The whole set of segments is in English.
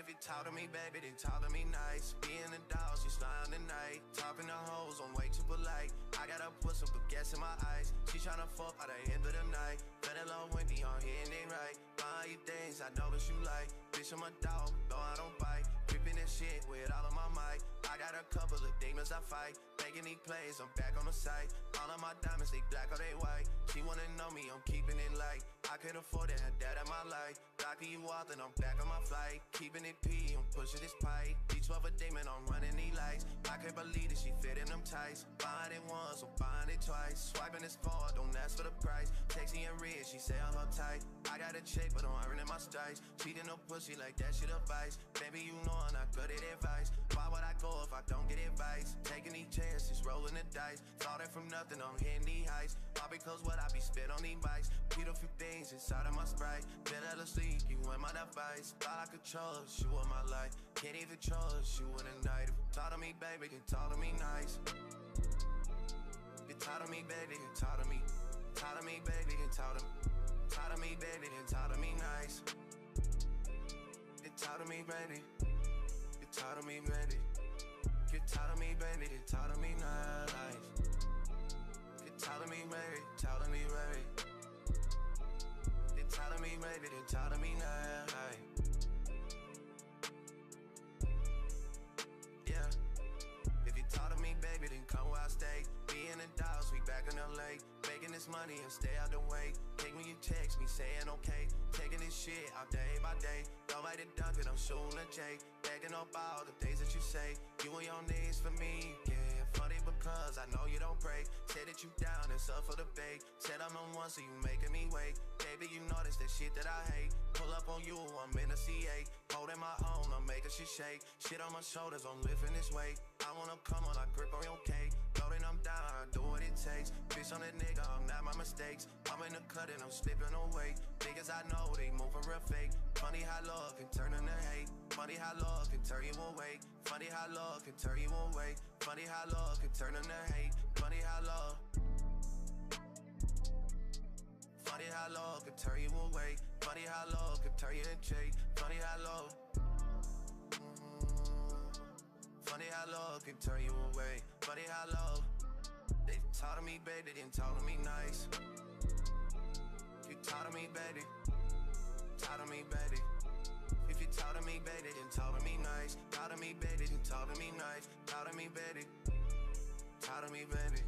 If you talk to me, baby, then talk to me nice. Being a dog, she's flying tonight. Talking to hoes, I'm way too polite. I got her put some gas in my eyes. She tryna fuck by the end of the night. Feeling low windy on here and ain't right. Buying you things I know that you like. Bitch, I'm a dog, though I don't bite. Gripping this shit with all of my might. I got a couple of demons I fight. Making these plays, I'm back on the site. All of my diamonds, they black or they white. She wanna know me, I'm keeping it light. I could afford it, her dad in my life. Doctor, you out, then I'm back on my flight. Keeping it P, I'm pushing this pipe. D12 a demon, I'm running these lights. I can't believe that she fit in them tights. Buying it once, I'm buying it twice. Swiping this far, don't ask for the price. Texting and red, she say I'm uptight. I got a check, but I'm earning my stripes. Cheating no pussy like that shit advice. Baby, you know I'm not good at advice. Why would I go if I don't get advice? Taking these chances, rolling the dice. Started from nothing, I'm hitting these heights. All because what I be spit on these bikes. Beat a few things inside of my Sprite. Been out of sleep, you in my device. Thought I could trust you with my life. Can't even trust you in the night. If you talk to me, baby, then talk to me nice. You talk to me, baby, then talk to me. Talk to me, baby, then talk to me. Talk to me, baby, then talk to me nice. You talk to me, baby. You talk to me, baby. You talk to me, baby, then talk to me nice. You talk to me, baby, talk to me, baby. You talk to me, baby, then talk to me nice. Yeah. If you talk to me, baby, then come where I stay. Be in the dolls, we back in LA. Making this money and stay out the way. Take when you text me saying okay. Taking this shit out day by day. Don't like to dunk it, I'm shooting a J. Backing up all the things that you say. You on your knees for me, yeah. Funny because I know you don't pray. Say that you down and up for the bait. Said I'm on one, so you making me wait. Baby, you notice that shit that I hate. Pull up on you, I'm in a C8. Holding my own, I'm making shit shake. Shit on my shoulders, I'm lifting this weight. I wanna come on, I grip on your cake. Loading, I'm down, I do what it takes. Bitch on that nigga, I'm not my mistakes. I'm in the cut and I'm slipping away. Niggas I know, they moving real fake. Funny how love can turn into hate. Funny how love can turn you away. Funny how love can turn you away. Funny how love can turn into hate. Funny how love. Funny how love can turn you away. Funny how love can turn you into hate. Funny how love. Funny how love can turn you away. Funny how love. They talk to me, baby, they didn't talk to me nice. You talk to me, baby. Talk to me, baby. If you talk to me, baby, then talk to me nice. Talk to me, baby, then talk to me nice. Talk to me, baby. Talk to me, baby.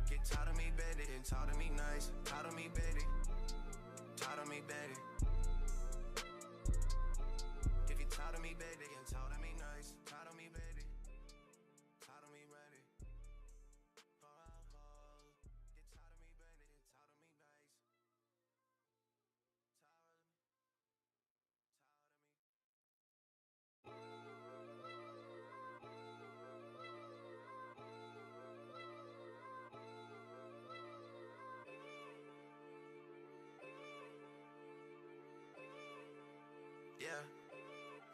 Get talk to me, baby, then talk to me nice. Talk to me, baby. Talk to me, baby. If you talk to me, baby, then talk to me nice. Talk to me, baby. Talk to me, baby. Get talk to me, baby, then talk to me nice. Yeah.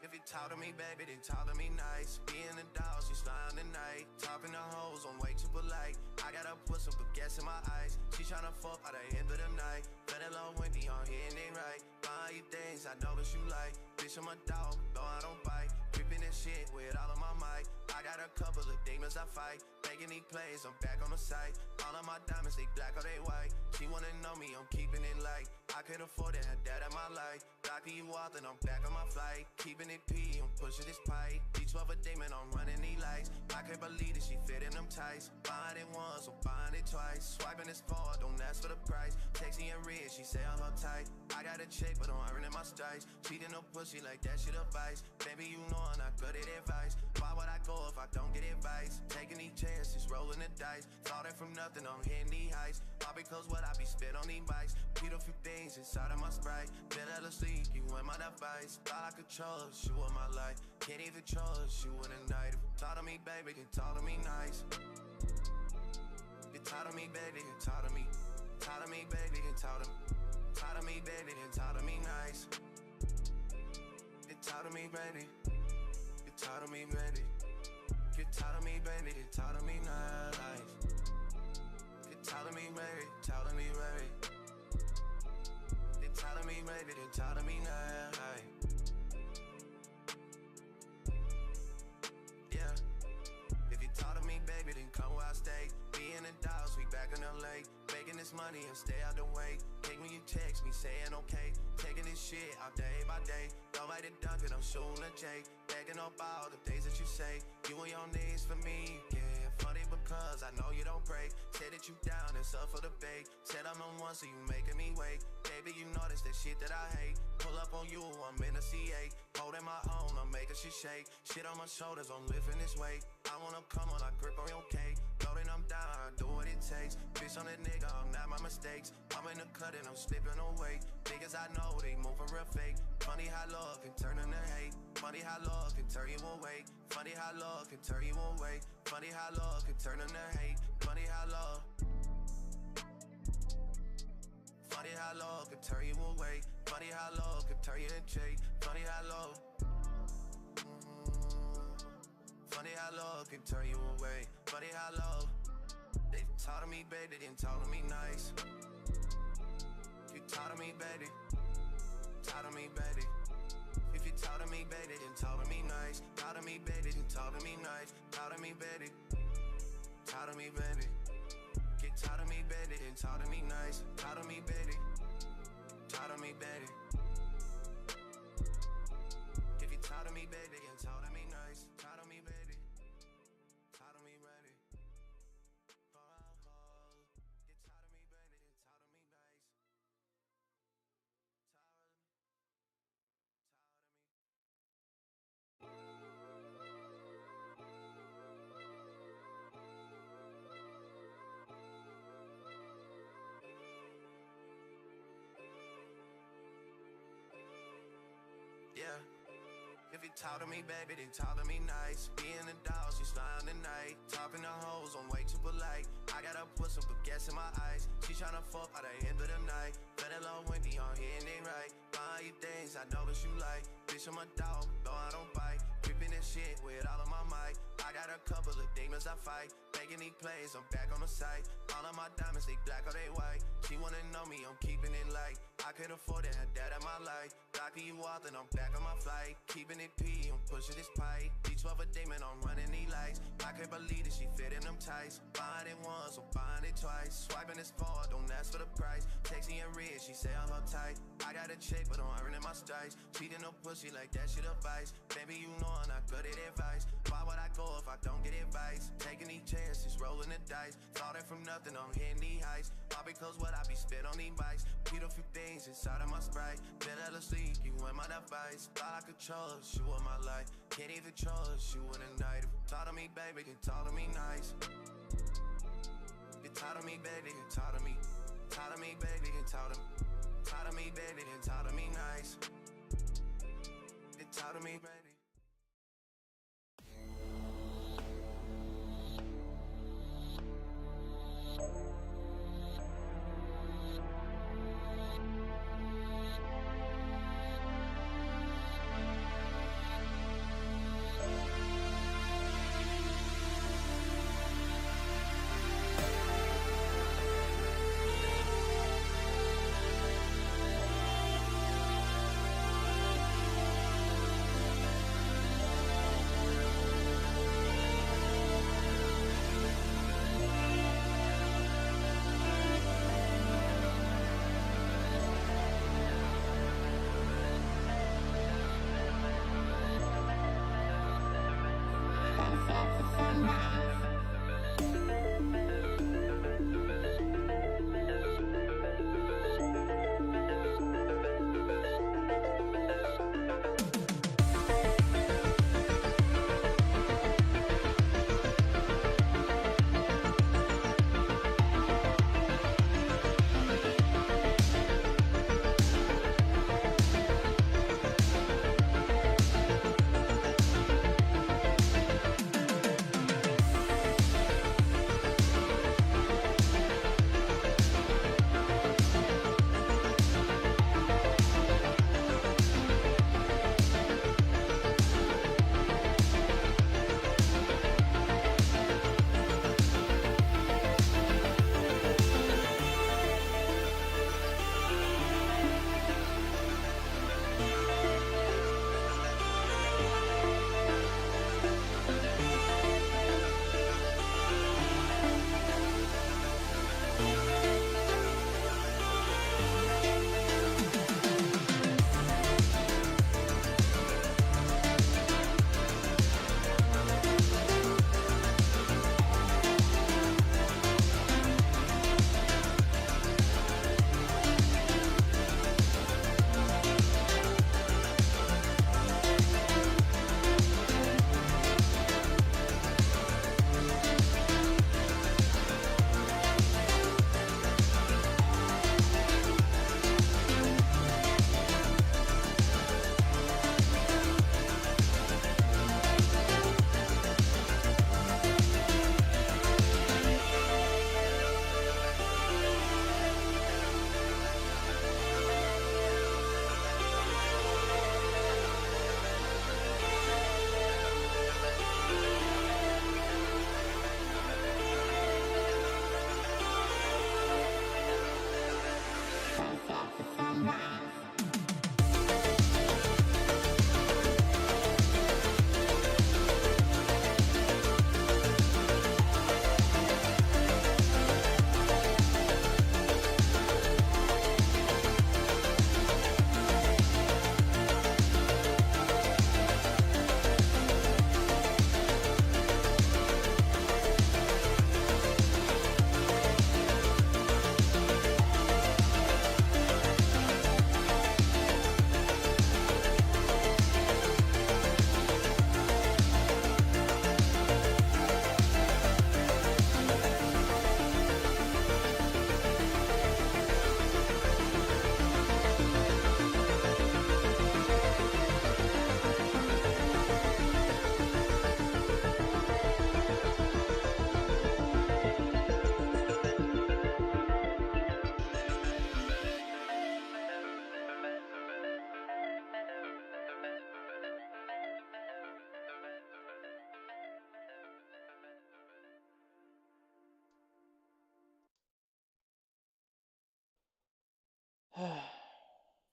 If you talk to me, baby, then talk to me nice. Being a dog, she's flying tonight. Talking to hoes, I'm way too polite. I got her put some gas in my eyes. She tryna fuck by the end of the night. Feeling low windy on here and ain't right. Buying you things I know that you like. Bitch, I'm a dog, though I don't bite. Gripping this shit with all of my might. I got a couple of demons I fight. Making these plays, I'm back on the site. All of my diamonds, they black or they white. She wanna know me, I'm keeping it light. I can't afford it, her dad in my life. Doctor, you out, then I'm back on my flight. Keeping it P, I'm pushing this pipe. D12 a demon, I'm running these lights. I can't believe that she fit in them tights. Buying it once, I'm buying it twice. Swiping this far, don't ask for the price. Texting and red, she say I'm uptight. I got a check, but I'm earning my stripes. Cheating no pussy like that shit advice. Baby, you know I'm not good at advice. Why would I go if I don't get advice? Taking these chances, rolling the dice. Started from nothing, I'm hitting these heights. All because what I be spit on these bikes. Beat a few things inside of my Sprite. Been out of sleep, you in my device. Thought I could trust you with my life. Can't even trust you in the night. If you talk to me, baby, then talk to me nice. You talk to me, baby, then talk to me. Talk to me, baby, then talk to me. Talk to me, baby, then talk to me nice. You talk to me, baby. You talk to me, baby. You talk to me, baby, then talk to me nice. You talk to me, baby, talk to me, baby. You talk to me, baby, then talk to me nice. this money and stay out the way. Hate when you text me saying okay. Taking this shit out day by day. Don't like to dunk it, I'm shooting a J. Begging up all the things that you say. You on your knees for me, yeah. Funny because I know you don't break. Say that you down, it's up for the bake. Said I'm on one, so you making me wait. Baby, you notice that shit that I hate. Pull up on you, I'm in a C8. Holding my own, I'm making shit shake. Shit on my shoulders, I'm lifting this weight. I wanna come on, I grip on your cake. Loading, I'm down, I do what it takes. Bitch on that nigga, I'm not my mistakes. I'm in the cut and I'm slipping away. Niggas I know, they moving real fake. Funny how love can turn into hate. Funny how love can turn you away. Funny how love can turn you away. Funny how love can turn into hate. Funny how love. Funny how love can turn you away. Funny how love can turn you into hate. Funny how love. Funny how love can turn you away. Funny how love. They taught me, baby, they didn't talk to me nice. You taught me, baby. Taught me, baby. If you taught me, baby, then talk to me nice. Taught me, baby, then talk to me nice. Taught me, baby. Taught me, baby. Get taught me, baby, then talk to me nice. Taught me, baby. Taught me, baby. If you taught me, baby, then talk to me nice. Taught me, baby. Taught me, baby. Get taught me, baby, then talk to me nice. Yeah. If you talk to me, baby, then talk to me nice. Being the dog, she's flying tonight. Talking to hoes, I'm way too polite. I gotta put some baguettes in my eyes. She tryna fuck by the end of the night. Better low windy on here and they right. Buying you things I know that you like. Bitch, I'm a dog, though I don't bite. Gripping this shit with all of my might. I got a couple of demons I fight. Making these plays, I'm back on the site. All of my diamonds, they black or they white. She wanna know me, I'm keeping it light. I could afford it, had that in my life. Doctor you out, then I'm back on my flight. Keeping it P, I'm pushing this pipe. D12 a demon, I'm running these lights. I can't believe that she fit in them tights. Buying it once, or buying it twice. Swiping this far, don't ask for the price. Texting and red, she say I'm uptight. I got a check, but I'm earning my stripes. Cheating no pussy like that shit advice. Baby, you know I'm not good at advice. Why would I go if I don't get advice? Taking these chances, rolling the dice. Starting from nothing, I'm hitting these heights. All because what I be spit on these bikes. Beat a few things inside of my Sprite. Better to sleep, you in my device. Thought I could trust you with my life. Can't even trust you in the night. If you talk to me, baby, then talk to me nice. You talk to me, baby, then talk to me. Talk to me, baby, then talk to me. Talk to me, baby, then talk to me nice. Then talk to me, baby.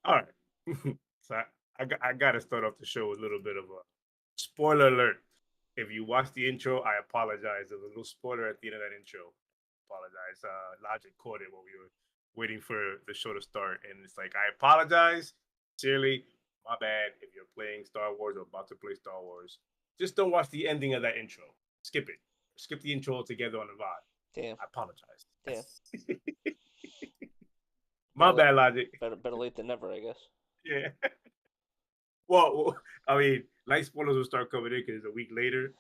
All right. So I got to start off the show with a little bit of a spoiler alert. If you watch the intro, I apologize. There's a little spoiler at the end of that intro. Apologize. Logic caught it while we were waiting for the show to start, and it's like I apologize. Sincerely, my bad. If you're playing Star Wars or about to play Star Wars, just don't watch the ending of that intro. Skip it. Skip the intro altogether on the VOD. Damn. I apologize. Damn. My bad, Logic. Better late than never, I guess. Yeah. Well, I mean, light spoilers will start coming in because a week later,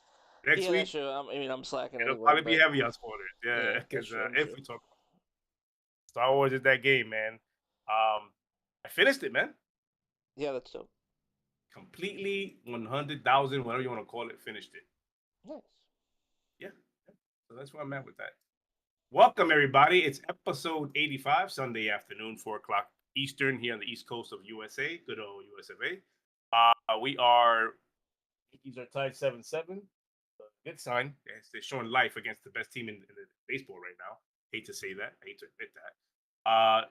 next Yeah, that's week, true. I'm slacking it'll anyway, probably be but heavy on spoilers. Yeah, that's because true. I'm if sure. we talk Star Wars, is that game, man. I finished it, man. Yeah, that's dope. Completely 100,000, whatever you want to call it, finished it. Nice. Yeah. So that's where I'm at with that. Welcome, everybody. It's episode 85, Sunday afternoon, 4 o'clock Eastern, here on the East Coast of USA. Good old US of A. We are, Yankees are tied 7-7. Good sign. Yes, they're showing life against the best team in the baseball right now. Hate to say that. Hate to admit that.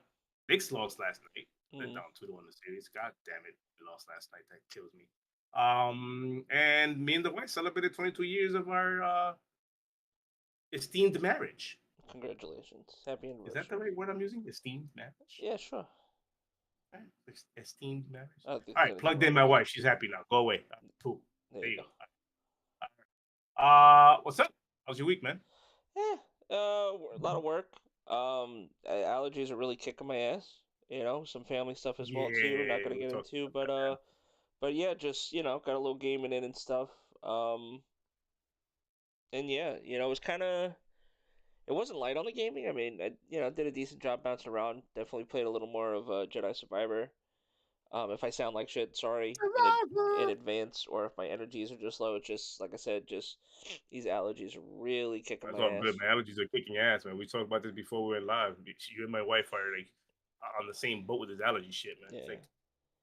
Knicks lost last night. They're down 2-1 the series. God damn it. They lost last night. That kills me. And me and the wife celebrated 22 years of our esteemed marriage. Congratulations. Happy anniversary. Is that the right word I'm using? Esteemed marriage? Yeah, sure. Esteemed marriage. All right, plugged in my wife. She's happy now. Go away. Poop. There you go. What's up? How's your week, man? A lot of work. Allergies are really kicking my ass. You know, some family stuff as well too. Not gonna get into, but yeah, just got a little gaming in and stuff. And yeah, it was it wasn't light on the gaming. I mean, I did a decent job bouncing around. Definitely played a little more of Jedi Survivor. If I sound like shit, sorry in advance, or if my energies are just low, it's just like I said, just these allergies are really kicking That's my all ass. good, man. Allergies are kicking ass, man. We talked about this before we went live. You and my wife are like on the same boat with this allergy shit, man. Yeah. It's like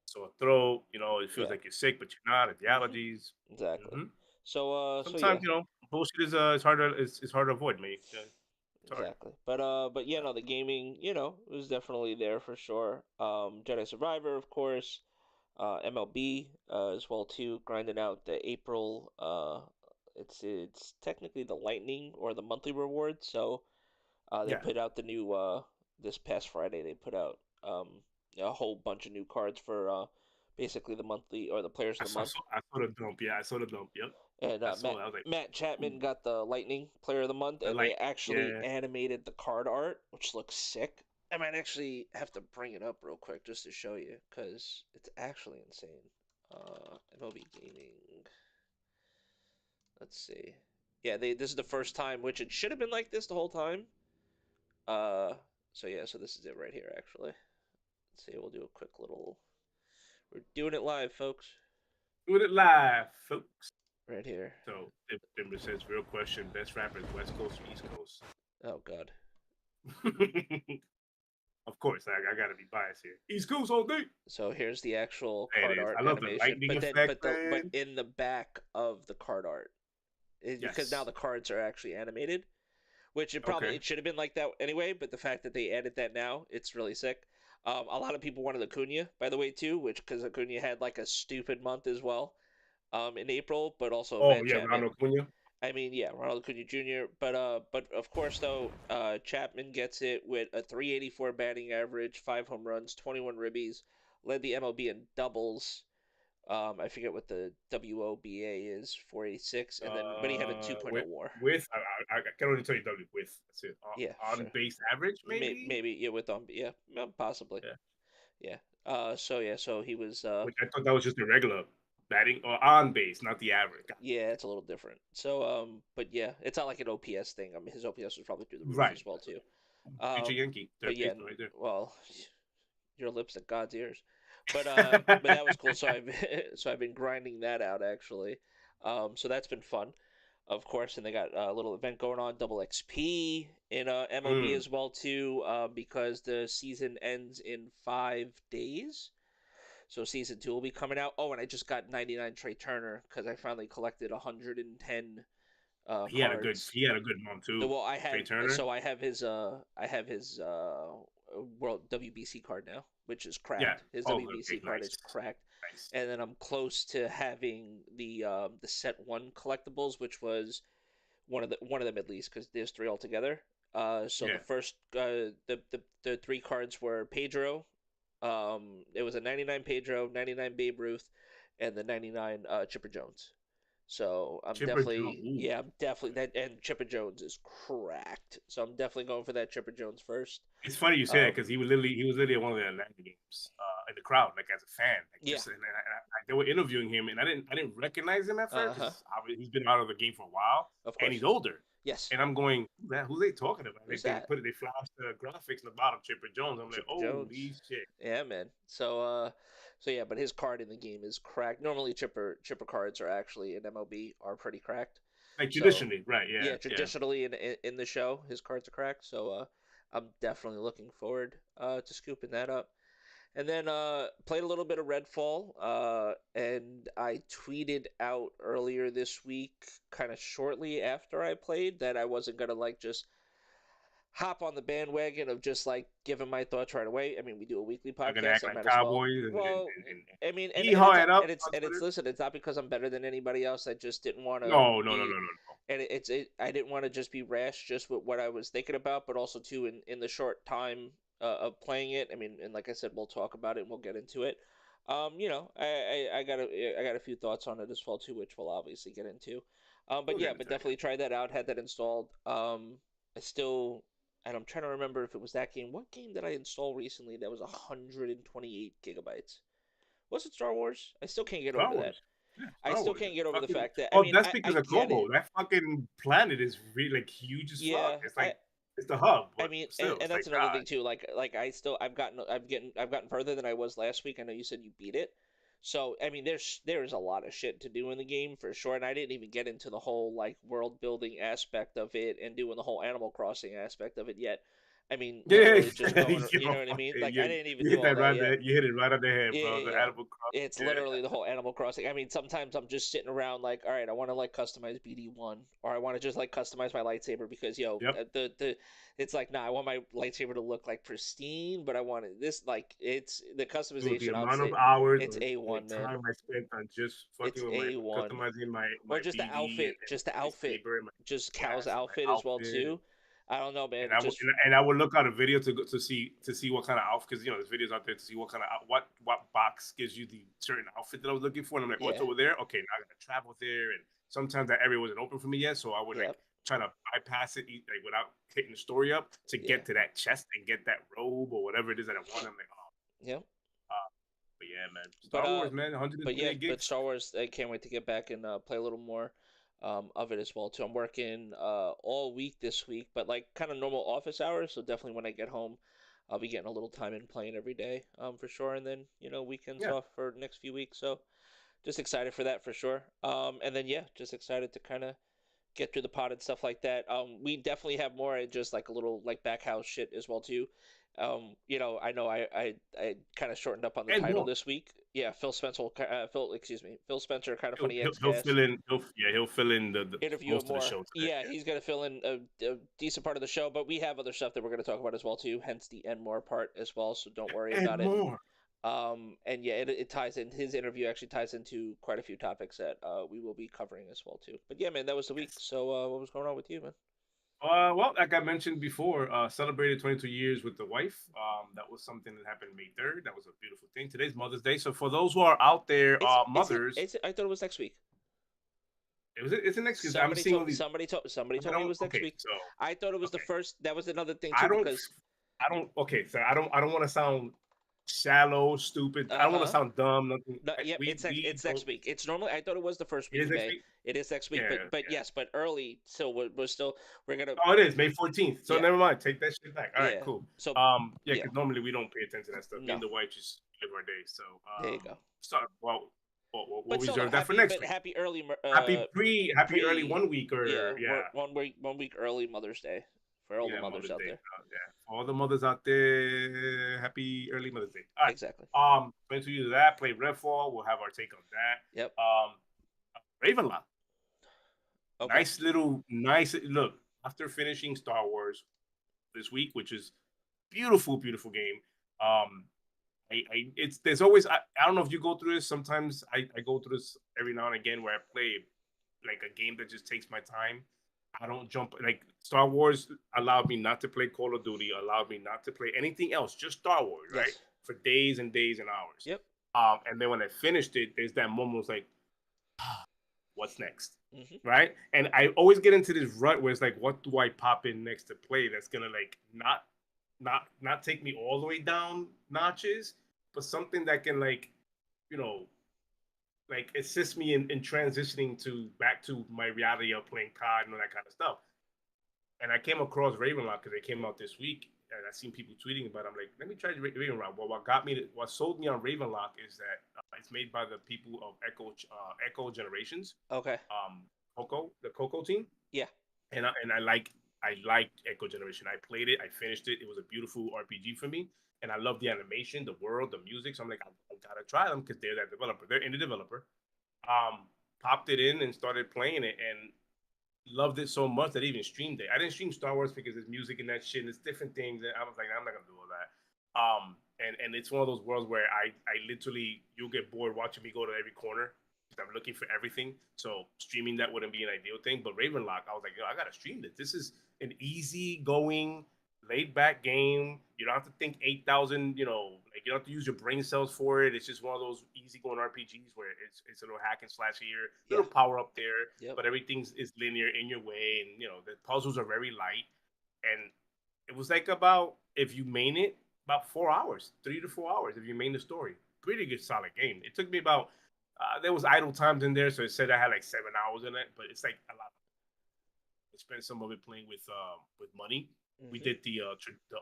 sore throat, it feels like you're sick, but you're not. It's the allergies. Exactly. Mm-hmm. So Sometimes yeah. bullshit is it's hard to avoid, man. Exactly. But yeah, no, the gaming, was definitely there for sure. Jedi Survivor, of course. MLB as well too, grinding out the April. It's technically the Lightning or the monthly reward. So they put out the new this past Friday. They put out a whole bunch of new cards for basically the monthly or the players of the month. I saw the dump. Yeah, I saw the dump. Yep. And I saw. I was like, Matt Chapman got the Lightning Player of the Month, and they actually animated the card art, which looks sick. I might actually have to bring it up real quick just to show you, because it's actually insane. MLB Gaming. Let's see. Yeah, this is the first time, which it should have been like this the whole time. So yeah, so this is it right here, actually. Let's see, we'll do a quick little. We're doing it live, folks. Doing it live, folks. Right here. So, Timber says, real question: best rappers, West Coast or East Coast? Oh God. Of course, I gotta be biased here. East Coast all day. So here's the actual card art I love animation, the lightning effect, but in the back of the card art, because now the cards are actually animated, which it should have been like that anyway. But the fact that they added that now, it's really sick. A lot of people wanted Acuna, by the way, too, because Acuna had like a stupid month as well, in April, but also Chapman. Ronald Acuna. I mean, yeah, Ronald Acuna Jr. But of course though, Chapman gets it with a 384 batting average, 5 home runs, 21 ribbies, led the MLB in doubles. I forget what the WOBA is, 486, and then but he had a 2.0 WAR. I can only tell you W with. That's it. On base average, maybe with possibly. Yeah. So he was. Which I thought that was just a regular batting or on base, not the average. Yeah, it's a little different. So, but yeah, it's not like an OPS thing. I mean, his OPS was probably through the roof as well too. Future Yankee, but yeah, right there. Well, your lips at God's ears. But that was cool. So I've been grinding that out actually. So that's been fun, of course. And they got a little event going on, double XP in MLB as well too, because the season ends in 5 days. So season 2 will be coming out. Oh, and I just got 99 Trey Turner because I finally collected 110 cards. He had a good month too. Well, I had Trey Turner. So I have his World WBC card now, which is Yeah. cracked. His Oh, WBC okay, card nice. is cracked. Nice. And then I'm close to having the set one collectibles, which was one of them at least, because there's three altogether. So Yeah. the first the three cards were Pedro. It was a 99 Pedro, 99 Babe Ruth, and the 99 Chipper Jones. So I'm Chipper definitely, Jones. yeah, I'm definitely that, and Chipper Jones is cracked. So I'm definitely going for that Chipper Jones first. It's funny you say that because he was literally at one of the Atlanta games in the crowd, like as a fan. Like, Yeah. Just, and they were interviewing him, and I didn't recognize him at first. Uh-huh. 'Cause he's been out of the game for a while, Of course. and he's older. Yes. And I'm going, who they talking about? Who's They that? they flash the graphics in the bottom, Chipper Jones. I'm Chipper like, holy shit. Yeah, man. So yeah, but his card in the game is cracked. Normally Chipper cards are actually in MLB are pretty cracked. Like traditionally, right? Yeah. Yeah, traditionally in the show, his cards are cracked. So I'm definitely looking forward to scooping that up. And then played a little bit of Redfall, and I tweeted out earlier this week, kind of shortly after I played, that I wasn't gonna like just hop on the bandwagon of just like giving my thoughts right away. I mean, we do a weekly They're gonna podcast. act I like might as well. cowboys. Well, I mean, and it's listen, it's not because I'm better than anybody else. I just didn't want to. No. And I didn't want to just be rash, just with what I was thinking about, but also too in the short time of playing it. I mean, and like I said, we'll talk about it and we'll get into it. I got a few thoughts on it as well too, which we'll obviously get into. But definitely tried that out. Had that installed. And I'm trying to remember if it was that game. What game did I install recently that was 128 gigabytes? Was it Star Wars? I still can't get over that. Yeah, I still can't get over the fact that. That's because of Kobo. That fucking planet is really like huge as fuck. It's like it's the hub. I mean, and that's another thing too. Like I've gotten further than I was last week. I know you said you beat it. So I mean, there's a lot of shit to do in the game for sure, and I didn't even get into the whole like world building aspect of it and doing the whole Animal Crossing aspect of it yet. I mean, just going, you know what I mean? Like I didn't even do all that yet. You hit it right on the head, bro. The Animal Crossing. It's literally the whole Animal Crossing. I mean, sometimes I'm just sitting around like, all right, I want to like customize BD1, or I want to just like customize my lightsaber because it's like, nah, I want my lightsaber to look like pristine, but I want this like it's the customization. The amount of hours, it's A1, man. Time I spent on just fucking with customizing my or just BD the outfit, just Cal's outfit as well too. I don't know, man. And I would look at a video to see what kind of outfit, because there's videos out there to see what kind of what box gives you the certain outfit that I was looking for, and I'm like, what's over there? Okay, now I gotta travel there, and sometimes that area wasn't open for me yet, so I would like try to bypass it like without hitting the story up to get to that chest and get that robe or whatever it is that I want. I'm like, but yeah, man, Star Wars, man, 128 gigs. But Star Wars, I can't wait to get back and play a little more. Of it as well too. I'm working all week this week, but like kind of normal office hours. So definitely when I get home, I'll be getting a little time in playing every day, for sure. And then weekends off for the next few weeks. So just excited for that for sure. And then just excited to kind of get through the pod and stuff like that. We definitely have more, just like a little like back house shit as well too. I know I kind of shortened up on the title this week. Yeah, Phil Spencer kind of funny. He'll fill in. He'll fill in the interview most more. Of the show today. Yeah, he's gonna fill in a decent part of the show, but we have other stuff that we're gonna talk about as well too. Hence the and more part as well. So don't worry about it. And it ties in. His interview actually ties into quite a few topics that we will be covering as well too. But yeah, man, that was the week. So what was going on with you, man? Well, like I mentioned before, celebrated 22 years with the wife. That was something that happened May 3rd. That was a beautiful thing. Today's Mother's Day. So for those who are out there, mothers. I thought it was next week. It's the next week. Somebody told me it was next week. So, I thought it was the first. That was another thing I too. don't want to sound shallow, stupid. I don't want to sound dumb. Nothing. No, it's next week. It's normally. I thought it was the first week of May. It is next week, but early. So we're gonna. Oh, it is May 14th. So never mind. Take that shit back. All right, cool. So because normally we don't pay attention to that stuff. Me and the wife just live our day. So there you go. We'll reserve that for next week. Happy early. Happy early 1 week or 1 week early Mother's Day. For all the mothers out there. For all the mothers out there, happy early Mother's Day. All right. Exactly. Going to do that, play Redfall. We'll have our take on that. Yep. Ravenlock. Okay. Nice look. After finishing Star Wars this week, which is beautiful, beautiful game. There's always I don't know if you go through this. Sometimes I go through this every now and again where I play like a game that just takes my time. I don't jump like Star Wars allowed me not to play Call of Duty, allowed me not to play anything else, just Star Wars, right? Yes. For days and days and hours. Yep. And then when I finished it, there's that moment was like, what's next? Mm-hmm. Right? And I always get into this rut where it's like, what do I pop in next to play that's gonna like not take me all the way down notches, but something that can like, you know, like assist me in transitioning to back to my reality of playing COD and all that kind of stuff. And I came across Ravenlock because they came out this week, and I seen people tweeting about it. I'm like, let me try Ravenlock. Well, what sold me on Ravenlock is that it's made by the people of Echo Generations. Okay. The Coco team. Yeah. And I liked Echo Generation. I played it, I finished it. It was a beautiful RPG for me, and I love the animation, the world, the music. So I'm like, I gotta try them because they're that developer. They're indie developer. Popped it in and started playing it, and loved it so much that I even streamed it. I didn't stream Star Wars because there's music and that shit, and it's different things. And I was like, I'm not gonna do all that. And it's one of those worlds where I literally you'll get bored watching me go to every corner. I'm looking for everything, so streaming that wouldn't be an ideal thing. But Ravenlock, I was like, yo, I gotta stream this. This is an easy going, laid back game. You don't have to think 8,000. You know, like you don't have to use your brain cells for it. It's just one of those easy going RPGs where it's a little hack and slash here, little power up there, but everything's is linear in your way, and you know the puzzles are very light. And it was like about if you main it about 4 hours, 3 to 4 hours if you main the story. Pretty good, solid game. It took me about. There was idle times in there, so it said I had like 7 hours in it, but it's like a lot. I spent some of it playing with money. Mm-hmm. We did the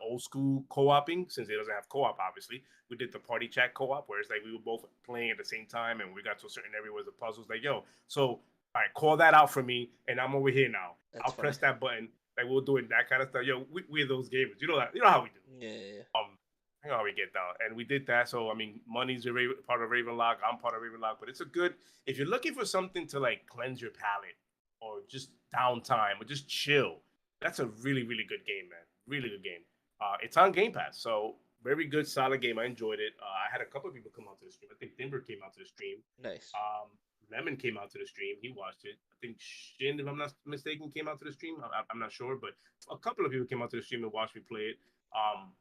old school co-oping since it doesn't have co-op. Obviously, we did the party chat co-op where it's like we were both playing at the same time, and we got to a certain area where the puzzles like, yo, so all right, call that out for me, and I'm over here now. I'll press that button. Like we'll do it that kind of stuff. Yo, we're those gamers. You know how we do. Yeah. I know how we get down, and we did that. So I mean, money's part of Ravenlock. I'm part of Ravenlock, but it's a good. If you're looking for something to like cleanse your palate, or just downtime, or just chill, that's a really, really good game, man. Really good game. It's on Game Pass, so very good, solid game. I enjoyed it. I had a couple of people come out to the stream. I think Timber came out to the stream. Nice. Lemon came out to the stream. He watched it. I think Shin, if I'm not mistaken, came out to the stream. I'm not sure, but a couple of people came out to the stream and watched me play it.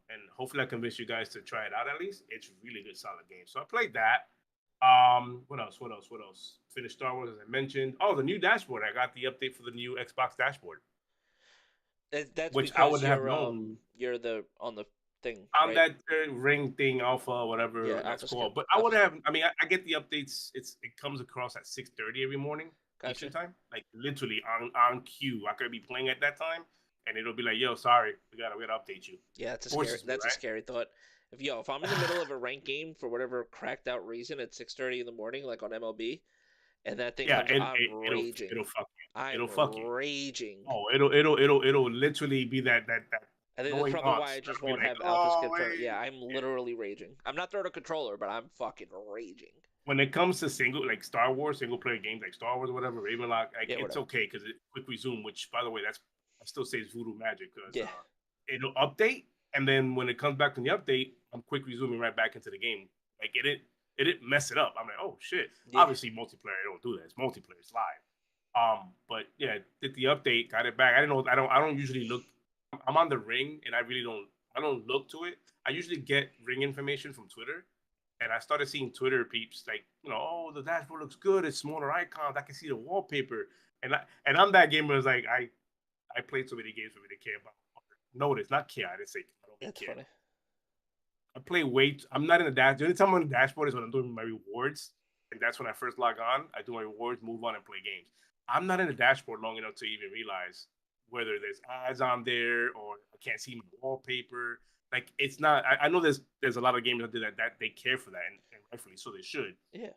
And hopefully I convince you guys to try it out at least. It's a really good, solid game. So I played that. What else? Finished Star Wars, as I mentioned. Oh, the new dashboard. I got the update for the new Xbox dashboard. That's which because I would have known. You're on the thing. On that ring thing, alpha, whatever that's called. But I would have. I mean, I get the updates. It comes across at 6:30 every morning Eastern time. Like literally on cue. I could be playing at that time. And it'll be like, yo, sorry, we gotta update you. Yeah, that's a scary thought. If I'm in the middle of a ranked game for whatever cracked out reason at 6:30 in the morning, like on MLB, and that thing comes, I'm raging. It'll fuck you. It'll fuck you. Raging. Oh, it'll literally be that. I think that's probably why I just won't have Alpha Skip turn. Yeah, I'm literally raging. I'm not throwing a controller, but I'm fucking raging. When it comes to Star Wars single player games like Star Wars or whatever, Ravenlock, it's okay because it quick resume. Which, by the way, I still say it's voodoo magic because it'll update, and then when it comes back from the update, I'm quick resuming right back into the game. Like it didn't mess it up. I'm like, oh shit. Yeah. Obviously, multiplayer don't do that. It's multiplayer. It's live. But yeah, did the update, got it back. I don't usually look. I'm on the ring, and I don't look to it. I usually get ring information from Twitter, and I started seeing Twitter peeps like, oh, the dashboard looks good. It's smaller icons. I can see the wallpaper, and I'm that gamer is like I played so many games for me to care about. Notice, not care. I didn't say I don't care. Funny. I play I'm not in the dashboard. The only time I'm on the dashboard is when I'm doing my rewards. And that's when I first log on. I do my rewards, move on, and play games. I'm not in the dashboard long enough to even realize whether there's ads on there or I can't see my wallpaper. Like, it's not. I know there's a lot of games out there that they care for that, and rightfully so they should. Yeah.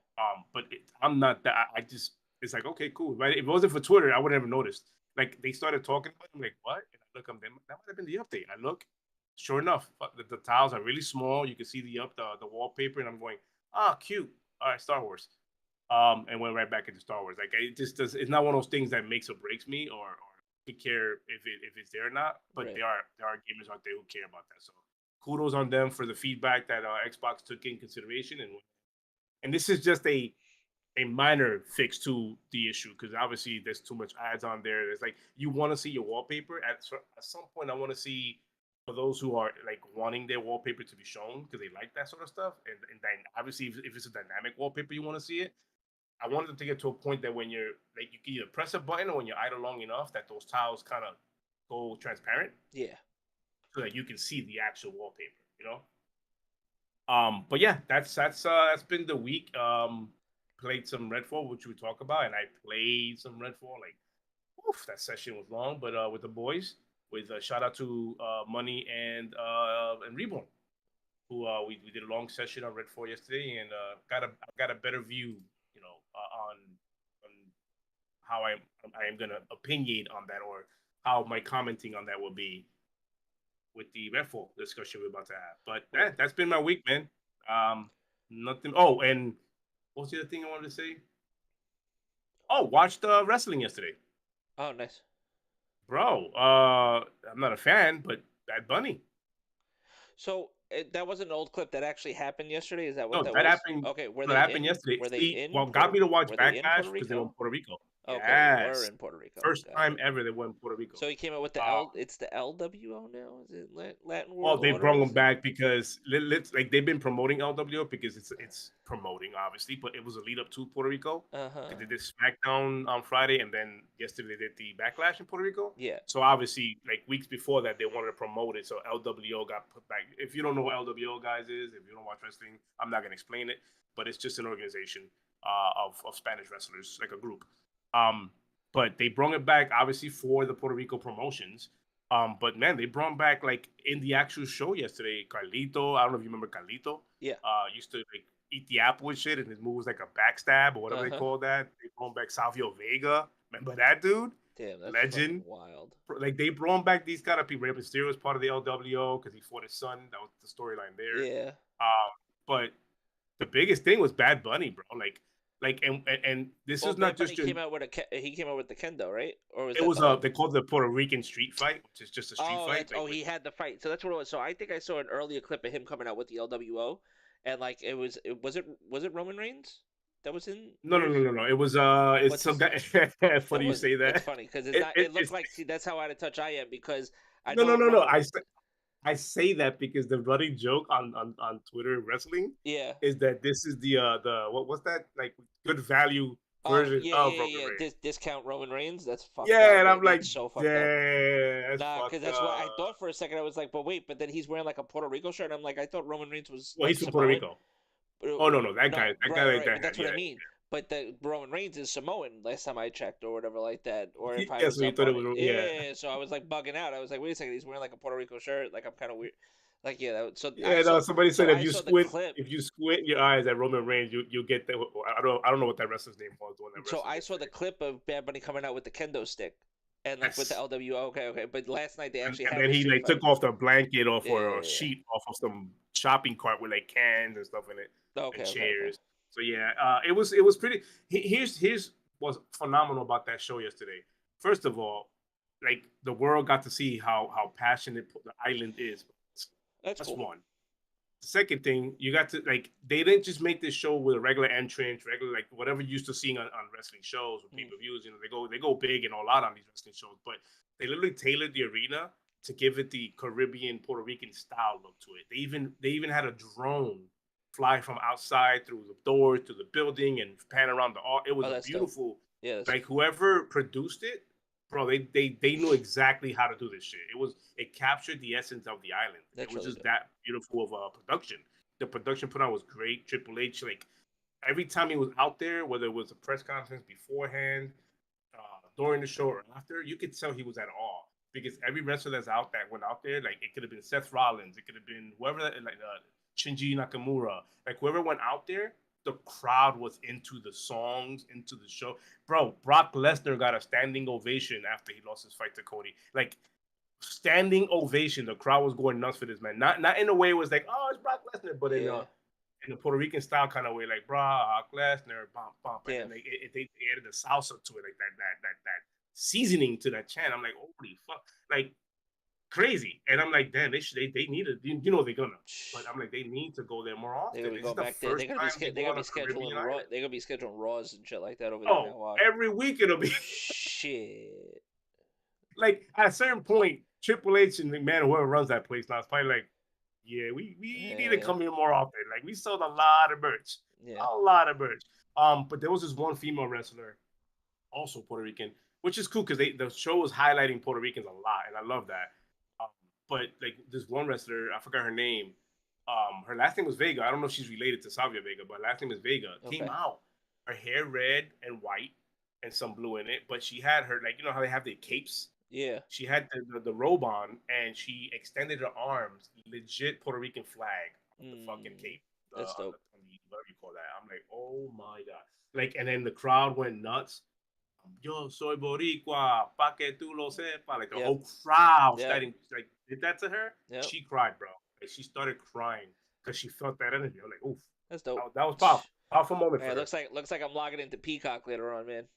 But I'm not that. I just, it's like, okay, cool. Right? If it wasn't for Twitter, I would have noticed. Like, they started talking about it. I'm like, what? And I look, that might have been the update. I look, sure enough, the tiles are really small. You can see the wallpaper, and I'm going, cute. All right, Star Wars. And went right back into Star Wars. Like, it just does. It's not one of those things that makes or breaks me, or care if it's there or not. But there are gamers out there who care about that. So kudos on them for the feedback that Xbox took in consideration, and this is just a minor fix to the issue because obviously there's too much ads on there. There's like you want to see your wallpaper at some point. I want to see for those who are like wanting their wallpaper to be shown because they like that sort of stuff, and then obviously if it's a dynamic wallpaper, you want to see it. I wanted them to get to a point that when you're like you can either press a button or when you're idle long enough that those tiles kind of go transparent. Yeah. So that you can see the actual wallpaper, you know. But yeah, that's been the week. Played some Redfall, which we talk about, and I played some Redfall. Like, oof, that session was long, but with the boys, with shout out to Money and Reborn, who we did a long session on Redfall yesterday, and got a better view, you know, on how I am gonna opinionate on that or how my commenting on that will be with the Redfall discussion we're about to have. But that's been my week, man. Nothing. Oh, and what's the other thing I wanted to say? Oh, watched wrestling yesterday. Oh, nice. Bro, I'm not a fan, but Bad Bunny. So that was an old clip that actually happened yesterday. Is that what No, that that was? happened. Okay, were That they happened in? yesterday. Were they See, in? well, got me to watch Were they in Backlash Puerto because they were in Rico? Puerto Rico. Okay, they were Yes, in Puerto Rico. first Got time it. ever they were in Puerto Rico. So he came out with it's the LWO now. Is it Latin Well, World they Order? brought them back because like they've been promoting LWO because it's promoting obviously, but it was a lead up to Puerto Rico. Uh-huh. They did this SmackDown on Friday, and then yesterday they did the Backlash in Puerto Rico. Yeah. So obviously, like weeks before that, they wanted to promote it. So LWO got put back. If you don't know what LWO guys is, if you don't watch wrestling, I'm not gonna explain it, but it's just an organization of Spanish wrestlers, like a group. But they brought it back obviously for the Puerto Rico promotions. But man, they brought back like in the actual show yesterday, Carlito. I don't know if you remember Carlito. Yeah. Used to like eat the apple and shit, and his move was like a backstab or whatever they call that. They brought back Savio Vega. Remember that dude? Damn, that's legend. Wild. Like they brought back these kind of people. Rey Mysterio was part of the LWO because he fought his son. That was the storyline there. Yeah. But the biggest thing was Bad Bunny, bro. Like and this is not just came out with he came out with the kendo, right? Or was it was they called it the Puerto Rican street fight, which is just a street fight. Like, he had the fight. So that's what it was. So I think I saw an earlier clip of him coming out with the LWO, and like was it Roman Reigns that was in? No. It was it's some guy. Funny you say that. It's funny because it looked like that's how out of touch I am because I no. I say that because the running joke on Twitter wrestling is that this is the what's that like good value version of Roman Reigns. Discount Roman Reigns. That's fucked up. And I'm like, so fucked up. Nah, because that's what I thought for a second. I was like, but then he's wearing like a Puerto Rico shirt. And I'm like, I thought Roman Reigns was. Well, he's from Puerto Rico. Oh no, that guy like that. That's what I mean. But the Roman Reigns is Samoan last time I checked or whatever like that. Or if I was up on it. Yeah, so I was like bugging out. I was like, wait a second, he's wearing like a Puerto Rico shirt. Like I'm kind of weird. Like somebody said if you squint your eyes at Roman Reigns, you get that. I don't know what that wrestler's name was. So I saw the clip of Bad Bunny coming out with the kendo stick. And like with the LWO, okay. But last night they actually and then he like took off the blanket off or a sheet off of some shopping cart with like cans and stuff in it and chairs. So yeah, it was pretty. Here's what's phenomenal about that show yesterday. First of all, like the world got to see how passionate the island is. That's cool. One. The second thing, you got to like they didn't just make this show with a regular entrance, regular like whatever you're used to seeing on wrestling shows with pay-per-views. You know, they go big and all out on these wrestling shows, but they literally tailored the arena to give it the Caribbean, Puerto Rican style look to it. They even had a drone fly from outside through the door to the building and pan around the art. It was beautiful. Dope. Yeah, like whoever produced it, bro, they knew exactly how to do this shit. It captured the essence of the island. It was just that beautiful of a production. The production put on was great. Triple H, like every time he was out there, whether it was a press conference beforehand, during the show or after, you could tell he was at awe because every wrestler that went out there, like it could have been Seth Rollins, it could have been whoever, like Shinji Nakamura, like whoever went out there, the crowd was into the songs, into the show. Bro, Brock Lesnar got a standing ovation after he lost his fight to Cody. Like, standing ovation. The crowd was going nuts for this man. Not in a way it was like, oh, it's Brock Lesnar, but in a Puerto Rican style kind of way, like Brock Lesnar, bump, bump. And then they added the salsa to it, like that seasoning to that chant. I'm like, holy fuck. Like, crazy. And I'm like, damn, they need it. You know they're gonna. But I'm like, they need to go there more They're often. gonna be This is going the back there. first time they They're go gonna on be a scheduling Caribbean raw. island. They're gonna be scheduling Raws and shit like that over there Oh, now. Watch. every week it'll be Shit. like at a certain point, Triple H and McMahon, whoever runs that place now, it's probably like, yeah, we need to Yeah. come here more often. Like we sold a lot of merch, Yeah. a lot of merch. But there was this one female wrestler, also Puerto Rican, which is cool because the show was highlighting Puerto Ricans a lot, and I love that. Um, but like this one wrestler, I forgot her name. Her last name was Vega. I don't know if she's related to Savia Vega, but her last name is Vega. Okay. Came out, her hair red and white, and some blue in it. But she had her like how they have the capes. Yeah. She had the robe on, and she extended her arms, legit Puerto Rican flag on the fucking cape. That's dope. On the whatever you call that. I'm like, oh my god! Like, and then the crowd went nuts. Yo soy boricua, pa que tú lo sepas. Like the whole crowd starting like did that to her. Yep. She cried, bro. Like, she started crying because she felt that energy. I'm like, oof. That's dope. That was powerful. Powerful moment Man, for her. looks like I'm logging into Peacock later on, man.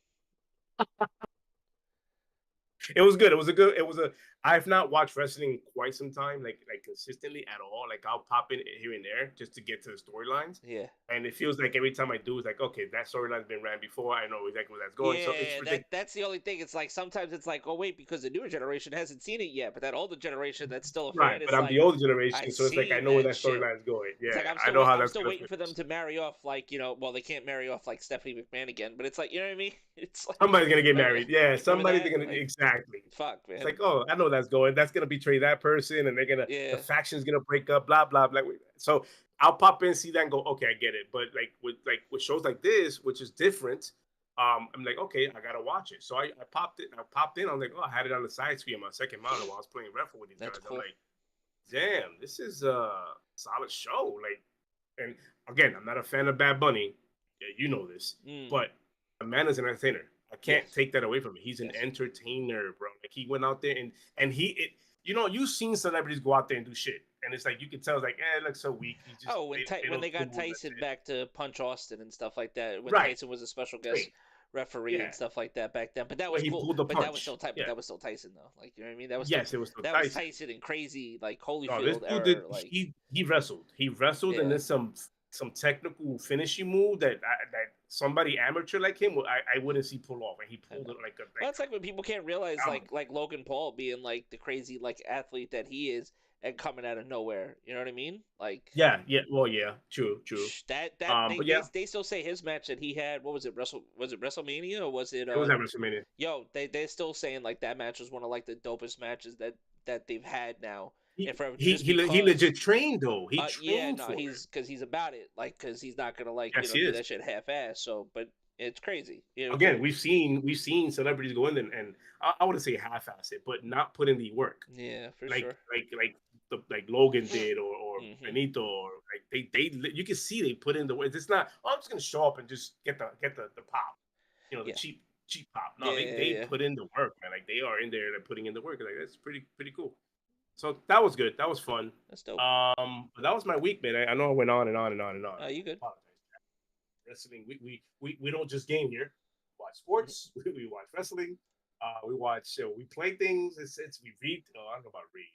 It was good. It was a. I've not watched wrestling quite some time, like consistently at all. Like I'll pop in here and there just to get to the storylines. Yeah. And it feels like every time I do, it's like, okay, that storyline's been ran before. I know exactly where that's going. Yeah, So it's that's the only thing. It's like sometimes it's like, oh wait, because the newer generation hasn't seen it yet, but that older generation that's still a fan. right. But I'm like, the older generation, so it's like I know where that storyline's going. Yeah, like I know how that's. I'm still waiting for them to marry off, like well, they can't marry off like Stephanie McMahon again, but it's like, you know what I mean? It's like somebody's gonna get married. Yeah, somebody's gonna like, exactly. Fuck, man. It's like, oh, I know that's going. That's gonna betray that person, and they're gonna the faction's gonna break up. Blah blah blah. So I'll pop in, see that, and go, okay, I get it. But with shows like this, which is different, I'm like, okay, I gotta watch it. So I popped it. I popped in. I'm like, oh, I had it on the side screen on my second monitor while I was playing Redfall with these guys. Cool. I'm like, damn, this is a solid show. Like, and again, I'm not a fan of Bad Bunny. Yeah, you know this, but the man is an entertainer. I can't take that away from him. He's an entertainer, bro. Like he went out there and you've seen celebrities go out there and do shit, and it's like you can tell, it's like, it looks so weak. When they got Tyson back to punch Austin and stuff like that, when Tyson was a special guest referee and stuff like that back then, but that was cool. But that was still But that was still Tyson though. Like, you know what I mean? That was it was still that Tyson. was Tyson and crazy like Holyfield era. Like he wrestled, and there's some technical finishing move that somebody amateur like him I wouldn't see pull off, and he pulled it like a. Well, it's like when people can't realize like Logan Paul being like the crazy like athlete that he is and coming out of nowhere. You know what I mean? Like true. They still say his match that he had. What was it? WrestleMania or was it? It was at WrestleMania. They're still saying like that match was one of like the dopest matches that they've had now. He legit trained though. He trained he's about it. Like, because he's not gonna do that shit half-ass. So, but it's crazy. Again, we've seen celebrities go in and I wouldn't say half-ass it, but not put in the work. Yeah, for sure. Like Logan did or Benito, or like they you can see they put in the work. It's not, oh, I'm just gonna show up and just get the pop, the cheap pop. No, they put in the work, man. Like they are in there, they're putting in the work. Like that's pretty cool. So that was good. That was fun. That's dope. But that was my week, man. I know I went on and on and on and on. Oh, you good? Wrestling. We don't just game here. We watch sports. We watch wrestling. We watch. We play things. We read. Oh, I don't know about read.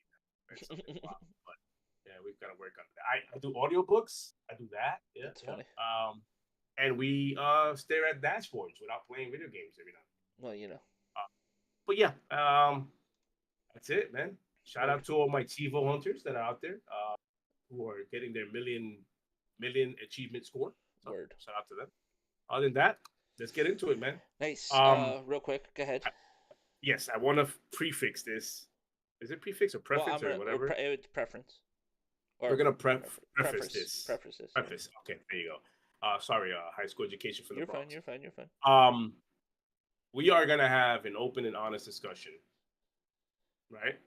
But yeah, we've got to work on that. I do audiobooks. I do that. Yeah, that's funny. And we stare at dashboards without playing video games every night. Well, But yeah, that's it, man. Shout out to all my TiVo hunters that are out there who are getting their million achievement score. So, shout out to them. Other than that, let's get into it, man. Nice. Real quick, go ahead. Yes, I want to prefix this. Is it prefix or preference or whatever? It's preference. We're gonna preface this. Preface this. Preface. Yeah. Okay, there you go. Sorry, high school education from the Bronx. You're fine. We are gonna have an open and honest discussion, right?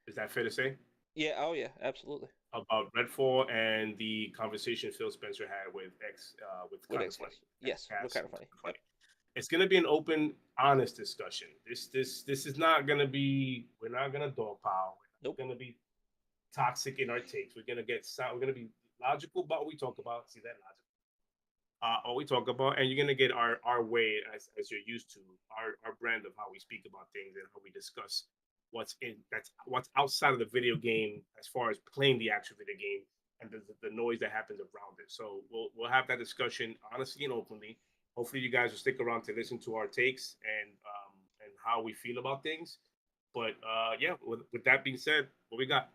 Is that fair to say? Yeah. Oh, yeah. Absolutely. About Redfall and the conversation Phil Spencer had with KindaFunny. Yes, with KindaFunny. Yep. It's gonna be an open, honest discussion. This is not gonna be. We're not gonna dogpile. Nope. We're gonna be toxic in our takes. We're gonna We're gonna be logical about what we talk about. See that logical. What we talk about, and you're gonna get our way as you're used to, our brand of how we speak about things and how we discuss what's outside of the video game as far as playing the actual video game and the noise that happens around it. So we'll have that discussion honestly and openly. Hopefully, you guys will stick around to listen to our takes and how we feel about things. But yeah, with that being said, what we got?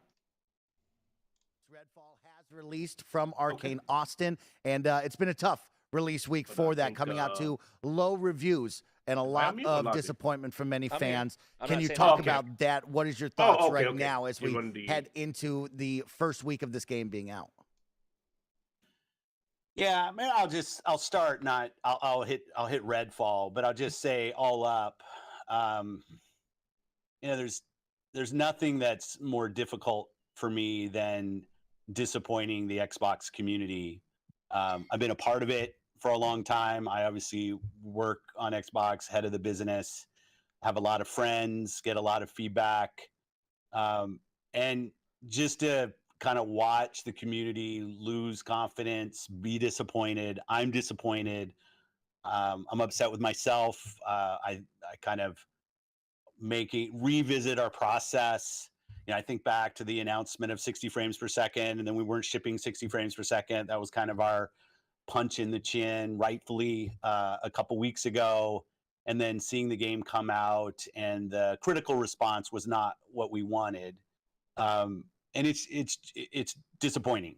Redfall has released from Arcane Austin, and it's been a tough release week for that, coming out to low reviews and a lot of disappointment from many fans. Can you talk about that? What is your thoughts now as we head into the first week of this game being out? Yeah, man, I'll start. I'll hit Redfall, but I'll just say all up. There's nothing that's more difficult for me than disappointing the Xbox community. I've been a part of it for a long time. I obviously work on Xbox, head of the business, have a lot of friends, get a lot of feedback. And just to kind of watch the community lose confidence, be disappointed. I'm disappointed. I'm upset with myself. I kind of revisit our process. I think back to the announcement of 60 frames per second, and then we weren't shipping 60 frames per second. That was kind of our punch in the chin, rightfully, a couple weeks ago. And then seeing the game come out, and the critical response was not what we wanted. And it's disappointing.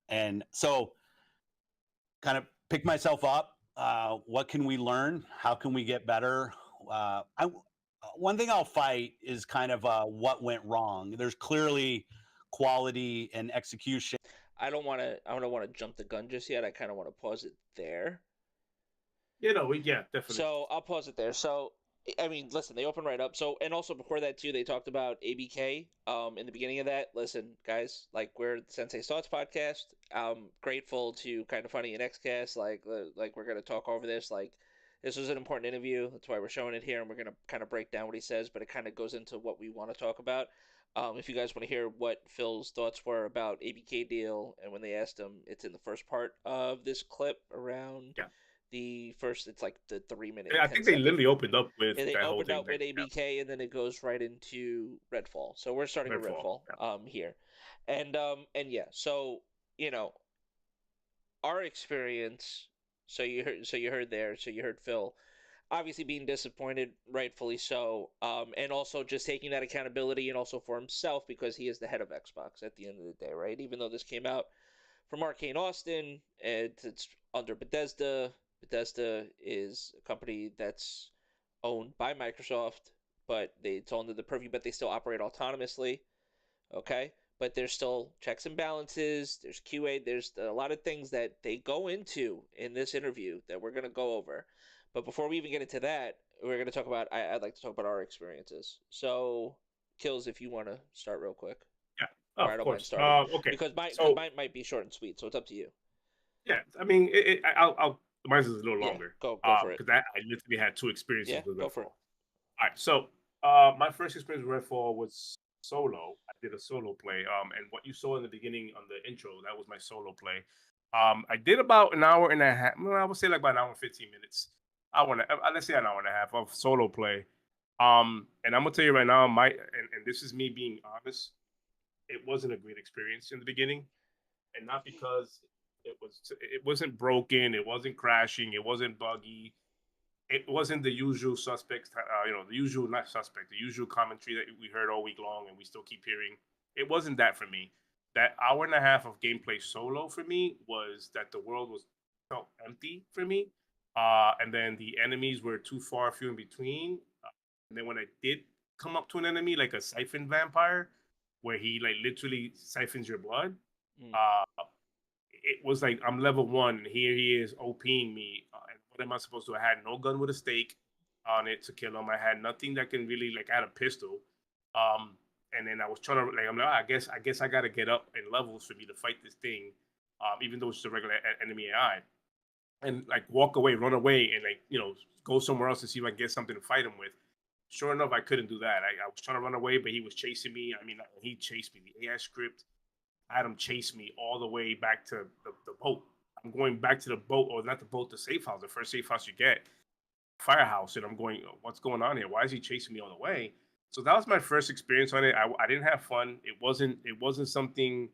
And so, kind of pick myself up. What can we learn? How can we get better? One thing I'll fight is kind of what went wrong. There's clearly quality and execution. I don't want to jump the gun just yet. I kind of want to pause it there. Definitely. So I'll pause it there. So, I mean, listen, they open right up. So, and also before that too, they talked about ABK. In the beginning of that, listen, guys, like we're the Sensei's Thoughts podcast. I'm grateful to KindaFunny and XCAST. Like we're gonna talk over this. Like, this was an important interview. That's why we're showing it here, and we're gonna kind of break down what he says, but it kind of goes into what we want to talk about. If you guys want to hear what Phil's thoughts were about ABK deal, and when they asked him, it's in the first part of this clip around. Yeah. The first, it's like the 3 minute. I think they literally opened up with they opened up with ABK, and then it goes right into Redfall. So we're starting with Redfall here, and yeah. So our experience. So you heard Phil, obviously being disappointed, rightfully so, and also just taking that accountability, and also for himself because he is the head of Xbox at the end of the day, right? Even though this came out from Arcane Austin, it's under Bethesda. Bethesda is a company that's owned by Microsoft, but it's under the purview, but they still operate autonomously, okay? But there's still checks and balances, there's QA, there's a lot of things that they go into in this interview that we're going to go over. But before we even get into that, we're going to talk about, I'd like to talk about our experiences. So, Kills, if you want to start real quick. Yeah, of course. Okay. Because mine might be short and sweet, so it's up to you. Yeah, I mean, mine is a little longer. Go for it. Because I literally had two experiences with Redfall. Go for it. All right, so my first experience with Redfall was solo. I did a solo play. And what you saw in the beginning on the intro, that was my solo play. I did about an hour and a half. Well, I would say like about an hour and 15 minutes. Let's say an hour and a half of solo play. And I'm gonna tell you right now, and this is me being honest, it wasn't a great experience in the beginning, and not because it wasn't broken, it wasn't crashing, it wasn't buggy. It wasn't the usual suspects, the usual commentary that we heard all week long and we still keep hearing. It wasn't that for me. That hour and a half of gameplay solo for me was that the world felt empty for me. And then the enemies were too few in between. And then when I did come up to an enemy, like a siphon vampire, where he like literally siphons your blood, it was like I'm level 1, and here he is OPing me. And what am I supposed to do? I had no gun with a stake on it to kill him. I had nothing that can really I had a pistol. And then I was trying to I'm like, I guess I gotta get up in levels for me to fight this thing, even though it's just a regular enemy AI. And walk away, run away, and go somewhere else to see if I can get something to fight him with. Sure enough, I couldn't do that. I was trying to run away, but he was chasing me. I mean, he chased me. The AI script had him chase me all the way back to the boat. I'm going back to the boat, or not the boat, the safe house, the first safe house you get, firehouse. And I'm going, what's going on here? Why is he chasing me all the way? So that was my first experience on it. I didn't have fun. It wasn't something.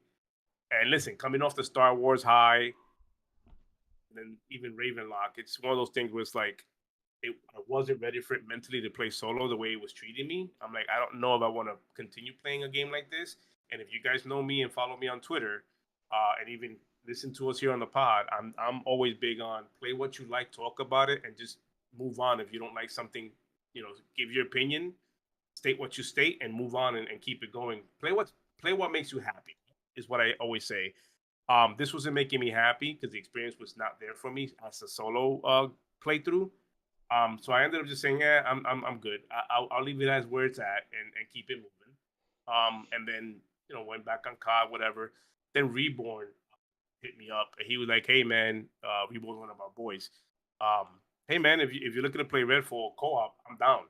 And listen, coming off the Star Wars high, and then even Ravenlock, it's one of those things where it's like I wasn't ready for it mentally to play solo the way it was treating me. I'm like, I don't know if I want to continue playing a game like this. And if you guys know me and follow me on Twitter, and even listen to us here on the pod, I'm always big on play what you like, talk about it, and just move on. If you don't like something, give your opinion, state what you state, and move on and keep it going. Play what makes you happy is what I always say. This wasn't making me happy because the experience was not there for me as a solo playthrough. So I ended up just saying, yeah, I'm good. I'll leave it as where it's at and keep it moving. And then went back on COD, whatever. Then Reborn hit me up, and he was like, "Hey man, Reborn's one of our boys. Hey man, if you're looking to play Redfall co-op, I'm down."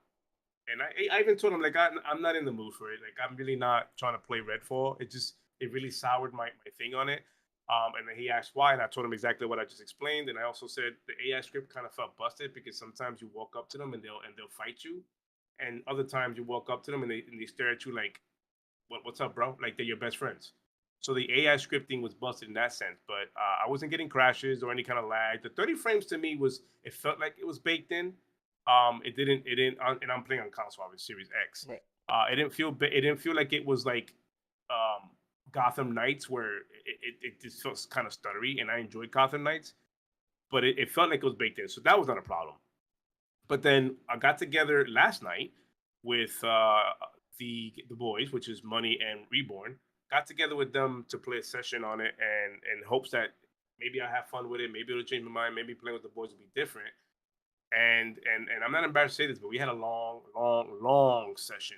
And I even told him like I'm not in the mood for it. Like I'm really not trying to play Redfall. It really soured my thing on it. And then he asked why, and I told him exactly what I just explained. And I also said the AI script kind of felt busted because sometimes you walk up to them and they'll fight you, and other times you walk up to them and they stare at you like, what's up, bro? Like they're your best friends. So the AI scripting was busted in that sense, but I wasn't getting crashes or any kind of lag. The 30 frames to me it felt like it was baked in. It didn't, and I'm playing on console, obviously, Series X. Right. It didn't feel like it was like Gotham Knights where it just felt kind of stuttery, and I enjoyed Gotham Knights, but it felt like it was baked in, so that was not a problem. But then I got together last night with the boys, which is Money and Reborn. Got together with them to play a session on it, and in hopes that maybe I have fun with it, maybe it'll change my mind, maybe playing with the boys will be different. And I'm not embarrassed to say this, but we had a long session,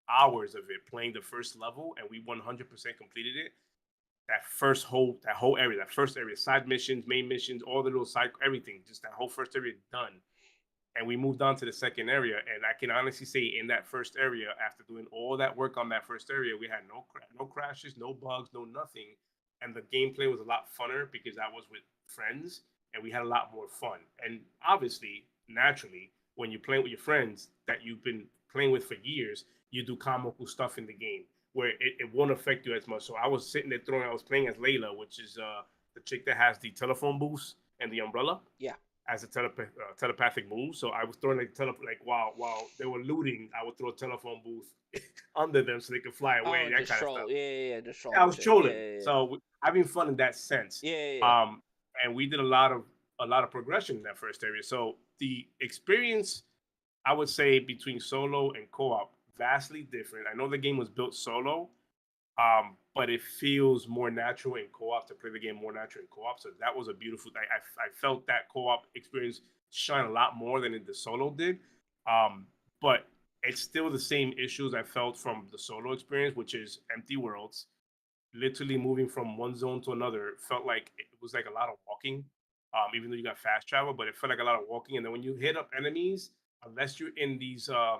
hours of it playing the first level, and we 100% completed it. That whole area, that first area, side missions, main missions, all the little side, everything, just that whole first area done. And we moved on to the second area, and I can honestly say in that first area, after doing all that work on that first area, we had no crashes, no bugs, no nothing, and the gameplay was a lot funner because that was with friends, and we had a lot more fun. And obviously, naturally, when you're playing with your friends that you've been playing with for years, you do comical stuff in the game where it won't affect you as much. So I was sitting there I was playing as Layla, which is the chick that has the telephone booths and the umbrella. Yeah. As a telepathic move. So I was throwing while they were looting, I would throw a telephone booth under them so they could fly away. That kind of stuff. Yeah, just I was trolling. Yeah. So having fun in that sense. Yeah. And we did a lot of progression in that first area. So the experience, I would say, between solo and co-op, vastly different. I know the game was built solo, but it feels more natural in co-op to play the game more natural in co-op. So that was a beautiful. I felt that co-op experience shine a lot more than the solo did. But it's still the same issues I felt from the solo experience, which is empty worlds. Literally moving from one zone to another felt like it was like a lot of walking. Even though you got fast travel, but it felt like a lot of walking. And then when you hit up enemies, unless you're in these I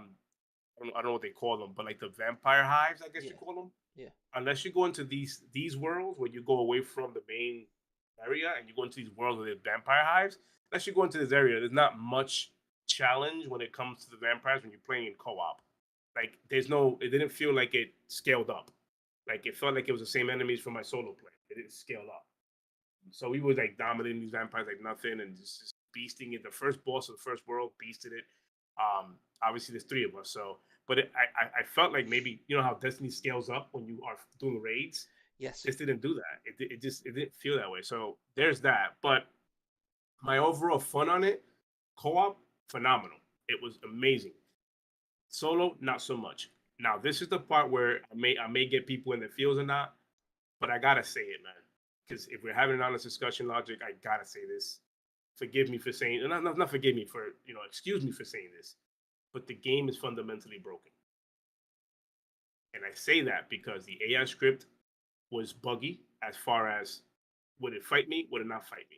don't know what they call them, but like the vampire hives, I guess you call them. Yeah. Unless you go into these worlds where you go away from the main area and you go into these worlds with the vampire hives, unless you go into this area, there's not much challenge when it comes to the vampires when you're playing in co-op. Like it didn't feel like it scaled up. Like it felt like it was the same enemies from my solo play. It didn't scale up. So we were like dominating these vampires like nothing and just beasting it. The first boss of the first world beasted it. Obviously there's three of us, so but I felt like maybe how Destiny scales up when you are doing raids. Yes. This didn't do that. It didn't feel that way. So there's that. But my overall fun on it, co-op, phenomenal. It was amazing. Solo, not so much. Now this is the part where I may get people in the fields or not, but I gotta say it, man. Because if we're having an honest discussion, Logic, I gotta say this. Forgive me for saying, not forgive me for, excuse me for saying this, but the game is fundamentally broken. And I say that because the AI script was buggy as far as would it fight me, would it not fight me?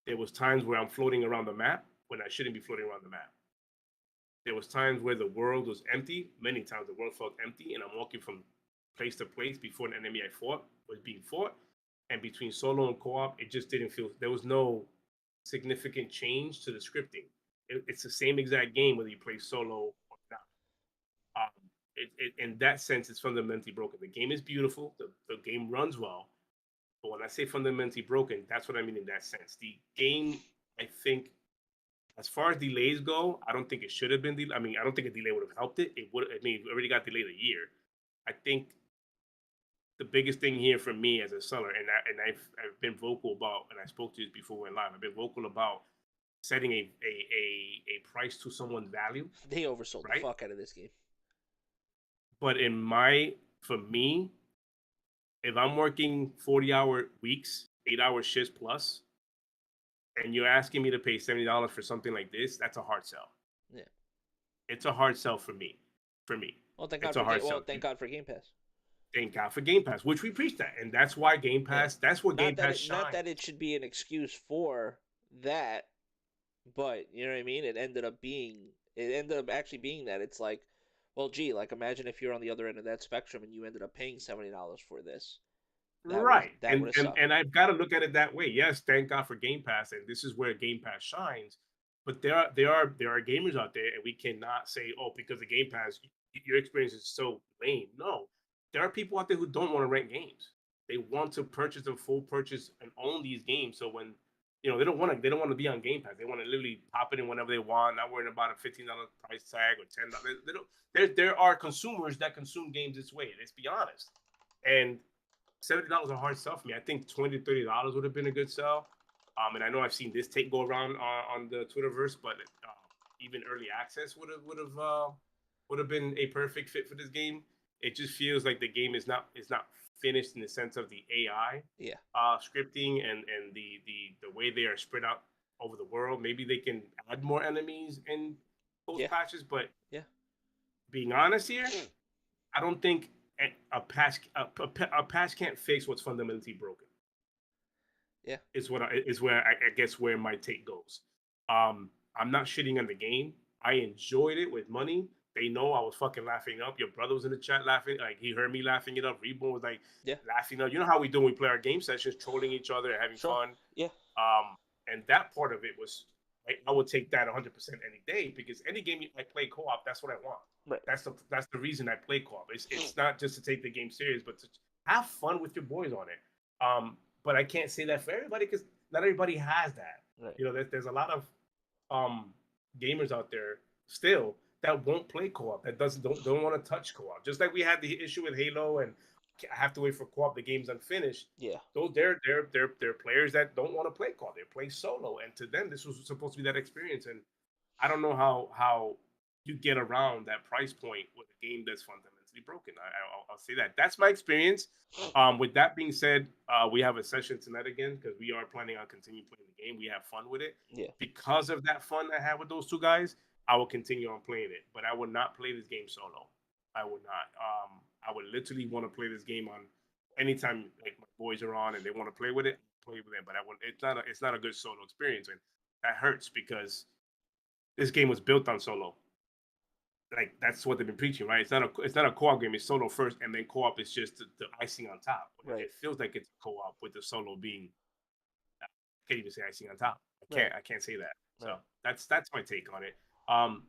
There was times where I'm floating around the map when I shouldn't be floating around the map. There was times where the world was empty. Many times the world felt empty, and I'm walking from place to place before an enemy I fought was being fought. And between solo and co-op, it just didn't feel, there was no significant change to the scripting. It's the same exact game whether you play solo or not. in that sense, it's fundamentally broken. The game is beautiful. The game runs well. But when I say fundamentally broken, that's what I mean in that sense. The game, I think, as far as delays go, I don't think it should have been. I mean, I don't think a delay would have helped it. It would. I mean, it already got delayed a year. I think the biggest thing here for me as a seller, and I've been vocal about, and I spoke to this before we went live. I've been vocal about setting a price to someone's value. They oversold the fuck out of this game. But for me, if I'm working 40-hour weeks, 8-hour shifts plus, and you're asking me to pay $70 for something like this, that's a hard sell. Yeah, it's a hard sell for me. Well, thank God for Game Pass. Thank God for Game Pass, which we preach that, and that's why Game Pass. Yeah. That's what Game Pass shines. Not that it should be an excuse for that, but you know what I mean. It ended up actually being that. It's like, well, gee, like imagine if you're on the other end of that spectrum and you ended up paying $70 for this. Right, and I've got to look at it that way. Yes, thank God for Game Pass, and this is where Game Pass shines. But there are gamers out there, and we cannot say, oh, because of Game Pass, your experience is so lame. No, there are people out there who don't want to rent games. They want to purchase them full purchase and own these games. So when they don't want to be on Game Pass. They want to literally pop it in whenever they want, not worrying about a $15 price tag or $10. They don't. There are consumers that consume games this way. Let's be honest. And $70 is a hard sell for me. I think $20 to $30 would have been a good sell. And I know I've seen this take go around on the Twitterverse, but even early access would have been a perfect fit for this game. It just feels like the game is not finished in the sense of the AI scripting and the way they are spread out over the world. Maybe they can add more enemies in post patches, but being honest here, I don't think a patch can't fix what's fundamentally broken. Yeah, is where I guess where my take goes. I'm not shitting on the game. I enjoyed it with money. They know I was fucking laughing up. Your brother was in the chat laughing. Like, he heard me laughing it up. Reborn was like laughing up. You know how we do when we play our game sessions, trolling each other and having fun. Yeah. And that part of it was, I would take that 100% any day, because any game I play co-op, that's what I want. Right. That's the reason I play co-op. It's not just to take the game serious, but to have fun with your boys on it. But I can't say that for everybody, because not everybody has that. Right. You know, there's a lot of gamers out there still that won't play co-op, that don't want to touch co-op. Just like we had the issue with Halo, and I have to wait for co-op. The game's unfinished. Yeah. Those they're players that don't want to play co-op. They play solo, and to them this was supposed to be that experience. And I don't know how you get around that price point with a game that's fundamentally broken. I'll say that. That's my experience. With that being said, we have a session tonight again, because we are planning on continuing playing the game. We have fun with it. Yeah. Because of that fun I had with those two guys, I will continue on playing it. But I would not play this game solo. I would not. I would literally want to play this game on anytime like my boys are on and they want to play with it, play with them. But it's not a good solo experience, and that hurts, because this game was built on solo. Like, that's what they've been preaching, right? It's not a co-op game. It's solo first, and then co-op is just the icing on top. Right. It feels like it's co-op with the solo being. I can't even say icing on top. I can't say that. So that's my take on it.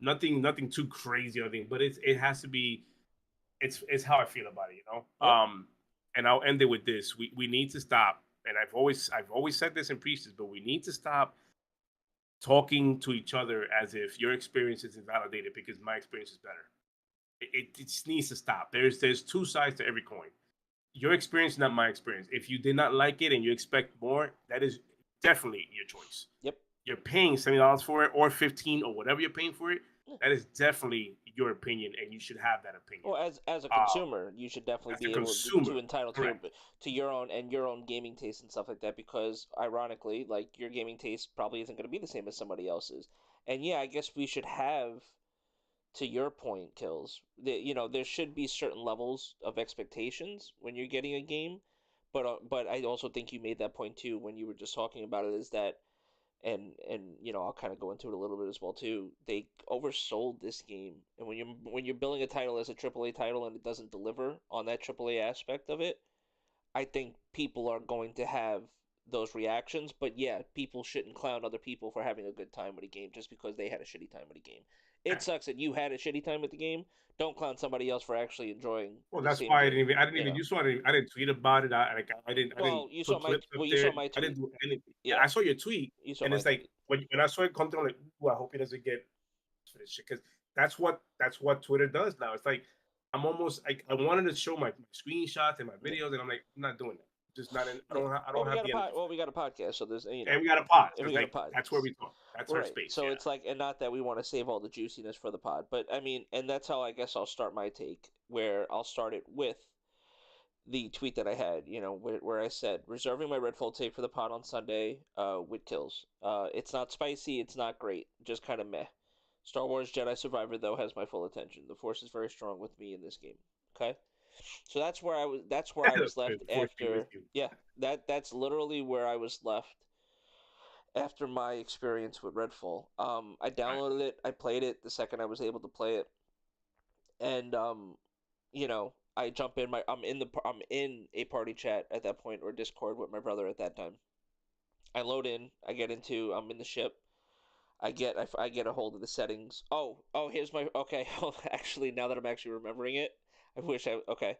Nothing too crazy or anything, but it has to be. It's how I feel about it, you know. And I'll end it with this: we need to stop. And I've always said this and preached this, but we need to stop talking to each other as if your experience is invalidated because my experience is better. It just needs to stop. There's two sides to every coin. Your experience is not my experience. If you did not like it and you expect more, that is definitely your choice. Yep. You're paying $70 for it, or $15, or whatever you're paying for it. That is definitely your opinion, and you should have that opinion. Well, as a consumer, you should definitely be able to entitled to your own gaming taste and stuff like that. Because ironically, like, your gaming taste probably isn't going to be the same as somebody else's. And yeah, I guess we should have, to your point, Kills, that there should be certain levels of expectations when you're getting a game. But I also think you made that point too when you were just talking about it, is that. And I'll kind of go into it a little bit as well too. They oversold this game, and when you're billing a title as a AAA title and it doesn't deliver on that AAA aspect of it, I think people are going to have those reactions. But yeah, people shouldn't clown other people for having a good time with a game just because they had a shitty time with a game. it sucks that you had a shitty time with the game. Don't clown somebody else for actually enjoying. Well, the that's same why game, I didn't even. You saw it. I didn't tweet about it. I didn't. Well, you saw put my clips up you there. saw my tweet. I didn't do anything. Yeah, Yeah. I saw your tweet, You saw and my it's like tweet. when I saw it come through, I'm like, ooh, I hope he doesn't get for this shit because that's what Twitter does now. It's like I'm almost like I wanted to show my screenshots and my videos, and I'm like, I'm not doing that. Just not in. I don't have the energy. Well, we got a podcast, so there's And we got a pod. and So we got a like, pod. that's where we talk. That's our space. So yeah. it's like, and not that we want to save all the juiciness for the pod, but I mean, and that's how I guess I'll start my take, where I'll start it with the tweet that I had, where I said, reserving my Redfall take for the pod on Sunday, with kills. It's not spicy, it's not great, just kind of meh. Star Wars Jedi Survivor, though, has my full attention. The Force is very strong with me in this game. Okay? So that's where I was left after. Yeah, that's literally where I was left after my experience with Redfall. I downloaded it, I played it the second I was able to play it, and I jump in I'm in a party chat at that point, or Discord, with my brother at that time. I load in, I'm in the ship. I get a hold of the settings. Here's my okay. Actually, now that I'm actually remembering it, okay.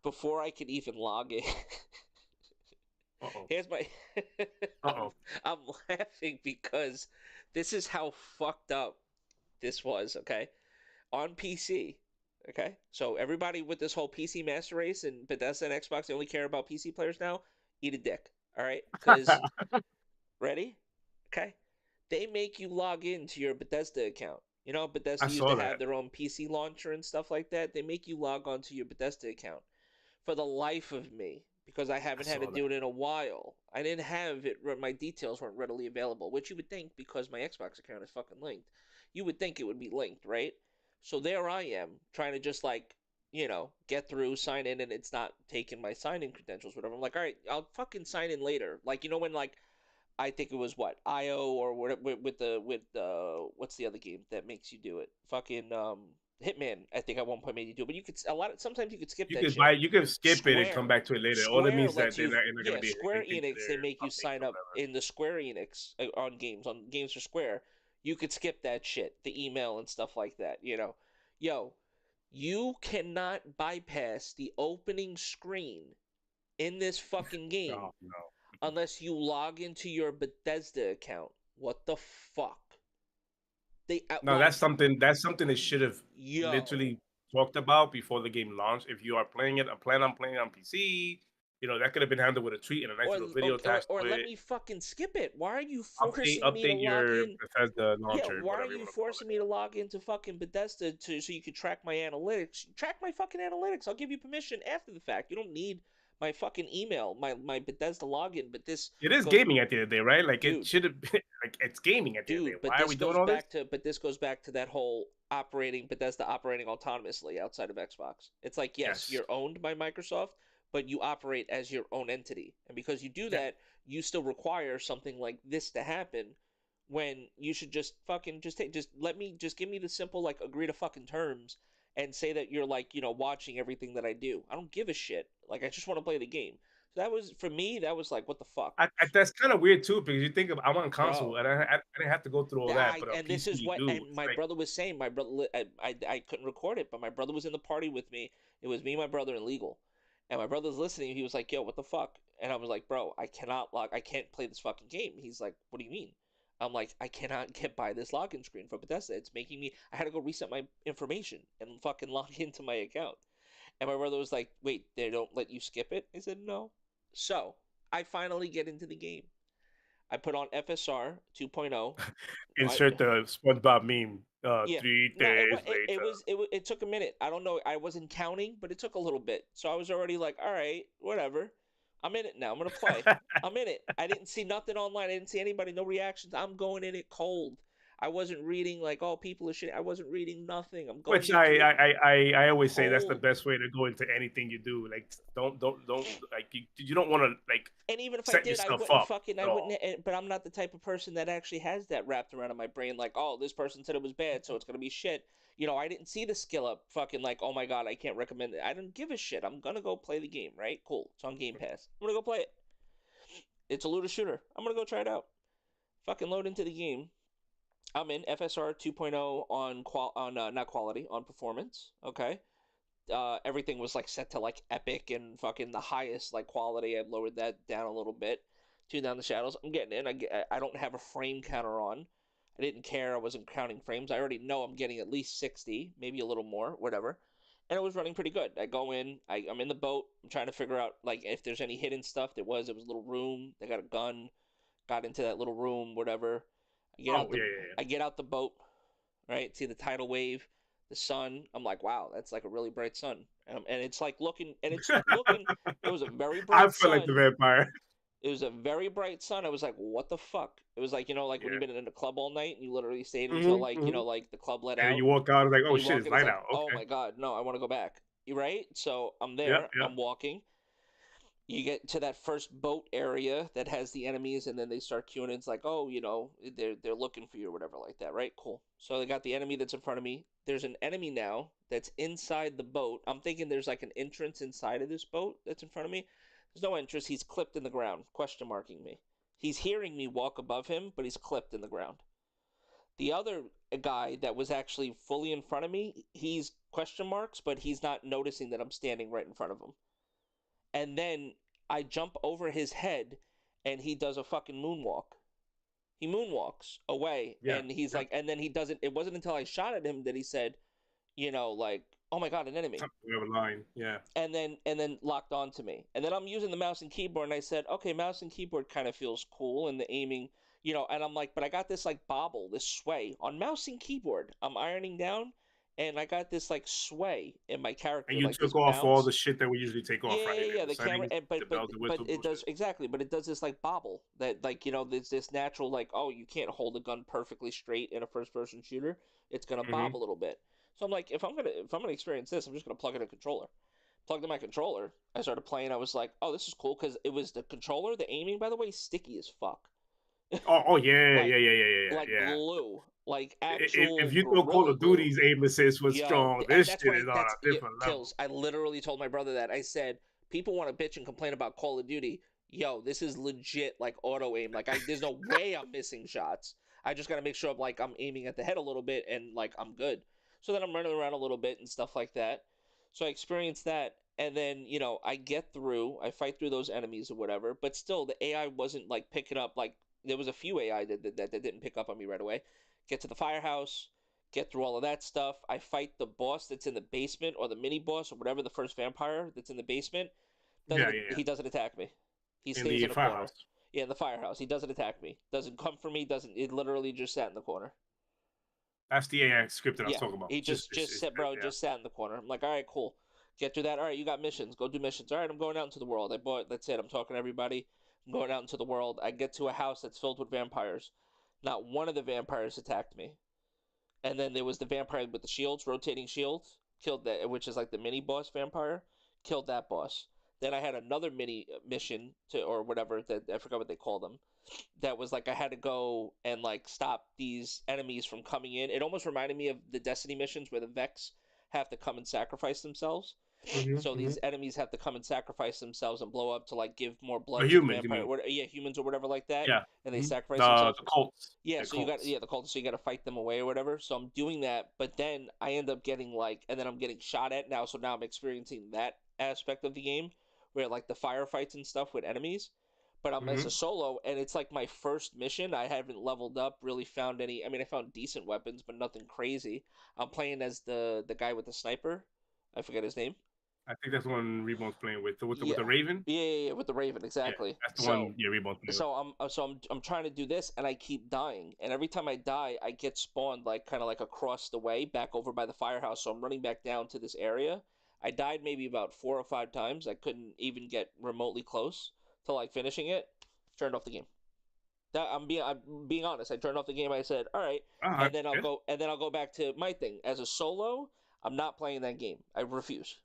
Before I could even log in, here's my. I'm laughing because this is how fucked up this was. Okay, on PC. Okay, so everybody with this whole PC master race and Bethesda and Xbox, they only care about PC players now. Eat a dick. All right, because ready? Okay, they make you log into your Bethesda account. Bethesda used to have their own PC launcher and stuff like that. They make you log onto your Bethesda account. For the life of me, because I haven't had to do it in a while, I didn't have it. My details weren't readily available, which you would think, because my Xbox account is fucking linked, you would think it would be linked, right? So there I am, trying to just get through, sign in, and it's not taking my sign-in credentials, whatever. I'm like, all right, I'll fucking sign in later. Like, when I think it was what IO or what with what's the other game that makes you do it? Fucking Hitman. I think at one point made you do it, but you could sometimes you could skip that shit. You can skip it and come back to it later. All it means that they're not going to be Square Enix. They make you sign up in the Square Enix on games for Square. You could skip that shit, the email and stuff like that. You cannot bypass the opening screen in this fucking game. No. Unless you log into your Bethesda account. What the fuck? That's something they should have literally talked about before the game launched. If you are playing it, plan on playing it on PC, that could have been handled with a tweet and a nice little video attached to it. Or let me fucking skip it. Why are you forcing me to log in? Bethesda launcher. Yeah, why are you forcing me to log into fucking Bethesda so you can track my analytics? Track my fucking analytics. I'll give you permission after the fact. You don't need my fucking email, my Bethesda login, but this... It is gaming at the end of the day, right? Like, it should have been... Like, it's gaming at the end of the day. Why are we doing all this? But this goes back to that whole Bethesda operating autonomously outside of Xbox. It's like, yes, you're owned by Microsoft, but you operate as your own entity. And because you do that, you still require something like this to happen, when you should just fucking just give me the simple, like, agree to fucking terms and say that you're, like, watching everything that I do. I don't give a shit. Like, I just want to play the game. So that was, for me, that was like, what the fuck? That's kind of weird, too, because you think of, I'm on console, and I didn't have to go through all that, but and this is what, and my brother was saying, I couldn't record it, but my brother was in the party with me. It was me, my brother, and Legal. And my brother's listening, he was like, yo, what the fuck? And I was like, bro, I can't play this fucking game. He's like, what do you mean? I'm like, I cannot get by this login screen for Bethesda. It's making me... I had to go reset my information and fucking log into my account. And my brother was like, wait, they don't let you skip it? I said, no. So, I finally get into the game. I put on FSR 2.0. Insert the SpongeBob meme. 3 days later. It took a minute. I don't know. I wasn't counting, but it took a little bit. So I was already like, all right, whatever. I'm in it now. I'm going to play. I'm in it. I didn't see nothing online. I didn't see anybody, no reactions. I'm going in it cold. I wasn't reading like, oh, people are shit. I wasn't reading nothing. I'm going. Which I always say that's the best way to go into anything you do. Like, don't like you don't want to like. And even if I did, I wouldn't. But I'm not the type of person that actually has that wrapped around in my brain. Like, oh, this person said it was bad, so it's gonna be shit. I didn't see the skill up. Fucking like, oh my god, I can't recommend it. I didn't give a shit. I'm gonna go play the game. Right? Cool. It's on Game Pass. I'm gonna go play it. It's a looter shooter. I'm gonna go try it out. Fucking load into the game. I'm in FSR 2.0 on not quality, on performance. Okay. Everything was like set to like epic and fucking the highest like quality. I've lowered that down a little bit. Tune down the shadows. I'm getting in. I don't have a frame counter on. I didn't care. I wasn't counting frames. I already know I'm getting at least 60, maybe a little more, whatever. And it was running pretty good. I go in. I'm in the boat. I'm trying to figure out like if there's any hidden stuff. It was a little room. They got a gun. Got into that little room, whatever. I get out the boat, right? See the tidal wave, the sun. I'm like, wow, that's like a really bright sun. And it's like looking, and it's looking. It was a very bright sun. I feel like the vampire. It was a very bright sun. I was like, what the fuck? It was like, like when you've been in a club all night and you literally stayed until like, like the club let out. And you walk out, like, oh shit, it's light out. Okay. Oh my God, no, I want to go back. You right? So I'm there. I'm walking. You get to that first boat area that has the enemies, and then they start queuing in. It's like, oh, they're looking for you or whatever like that, right? Cool. So they got the enemy that's in front of me. There's an enemy now that's inside the boat. I'm thinking there's like an entrance inside of this boat that's in front of me. There's no entrance. He's clipped in the ground, question marking me. He's hearing me walk above him, but he's clipped in the ground. The other guy that was actually fully in front of me, he's question marks, but he's not noticing that I'm standing right in front of him. And then I jump over his head, and he does a fucking moonwalk. He moonwalks away, and he's like, and then he doesn't. It wasn't until I shot at him that he said, like, oh my God, an enemy. We have a line, yeah. And then locked onto me. And then I'm using the mouse and keyboard, and I said, okay, mouse and keyboard kind of feels cool, and the aiming, and I'm like, but I got this like bobble, this sway on mouse and keyboard. I'm ironing down. And I got this like sway in my character. And you like, took off all the shit that we usually take off, right? Yeah. The camera, but it does exactly. But it does this like bobble that like there's this natural like, oh, you can't hold a gun perfectly straight in a first-person shooter. It's gonna bob a little bit. So I'm like, if I'm gonna experience this, I'm just gonna plug in a controller. Plugged in my controller. I started playing. I was like, oh, this is cool because it was the controller. The aiming, by the way, sticky as fuck. Like glue. Like actual. If you know Call of Duty's aim assist was strong, this shit is on a different level. I literally told my brother that. I said, people want to bitch and complain about Call of Duty. Yo, this is legit like auto aim. Like there's no way I'm missing shots. I just gotta make sure I'm aiming at the head a little bit and like I'm good. So then I'm running around a little bit and stuff like that. So I experienced that, and then I I fight through those enemies or whatever. But still, the AI wasn't like picking up. Like there was a few AI that didn't pick up on me right away. Get to the firehouse, get through all of that stuff. I fight the boss that's in the basement, or the mini boss, or whatever, the first vampire that's in the basement. He doesn't attack me. He stays in the firehouse. Yeah, in the firehouse. He doesn't attack me. Doesn't come for me. It literally just sat in the corner. That's the AI script that I was talking about. He just sat in the corner. I'm like, all right, cool. Get through that. All right, you got missions. Go do missions. All right, I'm going out into the world. That's it. I'm talking to everybody. I'm going out into the world. I get to a house that's filled with vampires. Not one of the vampires attacked me. And then there was the vampire with the shields, rotating shields. Killed that, which is like the mini boss vampire. Killed that boss. Then I had another mini mission or whatever, that I forgot what they called them. That was like I had to go and like stop these enemies from coming in. It almost reminded me of the Destiny missions where the Vex have to come and sacrifice themselves. These enemies have to come and sacrifice themselves and blow up to like give more blood to humans, the vampire. Humans or whatever like that. Yeah. And they sacrifice themselves. The cults. Yeah, the cultists. So you got to fight them away or whatever. So I'm doing that, but then I end up getting and then I'm getting shot at now. So now I'm experiencing that aspect of the game where like the firefights and stuff with enemies. But I'm as a solo, and it's like my first mission. I haven't leveled up, really found any. I mean, I found decent weapons, but nothing crazy. I'm playing as the guy with the sniper. I forget his name. I think that's the one Reborn's playing with the Raven. Yeah, with the Raven, exactly. Yeah, that's the one. Yeah, Reborn's playing with. I'm trying to do this, and I keep dying. And every time I die, I get spawned like kind of like across the way, back over by the firehouse. So I'm running back down to this area. I died maybe about 4 or 5 times. I couldn't even get remotely close to like finishing it. Turned off the game. I'm being honest. I turned off the game. I said, all right, and then I'll go back to my thing as a solo. I'm not playing that game. I refuse.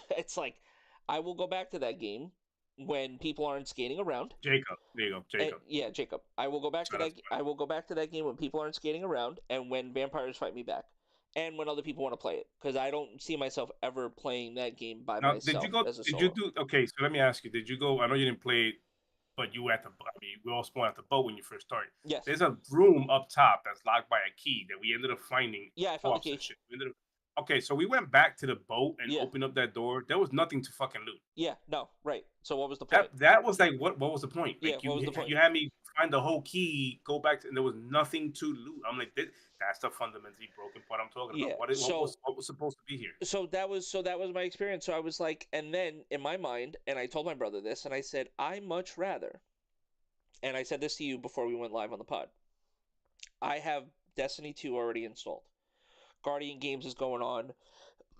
It's like I will go back to that game when people aren't skating around. Jacob, there you go, Jacob. Jacob. I will go back to that. I will go back to that game when people aren't skating around and when vampires fight me back, and when other people want to play it, because I don't see myself ever playing that game by myself. Did you go? Okay, so let me ask you. Did you go? I know you didn't play it but you at the, I mean, we all spawn at the boat when you first start. Yes. There's a room up top that's locked by a key that we ended up finding. Yeah, I found the key. Okay, so we went back to the boat and opened up that door. There was nothing to fucking loot. Yeah, no, right. So what was the point? That was like, what was the point? Yeah, like, what was the point? You had me find the whole key, go back, and there was nothing to loot. I'm like, that's the fundamentally broken part I'm talking about. What was supposed to be here? So that was my experience. So I was like, and then in my mind, and I told my brother this, and I said, I much rather, and I said this to you before we went live on the pod, I have Destiny 2 already installed. Guardian Games is going on.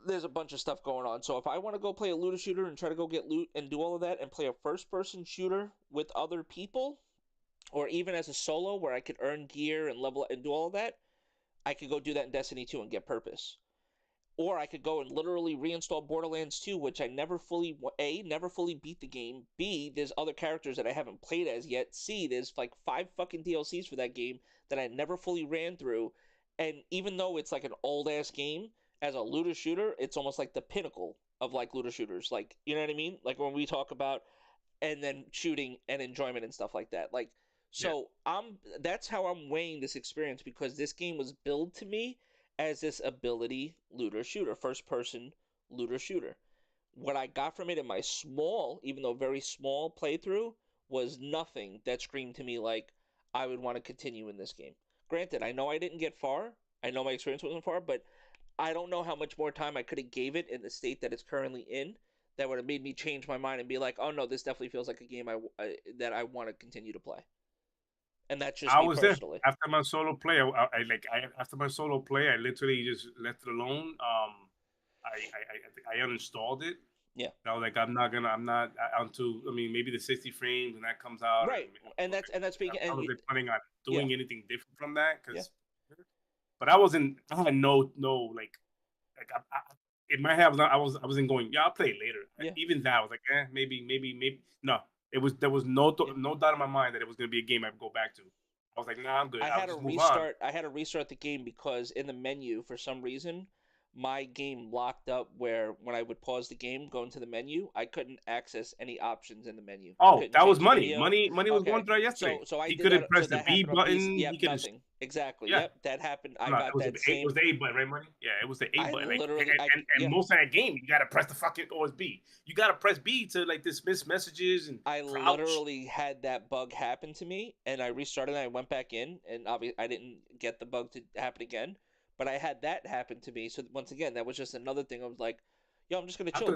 There's a bunch of stuff going on. So if I want to go play a looter shooter and try to go get loot and do all of that and play a first-person shooter with other people, or even as a solo where I could earn gear and level and do all of that, I could go do that in Destiny 2 and get purpose. Or I could go and literally reinstall Borderlands 2, which I never fully beat the game. B, there's other characters that I haven't played as yet. C, there's like 5 fucking DLCs for that game that I never fully ran through. And even though it's like an old-ass game, as a looter shooter, it's almost like the pinnacle of like looter shooters. Like, you know what I mean? Like when we talk about and then shooting and enjoyment and stuff like that. Like, so that's how I'm weighing this experience, because this game was billed to me as this ability looter shooter, first person looter shooter. What I got from it in my small, even though very small playthrough, was nothing that screamed to me like I would want to continue in this game. Granted, I know I didn't get far. I know my experience wasn't far, but I don't know how much more time I could have gave it in the state that it's currently in that would have made me change my mind and be like, oh no, this definitely feels like a game that I want to continue to play. And that's just me personally. There after my solo play. After my solo play, I literally just left it alone. I uninstalled it. Yeah. I was like, I'm not onto. I mean, maybe the 60 frames when that comes out. Right. And that's speaking. I wasn't planning on doing anything different from that because. But I had no like in my head I wasn't going, I'll play it later. Yeah. Even that I was like, maybe. No, there was no doubt in my mind that it was going to be a game I'd go back to. I was like, nah, I'm good. I had to restart the game because in the menu, for some reason, my game locked up where when I would pause the game, go into the menu, I couldn't access any options in the menu. Oh, that was money. Money was going through yesterday. So I he couldn't press the B button. Yep, nothing. Exactly. Yeah. Yep, that happened. I got that same. It was the A button, right, Money? Yeah, it was the A button. And most of that game, you got to press the fucking OS B. You got to press B to like dismiss messages and. I literally had that bug happen to me, and I restarted and I went back in, and obviously I didn't get the bug to happen again. But I had that happen to me. So once again, that was just another thing. I was like, yo, I'm just going to chill. I thought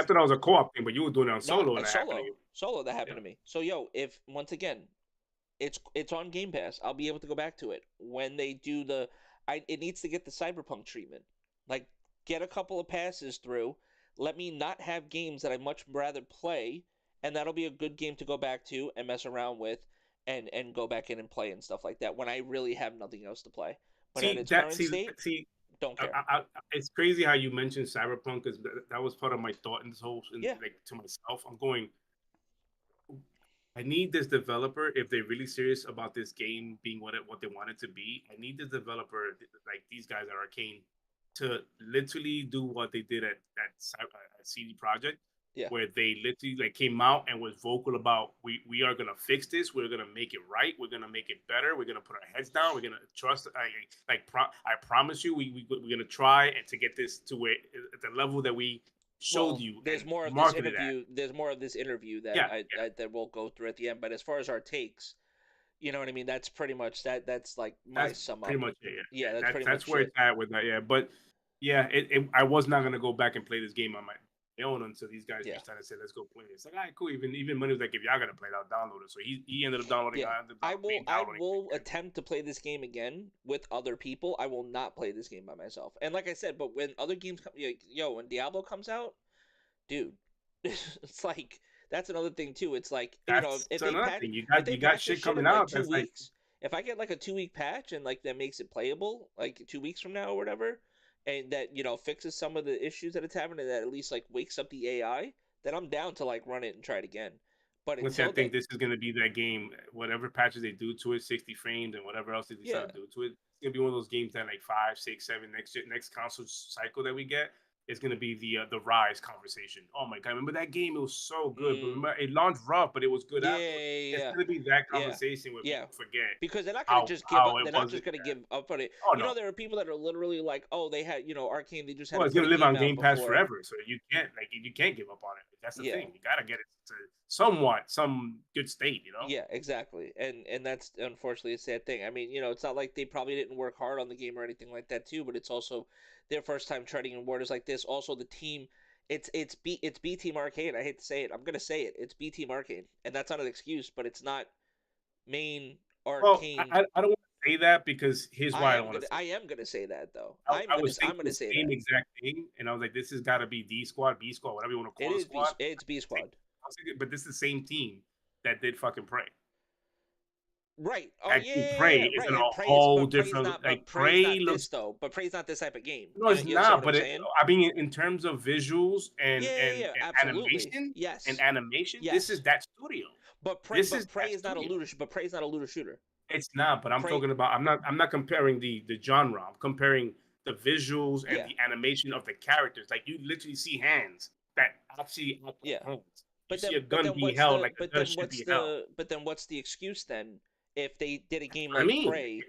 that was a co-op thing, but you were doing it on solo. Solo, that happened to me. So, yo, if, once again, it's on Game Pass, I'll be able to go back to it. When they do it needs to get the Cyberpunk treatment. Like, get a couple of passes through. Let me not have games that I much rather play, and that'll be a good game to go back to and mess around with and go back in and play and stuff like that when I really have nothing else to play. But don't care. It's crazy how you mentioned Cyberpunk, because that was part of my thought in this whole, like to myself. I'm going, I need this developer, if they're really serious about this game being what they want it to be, I need this developer, like these guys at Arcane, to literally do what they did at CD Projekt. Yeah. Where they literally like came out and was vocal about we are gonna fix this, we're gonna make it right, we're gonna make it better, we're gonna put our heads down, we're gonna trust. I promise you, we're gonna try and to get this to where at the level that we showed you. There's more of this interview. There's more of this interview that that we'll go through at the end. But as far as our takes, you know what I mean. That's pretty much that. That's like my sum up. Pretty much it. Yeah, that's where it's at with that. Yeah, but yeah, I was not gonna go back and play this game on my own until these guys just started to say, let's go play it. It's like, all right, cool. Even Money was like, if y'all gonna play it, I'll download it. So he ended up downloading it. I will attempt to play this game again with other people. I will not play this game by myself. And like I said, but when other games come, when Diablo comes out, dude, it's like that's another thing too. It's like if you got shit coming out. Like 2 weeks. If I get like a 2-week patch and like that makes it playable, like 2 weeks from now or whatever, and that fixes some of the issues that it's having, and that at least like wakes up the AI, then I'm down to like run it and try it again. But I think this is going to be that game. Whatever patches they do to it, 60 frames and whatever else they decide to do to it, it's going to be one of those games that like 5, 6, 7 next console cycle that we get. is going to be the Rise conversation. Oh my god, remember that game? It was so good. But remember, it launched rough, but it was good after. It's going to be that conversation where people forget because they're not going to just give up. They're not just going to give up on it. Oh, you know, there are people that are literally like, oh, they had, Arcane. They just had. Well, it's going to live on Game Pass forever, so you can't give up on it. That's the thing. You got to get it to some good state. Yeah, exactly. And that's unfortunately a sad thing. I mean, it's not like they probably didn't work hard on the game or anything like that too, but it's also their first time treading in waters like this. Also, the team, it's B Team Arcane. I hate to say it, I'm gonna say it. It's B Team Arcane, and that's not an excuse, but it's not main Arcane. Well, I don't want to say that because here's why I don't want to. I am gonna say that though. I'm gonna say the same exact thing, and I was like, this has got to be D Squad, B Squad, whatever you want to call it. It's B Squad. But this is the same team that did fucking Prey. Right. Oh, Prey is in a whole different. Prey looks though, but Prey's not this type of game. No, it's not. But I mean, in terms of visuals and animation, this is that studio. But Prey is not a looter. But Prey's not a looter shooter. It's not. But I'm talking about. I'm not comparing the genre. I'm comparing the visuals and the animation of the characters. Like you literally see hands that actually. Hands. But you see a gun being held like a gun should be held. But then what's the excuse then? If they did a game like Prey,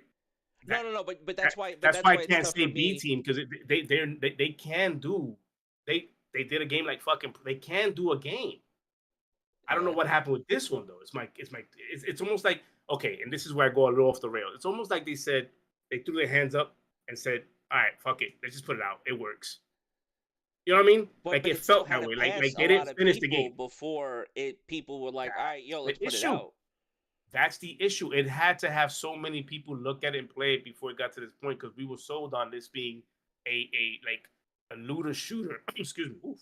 no, but that's why. That's why I can't say B Team because they can do. They did a game like fucking. They can do a game. I don't know what happened with this one though. It's almost like okay, and this is where I go a little off the rail. It's almost like they threw their hands up and said, "All right, fuck it, let's just put it out. It works." You know what I mean? But it felt that way. Like they didn't finish the game before it. People were like, "All right, let's put it out." That's the issue. It had to have so many people look at it and play it before it got to this point because we were sold on this being a looter shooter. Excuse me,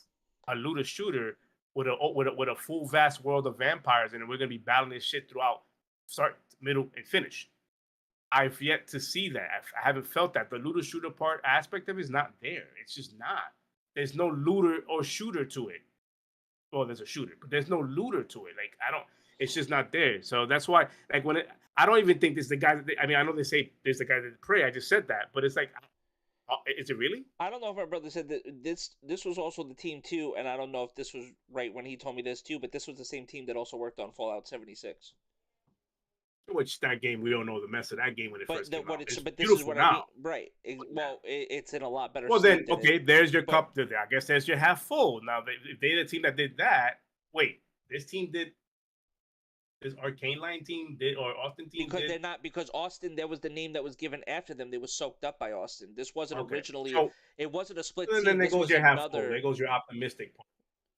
a looter shooter with a full vast world of vampires, and we're gonna be battling this shit throughout start, middle, and finish. I've yet to see that. I haven't felt that. The looter shooter part aspect of it is not there. It's just not. There's no looter or shooter to it. Well, there's a shooter, but there's no looter to it. Like it's just not there. So that's why, like, I don't even think this is the guy. I mean, I know they say there's the guy that Prey. I just said that, but it's like, is it really? I don't know if my brother said that this was also the team too, and I don't know if this was right when he told me this too, but this was the same team that also worked on Fallout 76. Which that game, we don't know the mess of that game when it first came out. But this is what I mean, right? It's in a lot better. Well, then, okay, there's your cup. I guess there's your half full. Now, if they're the team that did that, wait, this team did. This Arcane Line team did, or Austin team because did? They're not, because Austin, that was the name that was given after them. They were soaked up by Austin. This wasn't originally. It wasn't a split team. Then there goes your half full. There goes your optimistic part.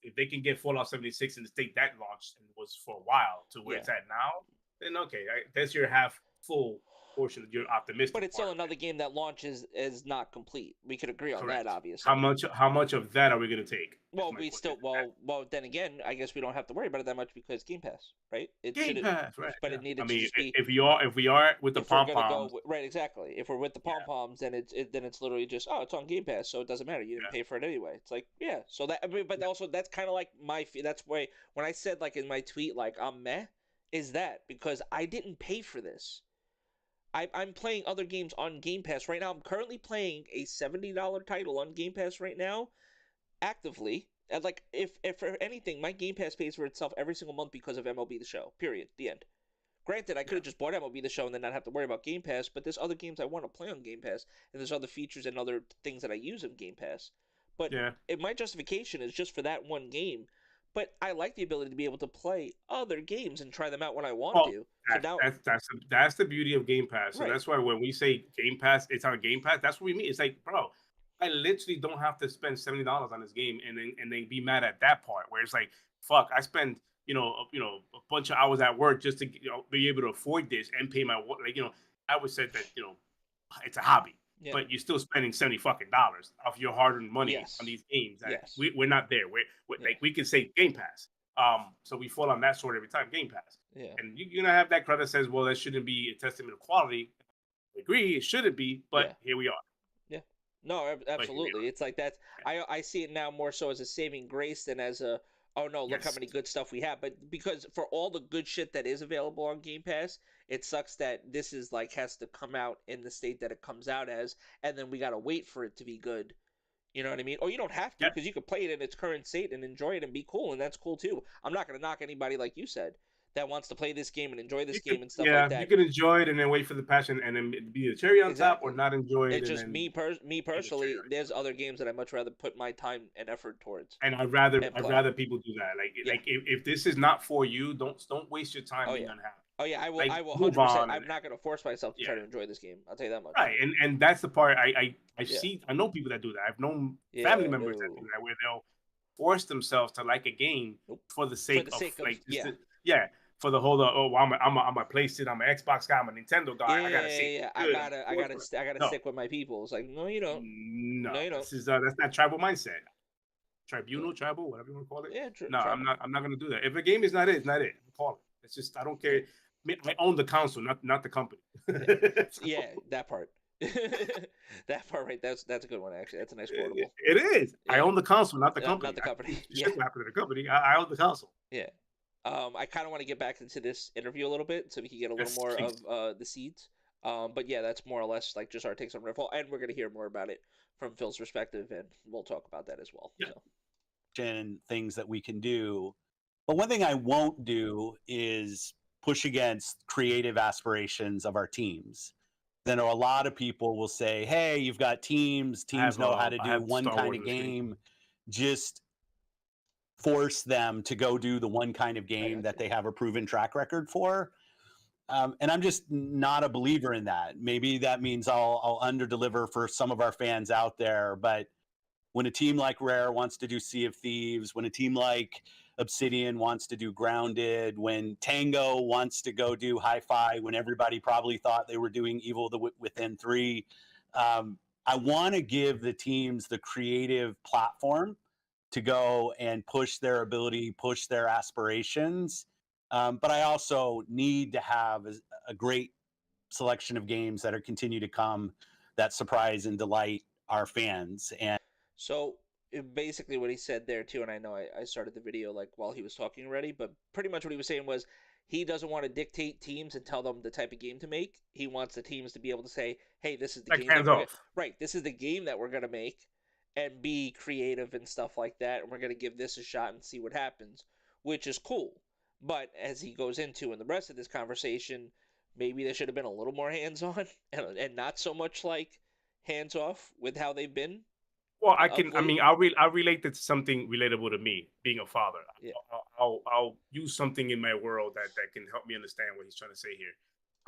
If they can get Fallout 76 in the state that launched and was for a while to where it's at now, then okay, that's your half full portion of your optimistic. But it's still another game that launches is not complete. We could agree on that, obviously. How much of that are we going to take? Well, then again, I guess we don't have to worry about it that much because Game Pass, right? Game Pass, right? But it needed to just be. If we are with the pom poms, right? Exactly. If we're with the pom poms, then it's literally just it's on Game Pass, so it doesn't matter. You didn't pay for it anyway. It's like so that but also that's kind of like that's why when I said like in my tweet like I'm meh, is that because I didn't pay for this. I'm playing other games on Game Pass right now. I'm currently playing a $70 title on Game Pass right now, actively. And like, if for anything, my Game Pass pays for itself every single month because of MLB The Show. Period. The end. Granted, I could have just bought MLB The Show and then not have to worry about Game Pass, but there's other games I want to play on Game Pass, and there's other features and other things that I use in Game Pass. But my justification is just for that one game. But I like the ability to be able to play other games and try them out when I want to. That's the beauty of Game Pass. So that's why when we say Game Pass, it's on Game Pass. That's what we mean. It's like, bro, I literally don't have to spend $70 on this game and then be mad at that part where it's like, fuck, I spend a bunch of hours at work just to be able to afford this and pay my I would say that it's a hobby. Yeah. But you're still spending $70 of your hard-earned money on these games. We're not there. Like we can say Game Pass. So we fall on that sword every time, Game Pass. Yeah. And you're gonna have that crowd that says, "Well, that shouldn't be a testament of quality." I agree, it shouldn't be, but here we are. Yeah. No, absolutely. It's like that. I see it now more so as a saving grace than as a look how many good stuff we have. But because for all the good shit that is available on Game Pass, it sucks that this is like has to come out in the state that it comes out as, and then we gotta wait for it to be good, You know what I mean? Or you don't have to, because you could play it in its current state and enjoy it and be cool, and that's cool too. I'm not going to knock anybody, like you said, that wants to play this game and enjoy this game and stuff like that. Yeah, you can enjoy it and then wait for the passion and then be a cherry on top, or not enjoy it. It's just me personally. There's other games that I much rather put my time and effort towards. And I'd rather people do that. Like if this is not for you, don't waste your time being unhappy. Oh yeah, I will 100%. I'm not going to force myself to try to enjoy this game. I'll tell you that much. Right, and that's the part I see. I know people that do that. I've known family members that do that, where they'll force themselves to like a game for the sake of for the whole I'm a PlayStation, I'm an Xbox guy, I'm a Nintendo guy. I gotta see. I gotta stick with my people. It's like, no, you don't. No, you don't. This is that's not tribal mindset. Tribal, whatever you want to call it. Yeah, no, tribal. I'm not gonna do that. If a game is not it, it's not it. Call it. It's just I don't care. I own the console, not the company. Yeah, that part. That part, right? That's a good one, actually. That's a nice quotable. It is. Yeah. I own the console, not the company. Not the company. Shit happened to the company. I own the console. Yeah. I kind of want to get back into this interview a little bit so we can get a little more of the seeds. But yeah, that's more or less like just our takes on Redfall, and we're gonna hear more about it from Phil's perspective, and we'll talk about that as well. Yeah. So. And things that we can do. But one thing I won't do is push against creative aspirations of our teams. Then a lot of people will say, hey, you've got teams know how to do one kind of game. Just force them to go do the one kind of game that they have a proven track record for. And I'm just not a believer in that. Maybe that means I'll underdeliver for some of our fans out there. But when a team like Rare wants to do Sea of Thieves, when a team like Obsidian wants to do Grounded, when Tango wants to go do Hi-Fi, when everybody probably thought they were doing Evil Within 3, I want to give the teams the creative platform to go and push their ability, push their aspirations. But I also need to have a great selection of games that are continue to come that surprise and delight our fans. And so basically what he said there too, and I know I started the video like while he was talking already, but pretty much what he was saying was he doesn't want to dictate teams and tell them the type of game to make. He wants the teams to be able to say, hey, this is the game this is the game that we're going to make, and be creative and stuff like that, and we're going to give this a shot and see what happens, which is cool. But as he goes into in the rest of this conversation, maybe they should have been a little more hands-on and not so much like hands-off with how they've been. Well, I'll relate it to something relatable to me, being a father. Yeah. I'll use something in my world that can help me understand what he's trying to say here.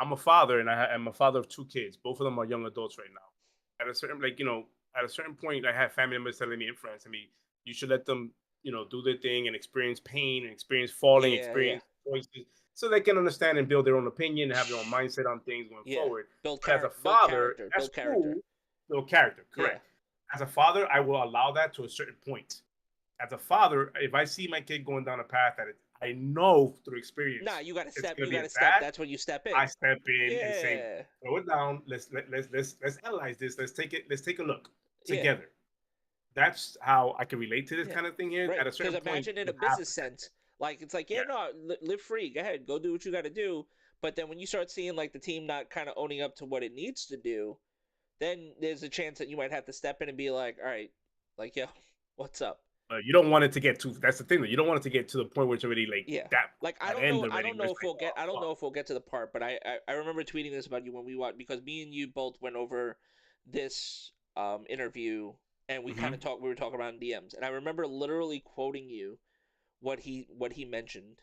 I'm a father, and I'm a father of 2 kids. Both of them are young adults right now. At a certain point, I have family members telling me and friends to me, you should let them, do their thing and experience pain and experience falling, experience choices, so they can understand and build their own opinion and have their own mindset on things going forward. As a father, that's cool. Build character, correct. Yeah. As a father, I will allow that to a certain point. As a father, if I see my kid going down a path that I know through experience, you got to step. You got to step. That's when you step in. I step in and say, "Throw it down. Let's analyze this. Let's take a look together." That's how I can relate to this kind of thing here. Right. At a certain point, imagine in a business sense, like it's like, live free. Go ahead, go do what you got to do. But then when you start seeing like the team not kind of owning up to what it needs to do, then there's a chance that you might have to step in and be like, all right, like, yo, what's up? You don't want it to get too. That's the thing, though. You don't want it to get to the point where it's already like that. Like I don't know if we'll get to the part, but I remember tweeting this about you when we watched, because me and you both went over this interview and we kind of we were talking about in DMs, and I remember literally quoting you what he mentioned.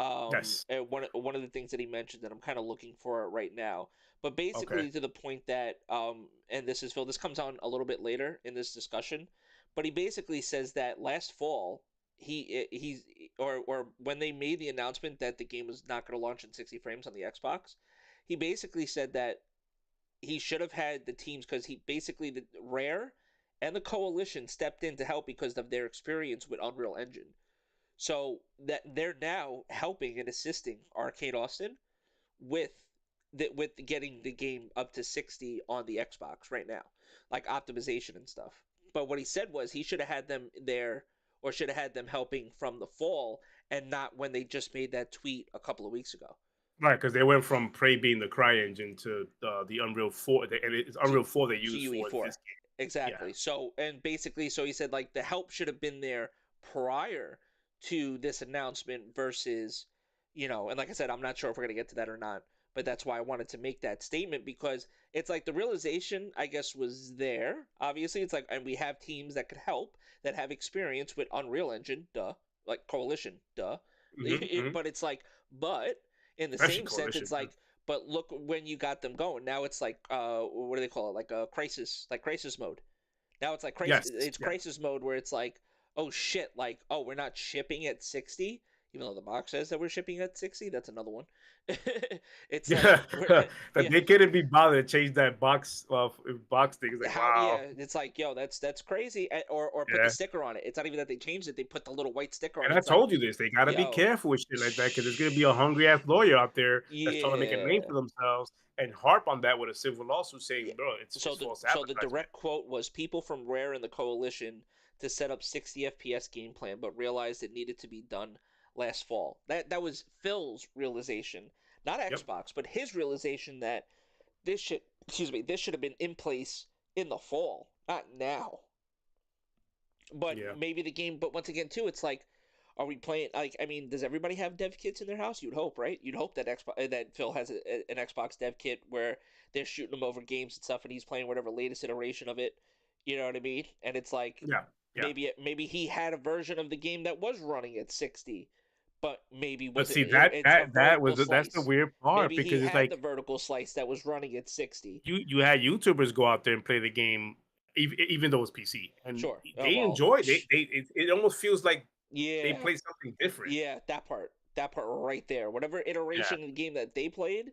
Yes. And one of the things that he mentioned that I'm kind of looking for right now, but basically to the point that and this is Phil. This comes on a little bit later in this discussion. But he basically says that last fall, or when they made the announcement that the game was not going to launch in 60 frames on the Xbox, he basically said that he should have had the teams, because the Rare and the Coalition stepped in to help because of their experience with Unreal Engine. So that they're now helping and assisting Arcade Austin with getting the game up to 60 on the Xbox right now, like optimization and stuff. But what he said was he should have had them there, or should have had them helping from the fall, and not when they just made that tweet a couple of weeks ago. Right, because they went from Prey being the Cry engine to the Unreal 4. It's Unreal 4 they use for this game. Exactly. Yeah. So, and basically, so he said like the help should have been there prior to this announcement versus, and like I said, I'm not sure if we're going to get to that or not, but that's why I wanted to make that statement because it's like the realization, I guess, was there. Obviously, it's like, and we have teams that could help that have experience with Unreal Engine, duh, like Coalition, duh. But it's like, but in the Especially same sense, Coalition. it's like, but look when you got them going. Now it's like, what do they call it? Like a crisis mode. Now it's like crisis. Yes. It's Yeah. crisis mode where it's like, oh shit, like, oh, we're not shipping at 60, even though the box says that we're shipping at 60. That's another one. It's Yeah. like, That yeah, they couldn't be bothered to change that box thing. It's like, how, wow. yeah, it's like, yo, that's crazy. Or put Yeah. the sticker on it. It's not even that they changed it. They put the little white sticker on And it. I It's like, told you this. They got to be yo, careful with shit like that because there's going to be a hungry ass lawyer out there that's trying to make a name yeah. for themselves and harp on that with a civil lawsuit saying, Yeah. bro, it's So false the advertising. direct quote was people from Rare and the Coalition to set up 60 FPS game plan, but realized it needed to be done last fall. That was Phil's realization, not Xbox, but his realization that this should have been in place in the fall, not now. But Yeah. maybe the game. But once again, too, it's like, are we playing? Like, I mean, does everybody have dev kits in their house? You'd hope, right? You'd hope that that Phil has an Xbox dev kit where they're shooting him over games and stuff, and he's playing whatever latest iteration of it. You know what I mean? And it's like, Yeah. maybe he had a version of the game that was running at 60, but maybe But was see, it's a vertical that's the slice. weird part Maybe he because it's had like the vertical slice that was running at 60. you had YouTubers go out there and play the game, even though it's PC, and Sure. they Well, enjoy it. It almost feels like they yeah. play something different. Yeah, that part right there. Whatever iteration of the game that they played,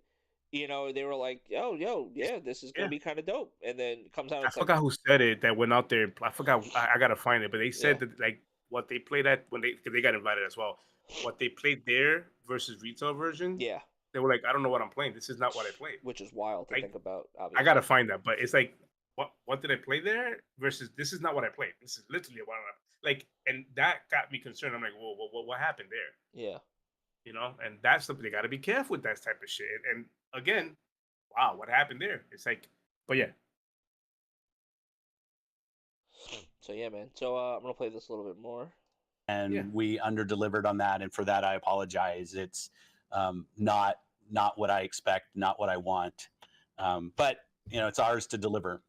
they were like, yo, yeah, this is gonna Yeah. be kind of dope. And then it comes out, I it's like, forgot who said it that went out there. I forgot. I gotta find it, but they said Yeah. that like what they played at when because they got invited as well. What they played there versus retail version. yeah, They were like, I don't know what I'm playing. This is not what I played. which is wild to Like, think about. I Obviously, gotta find that, but it's like, what did I play there versus this is not what I played. This is literally what I like, and that got me concerned. I'm like, whoa, what happened there? yeah. And that's something they got to be careful with that type of shit. And again, wow, what happened there? It's like, but yeah, So yeah, man. So I'm gonna play this a little bit more. And we under-delivered on that, and for that I apologize. It's not what I expect, not what I want, but it's ours to deliver.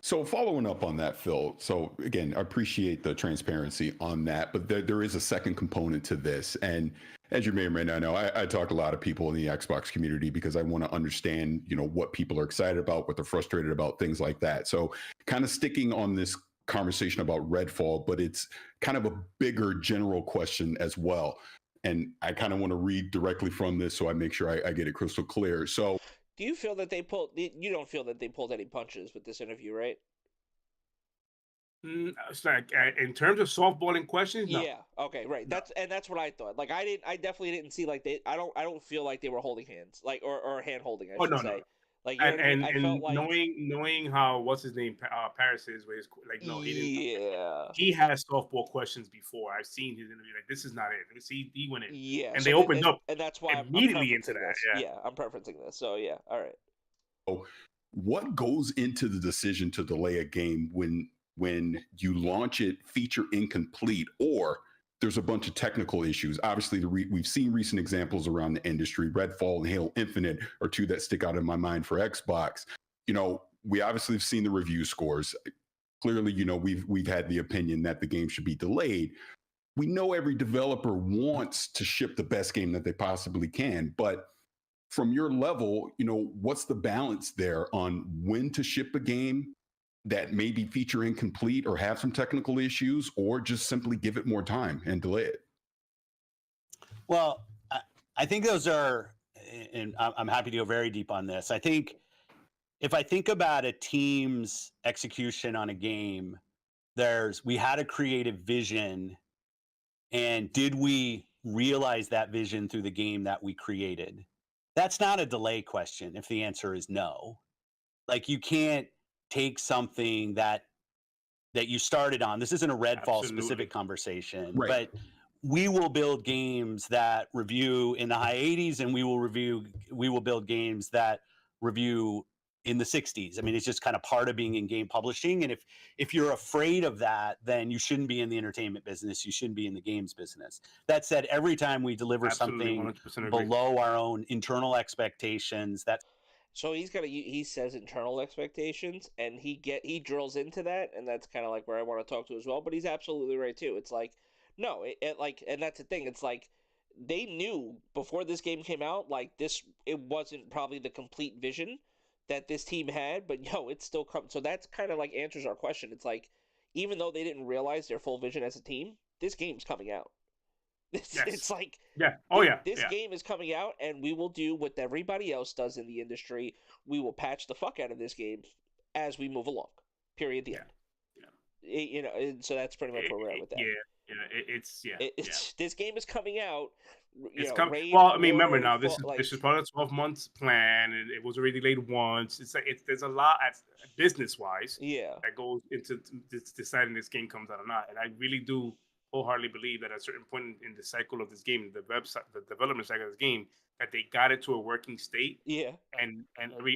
So following up on that, Phil, so again, I appreciate the transparency on that, but there is a second component to this. And as you may or may not know, I talk to a lot of people in the Xbox community because I want to understand, what people are excited about, what they're frustrated about, things like that. So kind of sticking on this conversation about Redfall, but it's kind of a bigger general question as well. And I kind of want to read directly from this so I make sure I get it crystal clear. So do you feel that you don't feel that they pulled any punches with this interview, right? It's like in terms of softballing questions, no. Yeah. Okay. Right. No. That's what I thought. Like I definitely didn't see like I don't feel like they were holding hands, like or hand holding. I should say. No. Like you know what I mean? I felt like knowing how what's his name Paris is with his like no he didn't. He has softball questions before. I've seen his interview. Like this is not it. He went in. Yeah. And so they opened up and that's why immediately I'm into that. this. Yeah. Yeah. I'm preferencing this. So yeah. All right. So what goes into the decision to delay a game when you launch it feature incomplete or there's a bunch of technical issues? Obviously, we've seen recent examples around the industry. Redfall and Halo Infinite are two that stick out in my mind for Xbox. We obviously have seen the review scores. Clearly, we've had the opinion that the game should be delayed. We know every developer wants to ship the best game that they possibly can, but from your level, what's the balance there on when to ship a game that may be feature incomplete or have some technical issues, or just simply give it more time and delay it? Well, I think those are, and I'm happy to go very deep on this. I think if I think about a team's execution on a game, we had a creative vision, and did we realize that vision through the game that we created? That's not a delay question if the answer is no. Like you can't take something that you started on. This isn't a Redfall specific conversation, right. But we will build games that review in the high 80s, and we will build games that review in the 60s. I mean, it's just kind of part of being in game publishing. And if you're afraid of that, then you shouldn't be in the entertainment business. You shouldn't be in the games business. That said, every time we deliver something 100% below our own internal expectations, that so he says internal expectations, and he drills into that, and that's kind of like where I want to talk to as well. But he's absolutely right too. It's like no, and that's the thing. It's like they knew before this game came out, like it wasn't probably the complete vision that this team had, but it's still come. So that's kind of like answers our question. It's like even though they didn't realize their full vision as a team, this game's coming out. It's like this game is coming out, and we will do what everybody else does in the industry. We will patch the fuck out of this game as we move along. Period. The end. And so that's pretty much where we're at with that. It's this game is coming out. It's coming. Well, I mean, remember now, this is part of the 12 months plan, and it was already delayed once. It's like there's a lot business wise, that goes into deciding this game comes out or not. And I really do wholeheartedly believe that at a certain point in the cycle of this game, the development cycle of this game, that they got it to a working state. Yeah. And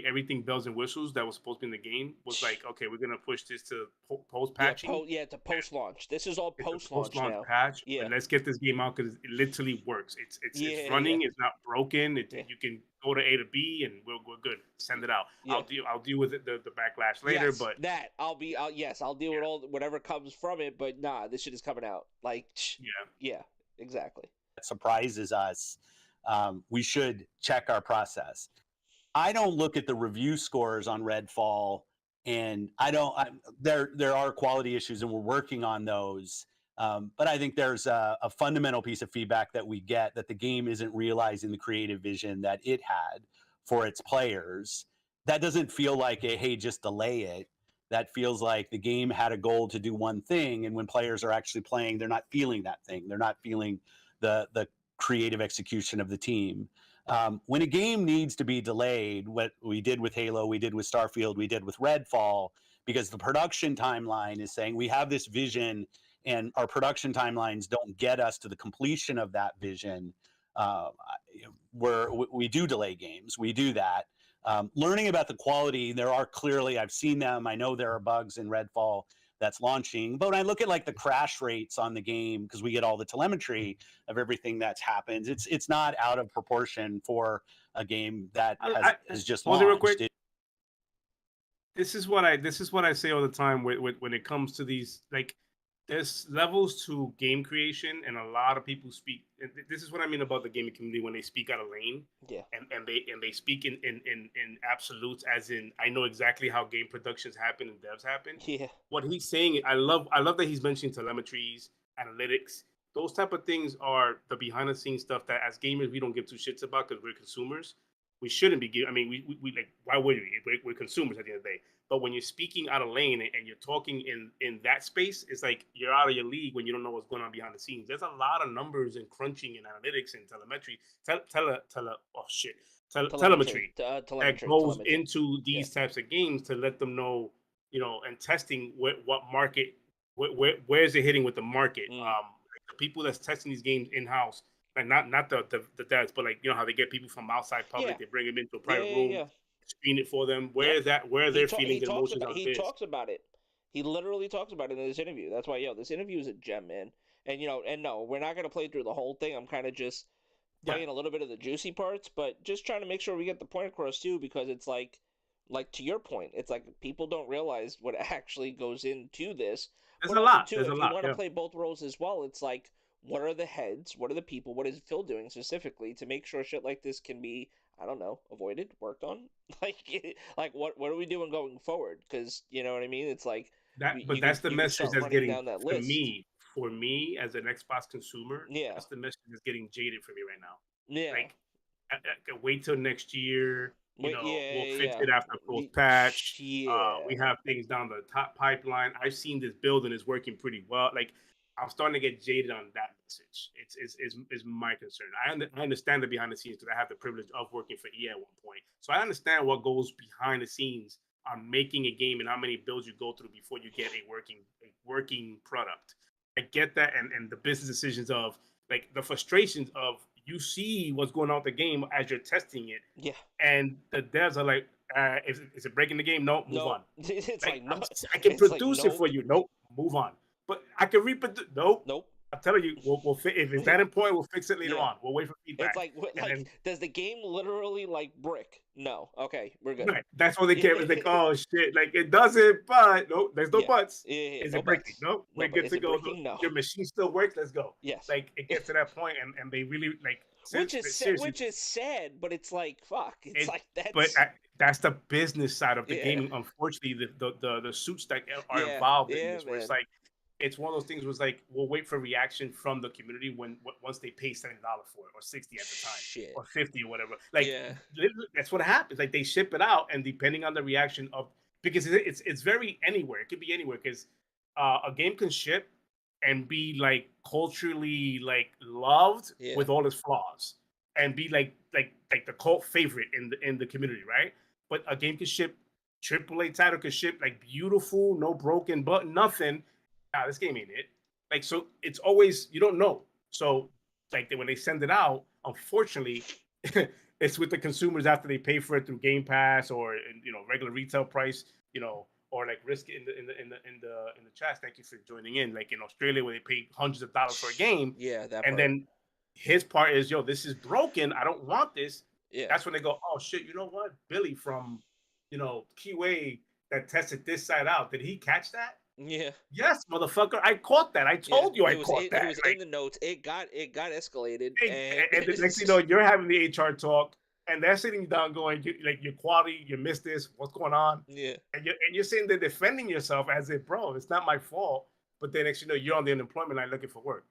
everything bells and whistles that was supposed to be in the game was like, okay, we're gonna push this to post patching. To post launch. This is all post launch now. Patch. Yeah. And let's get this game out because it literally works. It's running. It's not broken. You can go to A to B and we're good. Send it out. Yeah. I'll deal with the backlash later. Yes, but I'll deal with whatever comes from it. But nah, this shit is coming out. Like exactly. That surprises us. We should check our process. I don't look at the review scores on Redfall, and there are quality issues, and we're working on those. But I think there's a fundamental piece of feedback that we get that the game isn't realizing the creative vision that it had for its players. That doesn't feel like hey, just delay it. That feels like the game had a goal to do one thing, and when players are actually playing, they're not feeling that thing. They're not feeling the creative execution of the team. When a game needs to be delayed, what we did with Halo, we did with Starfield, we did with Redfall, because the production timeline is saying we have this vision and our production timelines don't get us to the completion of that vision, we do delay games. We do that. Learning about the quality, there are clearly, I've seen them. I know there are bugs in Redfall that's launching. But when I look at like the crash rates on the game, because we get all the telemetry of everything that's happened, it's not out of proportion for a game that has just launched. Real quick. This is what I say all the time when it comes to these, like, there's levels to game creation, and a lot of people speak. This is what I mean about the gaming community when they speak out of lane. Yeah. And they speak in absolutes, as in I know exactly how game productions happen and devs happen. Yeah. What he's saying, I love that he's mentioning telemetries, analytics. Those type of things are the behind the scenes stuff that as gamers we don't give two shits about because we're consumers. We shouldn't be giving. I mean, we like, why would we? We're consumers at the end of the day. But when you're speaking out of lane and you're talking in that space, it's like you're out of your league when you don't know what's going on behind the scenes. There's a lot of numbers and crunching and analytics and telemetry. Telemetry that goes into these types of games to let them know, and testing what market, where is it hitting with the market. The people that's testing these games in house. Like not the devs, but like how they get people from outside public, they bring them into a private room, screen it for them. Where are their feelings and emotions on this? He talks about it. He literally talks about it in this interview. That's why this interview is a gem, man. And and no, we're not gonna play through the whole thing. I'm kind of just playing a little bit of the juicy parts, but just trying to make sure we get the point across too, because it's like to your point, it's like people don't realize what actually goes into this. There's a lot. If you want to play both roles as well, it's like, what are the heads? What are the people? What is Phil doing specifically to make sure shit like this can be, I don't know, avoided, worked on? Like what are we doing going forward? Because you know what I mean. It's like that. But that's the message that's getting down that list. For me as an Xbox consumer. Yeah, that's the message that's getting jaded for me right now. Yeah, like wait till next year. We'll fix it after post patch. Yeah. We have things down the top pipeline. I've seen this build and it's working pretty well. Like, I'm starting to get jaded on that message. It's my concern. I understand the behind the scenes because I have the privilege of working for EA at one point. So I understand what goes behind the scenes on making a game and how many builds you go through before you get a working product. I get that, and the business decisions of like the frustrations of you see what's going on with the game as you're testing it. Yeah. And the devs are like, Is it breaking the game? No, move on. It's like no. I can produce it for you. Nope, move on. But I can reproduce. Nope. I'm telling you, we'll if it's that important, we'll fix it later on. We'll wait for feedback. It's like does the game literally like brick? No. Okay, we're good. Right. That's what they care. It's like, oh shit, like it doesn't, but no, there's no buts. Is it breaking? No, we're good to go. No. Your machine still works. Let's go. Yes. Like it gets to that point, and they really like. Which is sad, but it's like fuck. It's like that's. But that's the business side of the gaming. Unfortunately, the suits that are involved in this, where it's like. It's one of those things was like we'll wait for reaction from the community once they pay $70 for it or $60 at the time or $50 or whatever. Like that's what happens. Like they ship it out and depending on the reaction of because it's very anywhere. It could be anywhere because a game can ship and be like culturally like loved with all its flaws and be like the cult favorite in the community, right? But a game can ship AAA title can ship like beautiful, no broken button, nothing. Nah, this game ain't it. Like, so it's always, you don't know. So, like, when they send it out, unfortunately, it's with the consumers after they pay for it through Game Pass or, regular retail price, or like Risk in the chat. Thank you for joining in. Like in Australia, where they pay hundreds of dollars for a game. Yeah, that. And then his part is, this is broken. I don't want this. Yeah. That's when they go, oh shit, you know what? Billy from, Kiwi that tested this side out. Did he catch that? Yeah. Yes, motherfucker. I caught that. I told you I caught that. It was in the notes. It got escalated. And the next thing you know, you're having the HR talk, and they're sitting down going, your quality, you missed this. What's going on? Yeah. And you're sitting there defending yourself as if, bro, it's not my fault. But then next you know, you're on the unemployment line looking for work.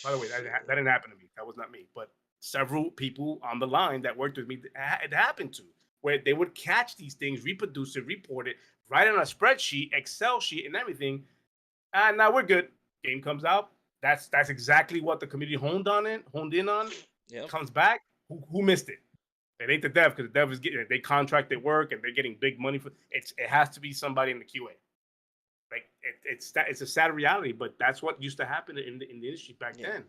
By the way, that didn't happen to me. That was not me. But several people on the line that worked with me, it happened to, where they would catch these things, reproduce it, report it, write it on a spreadsheet, Excel sheet, and everything. And now we're good. Game comes out. That's exactly what the community honed in on. Yep. Comes back. Who missed it? It ain't the dev because the dev is getting they contracted work and they're getting big money for it. It has to be somebody in the QA. Like it's a sad reality, but that's what used to happen in the industry back then.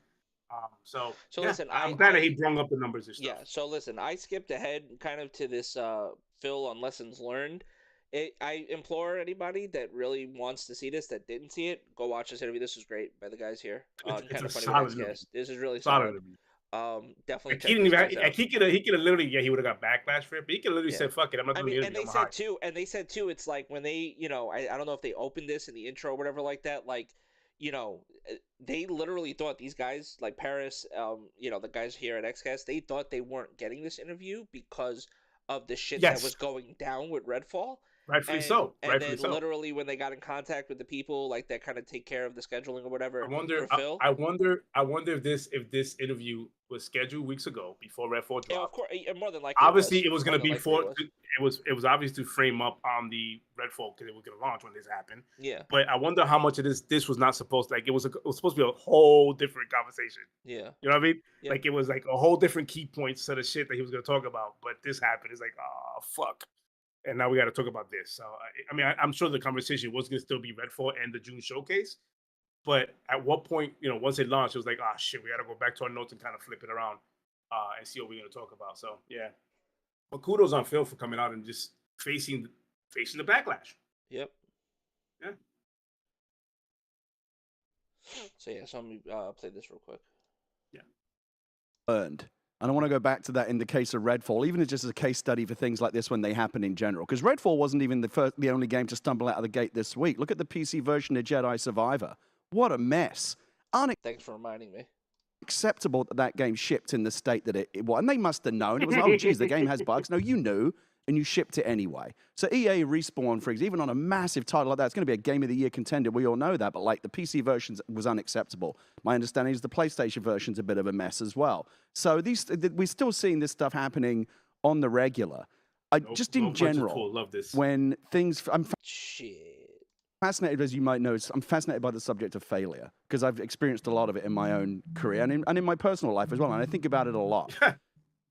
So listen, I'm glad that he brought up the numbers and stuff. Yeah. So listen, I skipped ahead kind of to this Phil on lessons learned. I implore anybody that really wants to see this that didn't see it, go watch this interview. This was great by the guys here. KindaFunny XCAST. This is really solid. Definitely. He could have literally he would have got backlash for it, but he could have literally said fuck it, I'm not doing it. And they said too, it's like when they I don't know if they opened this in the intro or whatever like that, like they literally thought these guys like Paris, the guys here at XCAST, they thought they weren't getting this interview because of the shit that was going down with Redfall. Rightfully so. And then literally when they got in contact with the people like that kind of take care of the scheduling or whatever. I wonder if this interview was scheduled weeks ago before Redfall dropped. Yeah, of course, more than likely. Obviously, it was going to be it was obvious to frame up on the Redfall because it was going to launch when this happened. Yeah. But I wonder how much of this was not supposed to, like it was supposed to be a whole different conversation. Yeah. You know what I mean? Yeah. Like it was like a whole different key points to the shit that he was going to talk about. But this happened. It's like, oh fuck. And now we got to talk about this. So, I'm sure the conversation was going to still be Redfall and the June showcase. But at what point, once it launched, it was like, oh, shit, we got to go back to our notes and kind of flip it around and see what we're going to talk about. So, yeah. But kudos on Phil for coming out and just facing the backlash. Yep. Yeah. So, let me play this real quick. Yeah. Earned. And I want to go back to that in the case of Redfall, even just as a case study for things like this when they happen in general. Because Redfall wasn't even the only game to stumble out of the gate this week. Look at the PC version of Jedi Survivor. What a mess. Thanks for reminding me. Unacceptable that game shipped in the state that it was. And they must have known. It was, oh, geez, the game has bugs. No, you knew, and you shipped it anyway. So EA Respawn, for even on a massive title like that, it's going to be a Game of the Year contender. We all know that. But like the PC version was unacceptable. My understanding is the PlayStation version's a bit of a mess as well. So we're still seeing this stuff happening on the regular. Just in general, love this. When things... Shit. Fascinated, as you might know, I'm fascinated by the subject of failure because I've experienced a lot of it in my own career and in my personal life as well. And I think about it a lot.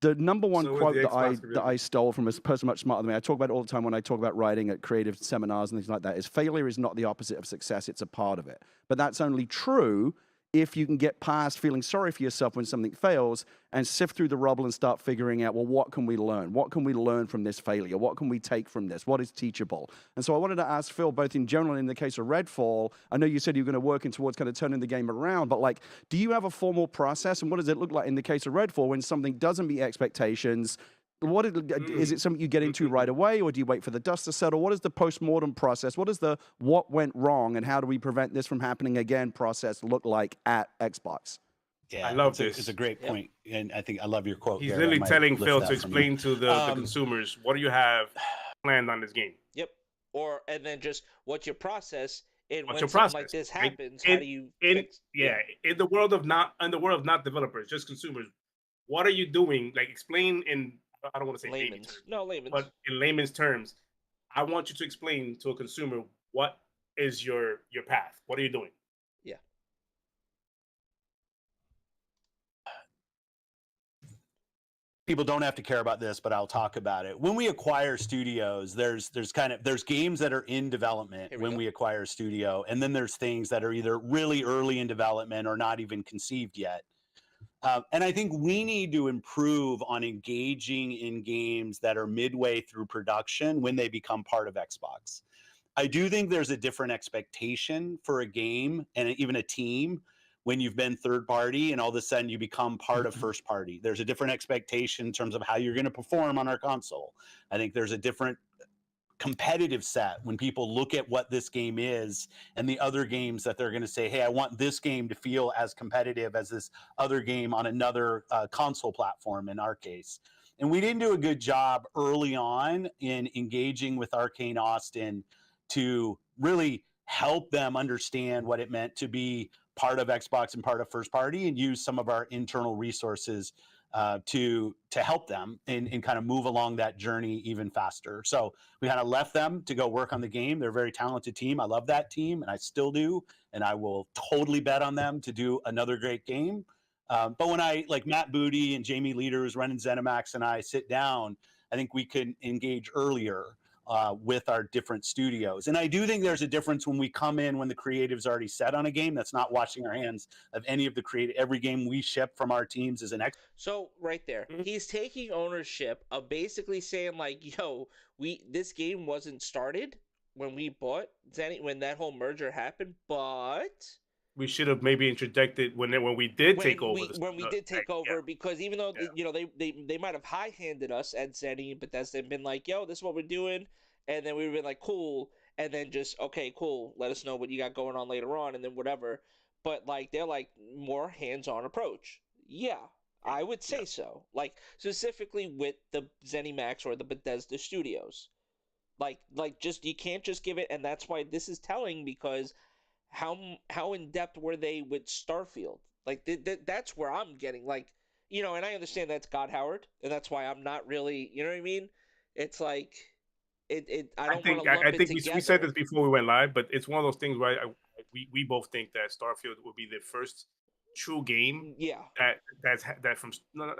The number one quote that I stole from a person much smarter than me, I talk about it all the time when I talk about writing at creative seminars and things like that, is failure is not the opposite of success, it's a part of it. But that's only true if you can get past feeling sorry for yourself when something fails and sift through the rubble and start figuring out, well, what can we learn? What can we learn from this failure? What can we take from this? What is teachable? And so I wanted to ask Phil, both in general and in the case of Redfall, I know you said you were going to work in towards kind of turning the game around, but like, do you have a formal process? And what does it look like in the case of Redfall when something doesn't meet expectations? Is it something you get into right away, or do you wait for the dust to settle? What is the post-mortem process? What is the what went wrong, and how do we prevent this from happening again process look like at Xbox? Yeah, I love this. It's a great point, and I think I love your quote. He's there. literally telling Phil to from you. explain to the consumers, what do you have planned on this game? Yep. And then just what's your process, and What's when your something process, like this right? happens, how do you fix? In the world of not developers, just consumers, what are you doing? Like, explain in, I don't want to say Layman's. terms, Layman's. but in layman's terms, I want you to explain to a consumer, what is your path? What are you doing? Yeah. People don't have to care about this, but I'll talk about it. When we acquire studios, there's games that are in development when we acquire a studio, and then there's things that are either really early in development or not even conceived yet. And I think we need to improve on engaging in games that are midway through production when they become part of Xbox. I do think there's a different expectation for a game and even a team when you've been third party and all of a sudden you become part of first party. There's a different expectation in terms of how you're going to perform on our console. I think there's a different competitive set when people look at what this game is and the other games that they're going to say, hey, I want this game to feel as competitive as this other game on another console platform in our case. And we didn't do a good job early on in engaging with Arcane Austin to really help them understand what it meant to be part of Xbox and part of first party, and use some of our internal resources to help them and kind of move along that journey even faster. So we kind of left them to go work on the game. They're a very talented team. I love that team, and I still do, and I will totally bet on them to do another great game. But when like Matt Booty and Jamie Leader, who's running ZeniMax, and I sit down, I think we can engage earlier with our different studios. And I do think there's a difference when we come in when the creative's already set on a game. That's not washing our hands of any of the creative. Every game we ship from our teams is an X. So right there, he's taking ownership of basically saying like, yo, this game wasn't started when we bought Zenny, when that whole merger happened, but we should have maybe interjected when we did take over. Because even though they might have high-handed us at Zenny, but that's been like, yo, this is what we're doing, and then we've been like, cool, and then just, okay, cool, let us know what you got going on later on, and then whatever. But like, they're like more hands-on approach. Yeah, I would say so. Like, specifically with the ZeniMax or the Bethesda Studios. Like just, you can't just give it, and that's why this is telling, because how in depth were they with Starfield? Like that's where I'm getting, like, and I understand that's God Howard, and that's why I'm not really, you know what I mean? It's like I think we said this before we went live, but it's one of those things where we both think that Starfield will be the first true game. Yeah. That from,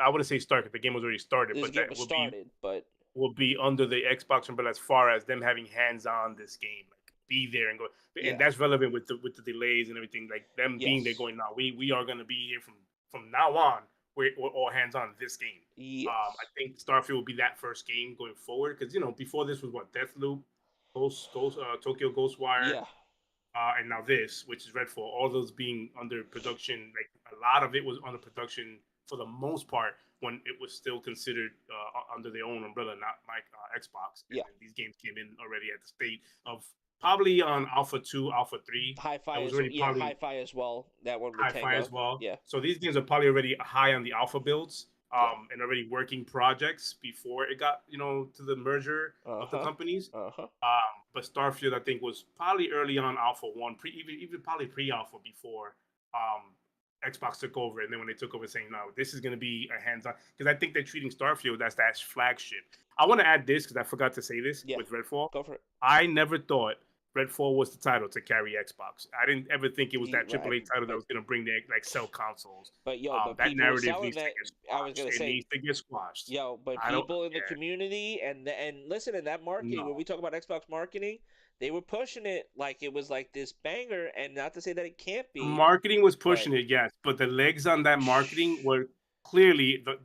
I wouldn't say start, because the game was already started, will be under the Xbox umbrella as far as them having hands on this game. Be there and go, and that's relevant with the delays and everything, like them being there going, now we are going to be here from now on, we're all hands on this game. I think Starfield will be that first game going forward, because before this was what, Deathloop, Tokyo Ghostwire, and now this, which is Redfall, all those being under production. Like, a lot of it was under production for the most part when it was still considered under their own umbrella, not like Xbox. And these games came in already at the state of probably on Alpha 2, Alpha 3. Hi-Fi as well. That one with Hi-Fi as well. Yeah. So these games are probably already high on the alpha builds, and already working projects before it got, to the merger of the companies. But Starfield, I think, was probably early on Alpha 1, even probably pre-Alpha before Xbox took over. And then when they took over, saying, no, this is going to be a hands-on, because I think they're treating Starfield as that flagship. I want to add this, because I forgot to say this with Redfall. Go for it. I never thought Redfall was the title to carry Xbox. I didn't ever think it was that AAA title that was going to bring the sell consoles. But that narrative needs to get squashed. I was going to say, it needs to get squashed. But people in the community and listen, in that marketing, when we talk about Xbox marketing, They were pushing it like it was like this banger, and not to say that it can't be. Marketing was pushing it, yes, but the legs on that marketing were clearly the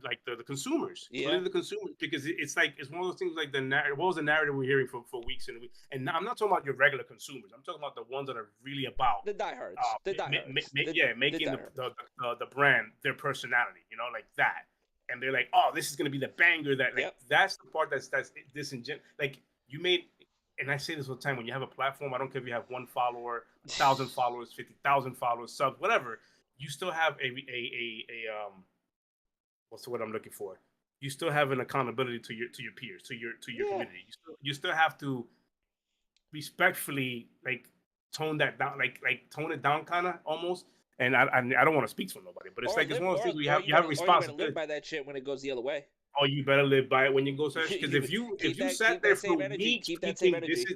consumers, clearly the consumers, because it's like it's one of those things like the narrative. What was the narrative we're hearing for weeks and weeks? And now, I'm not talking about your regular consumers. I'm talking about the ones that are really about the diehards, making the brand their personality, you know, like that. And they're like, oh, this is gonna be the banger that like that's the part that's disingenuous. Like you made, and I say this all the time, when you have a platform, I don't care if you have 1 follower, 1,000 followers, 50,000 followers, subs, whatever, you still have a what's the word I'm looking for? You still have an accountability to your peers, to your community. You still have to respectfully like tone that down, like tone it down, kind of almost. And I don't want to speak for nobody, but it's it's one of those things you have responsibility. Live by that shit when it goes the other way. Oh, you better live by it when you go search. Because if you sat there for weeks thinking this is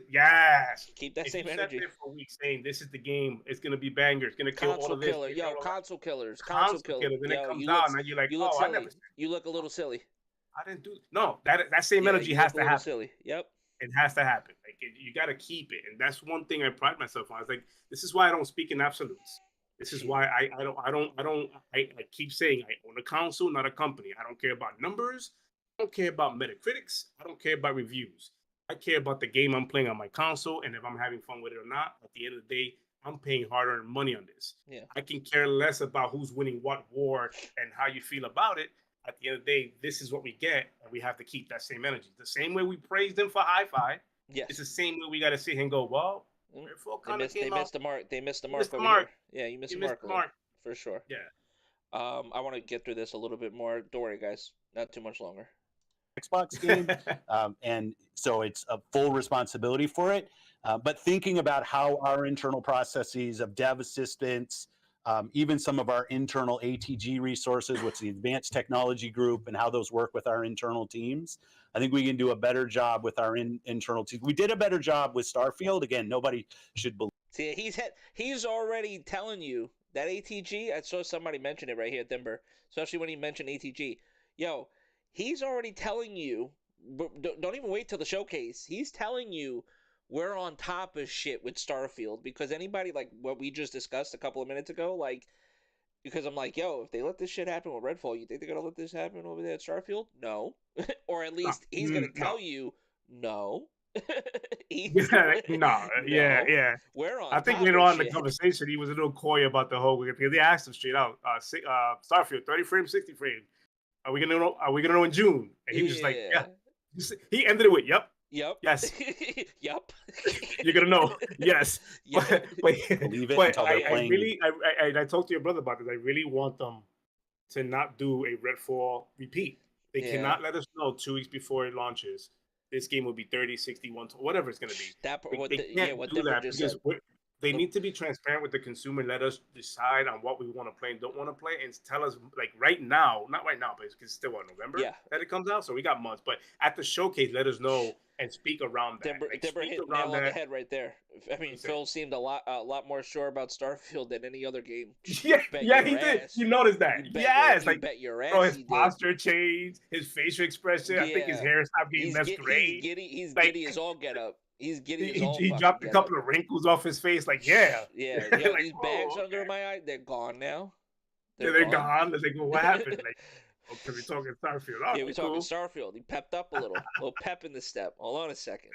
keep that same energy. Sat there for weeks saying this is the game, it's gonna be banger, it's gonna kill all of this. Console killers. And it comes out, and you're like, oh, I never. You look a little silly. I didn't do that same energy has to happen. Silly. Yep. It has to happen. Like you got to keep it, and that's one thing I pride myself on. It's like this is why I don't speak in absolutes. This is why I keep saying I own a console, not a company. I don't care about numbers. I don't care about Metacritics. I don't care about reviews. I care about the game I'm playing on my console, and if I'm having fun with it or not. At the end of the day, I'm paying hard-earned money on this. Yeah. I can care less about who's winning what war and how you feel about it. At the end of the day, this is what we get, and we have to keep that same energy. The same way we praised them for Hi-Fi, it's the same way we got to sit here and go, well, they missed the mark. They missed the mark. Yeah, you missed the mark. For sure. Yeah. I want to get through this a little bit more. Don't worry, guys. Not too much longer. Xbox game, and so it's a full responsibility for it. But thinking about how our internal processes of dev assistance, even some of our internal ATG resources, what's the Advanced Technology Group, and how those work with our internal teams, I think we can do a better job with our internal teams. We did a better job with Starfield. Again, nobody should believe. See, he's already telling you that ATG. I saw somebody mention it right here, Timber, especially when he mentioned ATG. Yo, he's already telling you. Don't even wait till the showcase. He's telling you we're on top of shit with Starfield, because anybody like what we just discussed a couple of minutes ago, like, because I'm like, yo, if they let this shit happen with Redfall, you think they're gonna let this happen over there at Starfield? No. Or at least he's gonna tell you no. Yeah. We're on. I think later on in the conversation, he was a little coy about the whole, because they asked him straight out, Starfield, 30 frames, 60 frames. Are we gonna know in June? And he was just like, yeah. He ended it with, yep. Yes. Yep. You're gonna know. Yes. Yep. Believe it until they're playing. I talked to your brother about this. I really want them to not do a Redfall repeat. They cannot let us know 2 weeks before it launches. This game will be 30, 60, 120, whatever it's gonna be. They need to be transparent with the consumer and let us decide on what we want to play and don't want to play, and tell us like right now, not right now, but it's still November that it comes out, so we got months. But at the showcase, let us know and speak around that. Deborah hit the nail on the head right there. I mean, Phil seemed a lot more sure about Starfield than any other game. Yeah, he did. You noticed that? Yes, like bet your ass. Bro, his posture changed, his facial expression. I think his hair stopped getting less gray. He's giddy as all get up. He's giddy as all. He dropped a couple of wrinkles off his face. Like, yeah. Like, these bags under my eye, they're gone now. They're gone. It's like, well, what happened? Like, okay, we're talking Starfield. Oh, we're talking Starfield. He pepped up a little pep in the step. Hold on a second.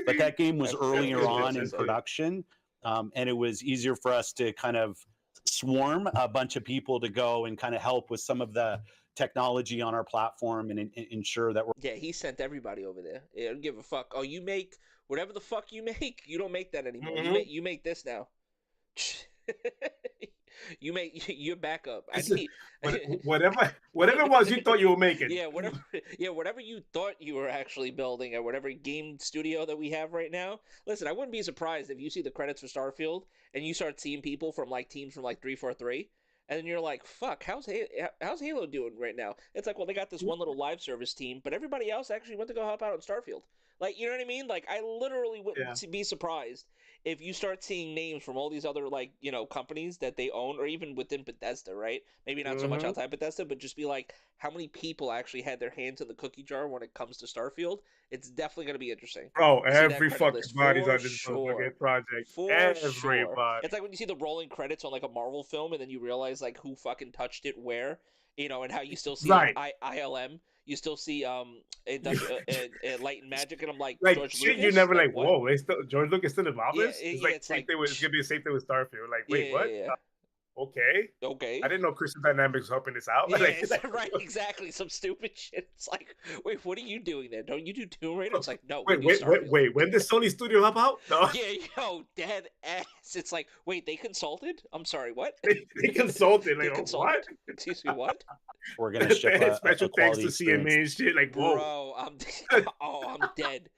But that game was earlier on in production, and it was easier for us to kind of swarm a bunch of people to go and kind of help with some of the technology on our platform and ensure that we're. Yeah, he sent everybody over there. He don't give a fuck. Oh, you make whatever the fuck you make. You don't make that anymore. Mm-hmm. You make this now. You make your backup. Whatever it was you thought you were making. Whatever you thought you were actually building, or whatever game studio that we have right now. Listen, I wouldn't be surprised if you see the credits for Starfield and you start seeing people from like teams from like 343. And then you're like, fuck, how's Halo doing right now? It's like, well, they got this one little live service team, but everybody else actually went to go help out on Starfield. Like, you know what I mean? Like, I literally wouldn't be surprised if you start seeing names from all these other like companies that they own, or even within Bethesda, right? Maybe not so much outside Bethesda, but just be like, how many people actually had their hands in the cookie jar when it comes to Starfield? It's definitely going to be interesting. Bro, every fucking body's on this motherfucking project. For Everybody. sure. It's like when you see the rolling credits on like a Marvel film, and then you realize like who fucking touched it where, and how you still see ILM. You still see Light and Magic, and I'm like George shit, Lucas? you never like whoa, George Lucas still involved in this? Yeah, It's gonna be the same thing with Starfield. Like, wait, what? Yeah. Okay. I didn't know Crystal Dynamics was helping this out. Yeah, right, exactly. Some stupid shit. It's like, wait, what are you doing there? Don't you do Tomb Raider? It's like, no. Wait. When did Sony Studio help out? No. Yeah, dead ass. It's like, wait, they consulted? I'm sorry, what? They consulted. Like, what? Excuse me, what? We're gonna ship a special thanks to CMA and shit. Like, whoa. Bro, I'm dead.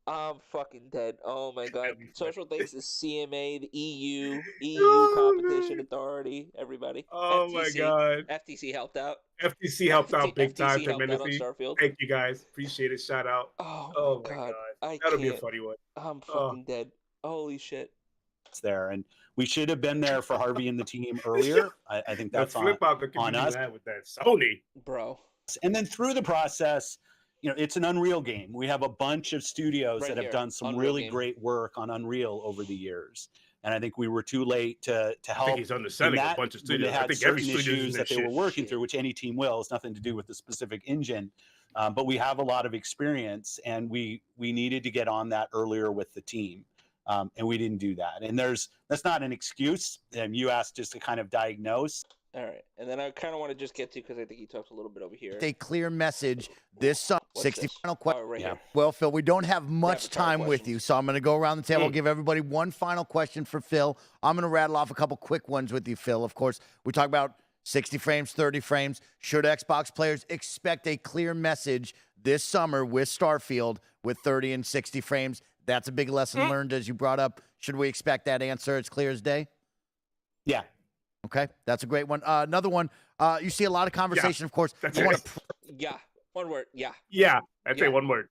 I'm fucking dead. Oh my god. Special thanks to CMA, the EU Competition Authority, everybody. Oh FTC, my god. FTC helped out. FTC helped out big time, tremendously. Thank you guys. Appreciate it. Shout out. Oh my god. That'll be a funny one. I'm fucking dead. Holy shit. It's there, and we should have been there for Harvey and the team earlier. I think that's on us. With that Sony, bro. And then through the process, it's an Unreal game. We have a bunch of studios that have done some really great work on Unreal over the years. And I think we were too late to help. I think he's underselling a bunch of studios. They had certain issues that they were working through, which any team will. It's nothing to do with the specific engine. But we have a lot of experience, and we needed to get on that earlier with the team. And we didn't do that. And that's not an excuse. You asked just to kind of diagnose. All right, and then I kind of want to just get to, because I think he talked a little bit over here. A clear message this summer. 60 final question. Right here. Well, Phil, we don't have much time with you, so I'm going to go around the table. I'll give everybody one final question for Phil. I'm going to rattle off a couple quick ones with you, Phil. Of course, we talk about 60 frames, 30 frames. Should Xbox players expect a clear message this summer with Starfield with 30 and 60 frames? That's a big lesson learned, as you brought up. Should we expect that answer? It's clear as day? Yeah. Okay, that's a great one. Another one, you see a lot of conversation, of course. Yeah, one word, yeah. Yeah, I'd say one word.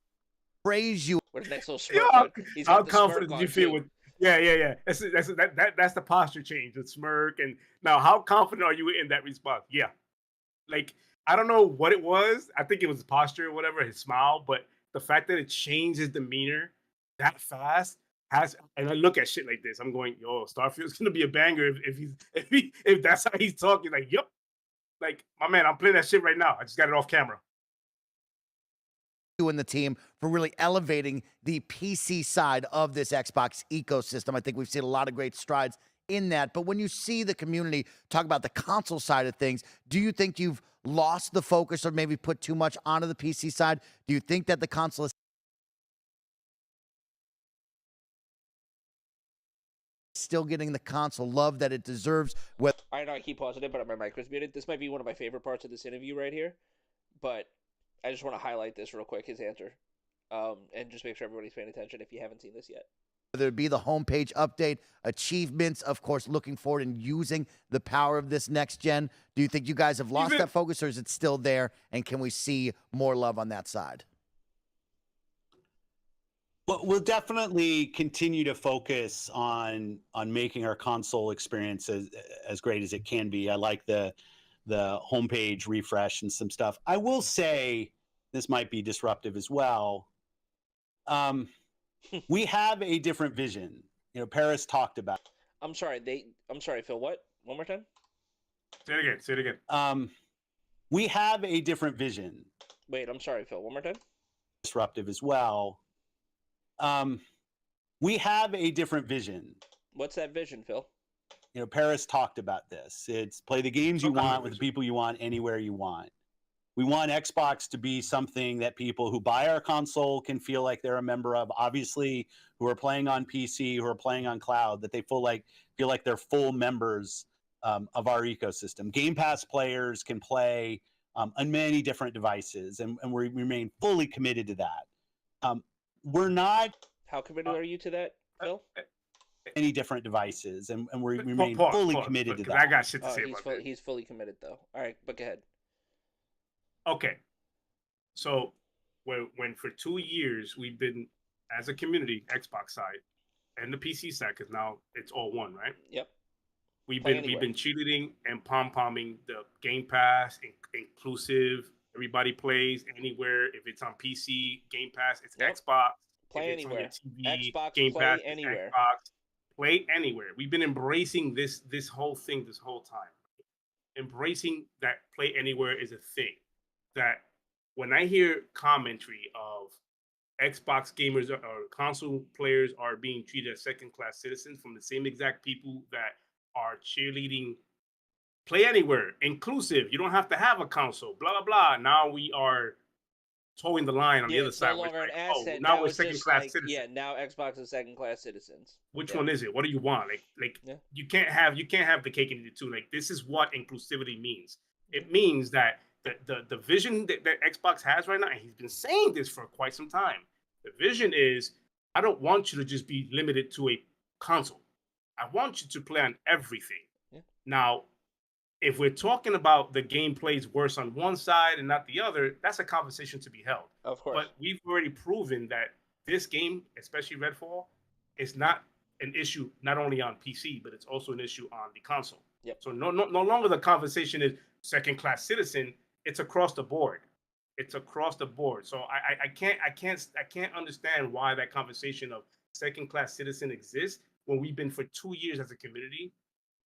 Praise you. With a nice little smirk. How confident do you feel with? Yeah. That's the posture change, the smirk, and now how confident are you in that response? Yeah, like I don't know what it was. I think it was posture or whatever, his smile, but the fact that it changed his demeanor that fast. And I look at shit like this. I'm going, yo, Starfield's gonna be a banger if that's how he's talking. Like, yep, like my man, I'm playing that shit right now. I just got it off camera. You and the team for really elevating the PC side of this Xbox ecosystem. I think we've seen a lot of great strides in that. But when you see the community talk about the console side of things, do you think you've lost the focus or maybe put too much onto the PC side? Do you think that the console is still getting the console love that it deserves? I know I keep pausing it, but my mic was muted. This might be one of my favorite parts of this interview right here, but I just want to highlight this real quick, his answer, and just make sure everybody's paying attention if you haven't seen this yet. Whether it be the homepage update, achievements, of course, looking forward and using the power of this next gen. Do you think you guys have lost that focus, or is it still there, and can we see more love on that side? Well, we'll definitely continue to focus on making our console experience as great as it can be. I like the homepage refresh and some stuff. I will say this might be disruptive as well. We have a different vision. Paris talked about. I'm sorry, Phil. What? One more time. Say it again. We have a different vision. Wait, I'm sorry, Phil. One more time. Disruptive as well. We have a different vision. What's that vision, Phil? Paris talked about this. It's play the games you want with the people you want anywhere you want. We want Xbox to be something that people who buy our console can feel like they're a member of. Obviously, who are playing on PC, who are playing on cloud, that they feel like they're full members of our ecosystem. Game Pass players can play on many different devices, and we remain fully committed to that. We're not. How committed are you to that, Phil? Any different devices, and we remain fully committed to that. I got shit to say about that. He's fully committed, though. All right, but go ahead. Okay, so when for 2 years we've been, as a community, Xbox side, and the PC side, because now it's all one, right? Yep. We've been cheerleading and pom-pomming the Game Pass, inclusive. Everybody plays anywhere. If it's on PC, Game Pass, it's Xbox. Play if anywhere. It's on your TV, Xbox, Game play Pass, anywhere. Xbox. Play anywhere. We've been embracing this whole thing this whole time. Embracing that play anywhere is a thing. That when I hear commentary of Xbox gamers or console players are being treated as second-class citizens from the same exact people that are cheerleading play anywhere, inclusive. You don't have to have a console. Blah blah blah. Now we are towing the line on the other side. No longer an asset. Now we're second-class citizens. Yeah, now Xbox is second-class citizens. Which one is it? What do you want? You can't have the cake and eat it too. Like, this is what inclusivity means. It means that the vision that Xbox has right now, and he's been saying this for quite some time. The vision is, I don't want you to just be limited to a console. I want you to play on everything. Yeah. Now, if we're talking about the game plays worse on one side and not the other, that's a conversation to be held. Of course. But we've already proven that this game, especially Redfall, is not an issue not only on PC, but it's also an issue on the console. Yep. So no longer the conversation is second-class citizen. It's across the board. It's across the board. So I can't understand why that conversation of second-class citizen exists when we've been for 2 years as a community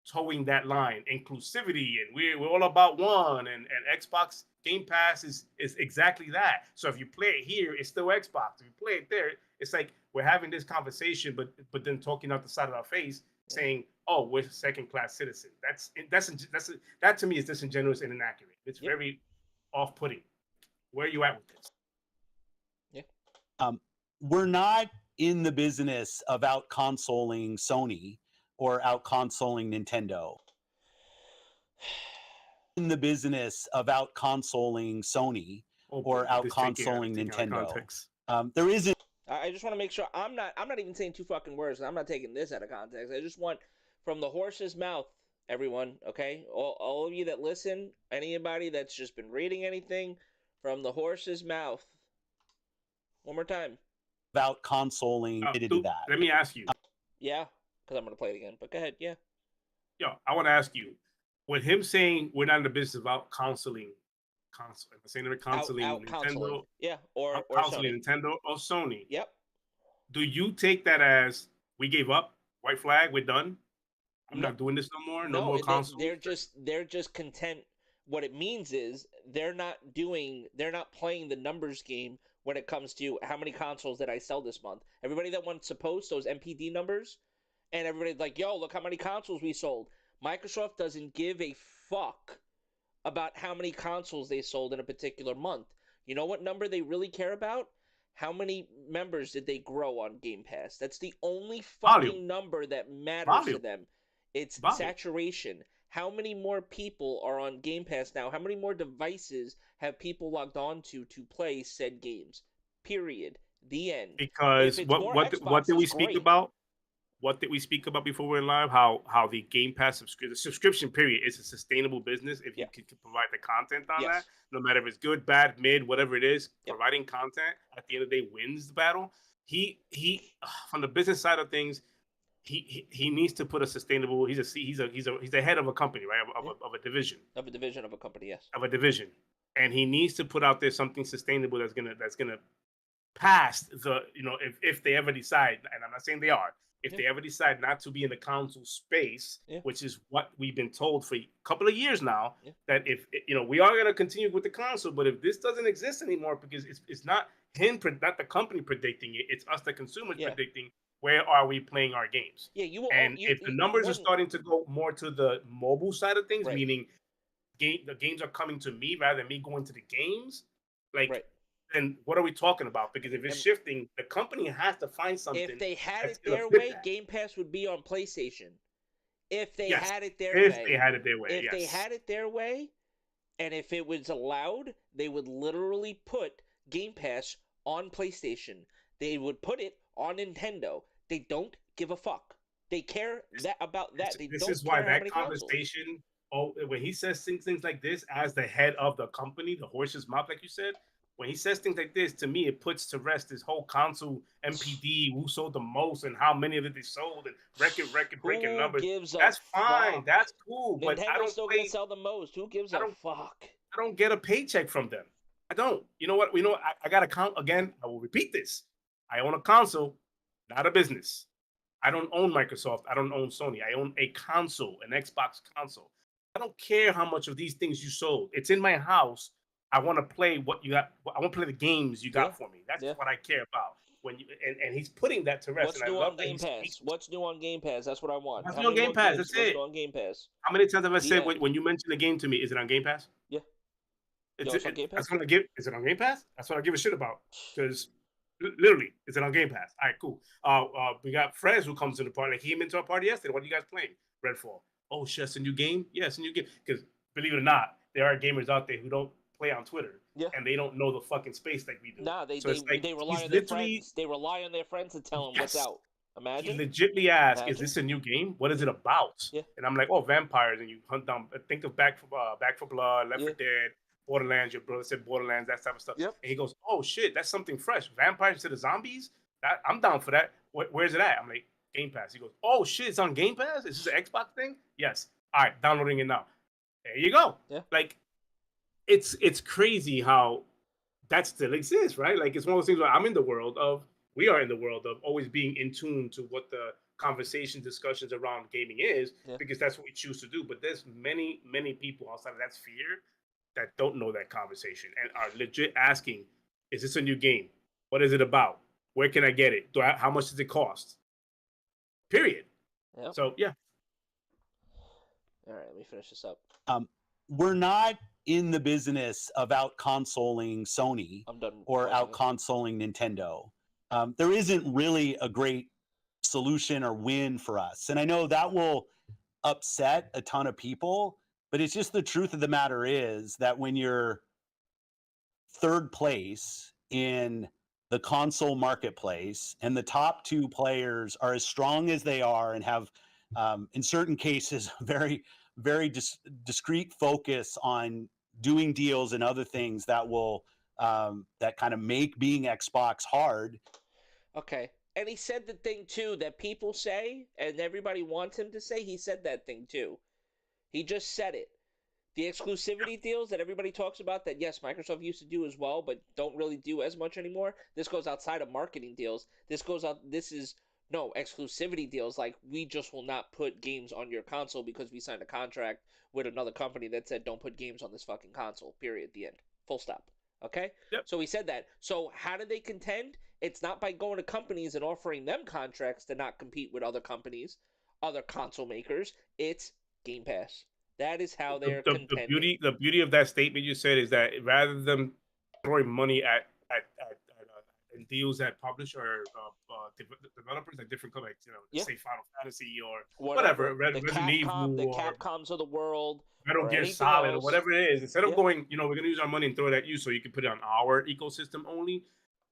towing that line, inclusivity, and we're all about one, and Xbox Game Pass is exactly that. So if you play it here, it's still Xbox. If you play it there, it's like we're having this conversation, but then talking out the side of our face, saying, "Oh, we're second-class citizens." That to me is disingenuous and inaccurate. It's very off-putting. Where are you at with this? Yeah. We're not in the business of out-consoling Sony or out-consoling Nintendo. In the business of out-consoling Sony or out-consoling Nintendo. There isn't. I just want to make sure I'm not even saying two fucking words. I'm not taking this out of context. I just want from the horse's mouth, everyone, okay? All of you that listen, anybody that's just been reading anything, from the horse's mouth. One more time. About consoling that. Let me ask you. Yeah, because I'm going to play it again. But go ahead, yeah. Yo, I want to ask you, with him saying we're not in the business about consoling Nintendo, yeah, or consoling Nintendo or Sony. Yep. Do you take that as we gave up, white flag, we're done? I'm not doing this no more. No more consoles. They're just content. What it means is they're not playing the numbers game when it comes to how many consoles did I sell this month. Everybody that wants to post those MPD numbers, and everybody's like, yo, look how many consoles we sold. Microsoft doesn't give a fuck about how many consoles they sold in a particular month. You know what number they really care about? How many members did they grow on Game Pass? That's the only fucking number that matters to them. It's saturation. How many more people are on Game Pass now? How many more devices have people logged on to play said games? Period. The end. Because what did we speak about? What did we speak about before we went live? How the Game Pass subscription period is a sustainable business if you can provide the content on that. No matter if it's good, bad, mid, whatever it is, providing content at the end of the day wins the battle. He from the business side of things, he needs to put a sustainable. He's the head of a company, right? Of a division. Of a division of a company, yes. Of a division, and he needs to put out there something sustainable that's gonna pass the if they ever decide, and I'm not saying they are. If they ever decide not to be in the console space, which is what we've been told for a couple of years now, that if we are going to continue with the console, but if this doesn't exist anymore, because it's not not the company predicting it, it's us, the consumers, predicting where are we playing our games. If the numbers are starting to go more to the mobile side of things, meaning the games are coming to me rather than me going to the games, then what are we talking about? Because if it's shifting, the company has to find something. If they had it their way, Game Pass would be on PlayStation. If they had it their way. If they had it their way, If they had it their way, and if it was allowed, they would literally put Game Pass on PlayStation. They would put it on Nintendo. They don't give a fuck. They care about that. This is why that conversation, when he says things like this as the head of the company, the horse's mouth, like you said, when he says things like this, to me, it puts to rest this whole console MPD, who sold the most and how many of it they sold, and record breaking numbers. That's fine. Fuck? That's cool. But I don't still gonna sell the most. Who gives a fuck? I don't get a paycheck from them. I don't. You know what? I got to count again. I will repeat this. I own a console, not a business. I don't own Microsoft. I don't own Sony. I own a console, an Xbox console. I don't care how much of these things you sold. It's in my house. I want to play what you got. I want to play the games you got for me. That's what I care about. When you and he's putting that to rest. What's new on Game Pass? What's new on Game Pass? That's what I want. What's new on Game Pass? That's it. On Game Pass. How many times have I said when you mention the game to me? Is it on Game Pass? Yeah. It's on Game Pass. That's what I give. Is it on Game Pass? That's what I give a shit about. Because literally, is it on Game Pass? All right, cool. We got friends who comes to the party. Like he came into our party yesterday. What are you guys playing? Redfall. Oh shit, it's a new game. Yeah, it's a new game. Because believe it or not, there are gamers out there who don't play on Twitter, and they don't know the fucking space like we do. Nah, they rely on their friends. They rely on their friends to tell them what's out. Imagine. He legitimately asked, "Is this a new game? What is it about?" Yeah. And I'm like, "Oh, vampires." And you hunt down. Think of Back for Blood, Left 4 Dead, Borderlands. Your brother said Borderlands, that type of stuff. Yep. And he goes, "Oh shit, that's something fresh. Vampires instead of zombies. I'm down for that. Where's it at?" I'm like, "Game Pass." He goes, "Oh shit, it's on Game Pass. Is this an Xbox thing?" Yes. All right, downloading it now. There you go. Yeah. Like, it's crazy how that still exists, right? Like, it's one of those things where we are in the world of always being in tune to what the conversation, discussions around gaming is, because that's what we choose to do. But there's many, many people outside of that sphere that don't know that conversation and are legit asking, is this a new game? What is it about? Where can I get it? How much does it cost? Period. Yep. So, yeah. All right, let me finish this up. We're not in the business of out-consoling Sony or out-consoling Nintendo. There isn't really a great solution or win for us. And I know that will upset a ton of people, but it's just the truth of the matter is that when you're third place in the console marketplace and the top two players are as strong as they are and have, in certain cases, very discrete focus on doing deals and other things that will that kind of make being Xbox hard. Okay. And he said the thing too that people say and everybody wants him to say. He said that thing too. He just said it. The exclusivity deals that everybody talks about that, yes, Microsoft used to do as well, but don't really do as much anymore. This goes outside of marketing deals. This is exclusivity deals, like we just will not put games on your console because we signed a contract with another company that said don't put games on this fucking console, period, the end, full stop. Okay? Yep. So he said that. So how do they contend? It's not by going to companies and offering them contracts to not compete with other companies, other console makers. It's Game Pass. That is how they're contending. The beauty of that statement you said is that rather than throwing money at deals that publish or developers like different companies, say Final Fantasy or whatever, the Capcoms of the world, Metal Gear Solid or whatever it is, instead of going, we're going to use our money and throw it at you so you can put it on our ecosystem only.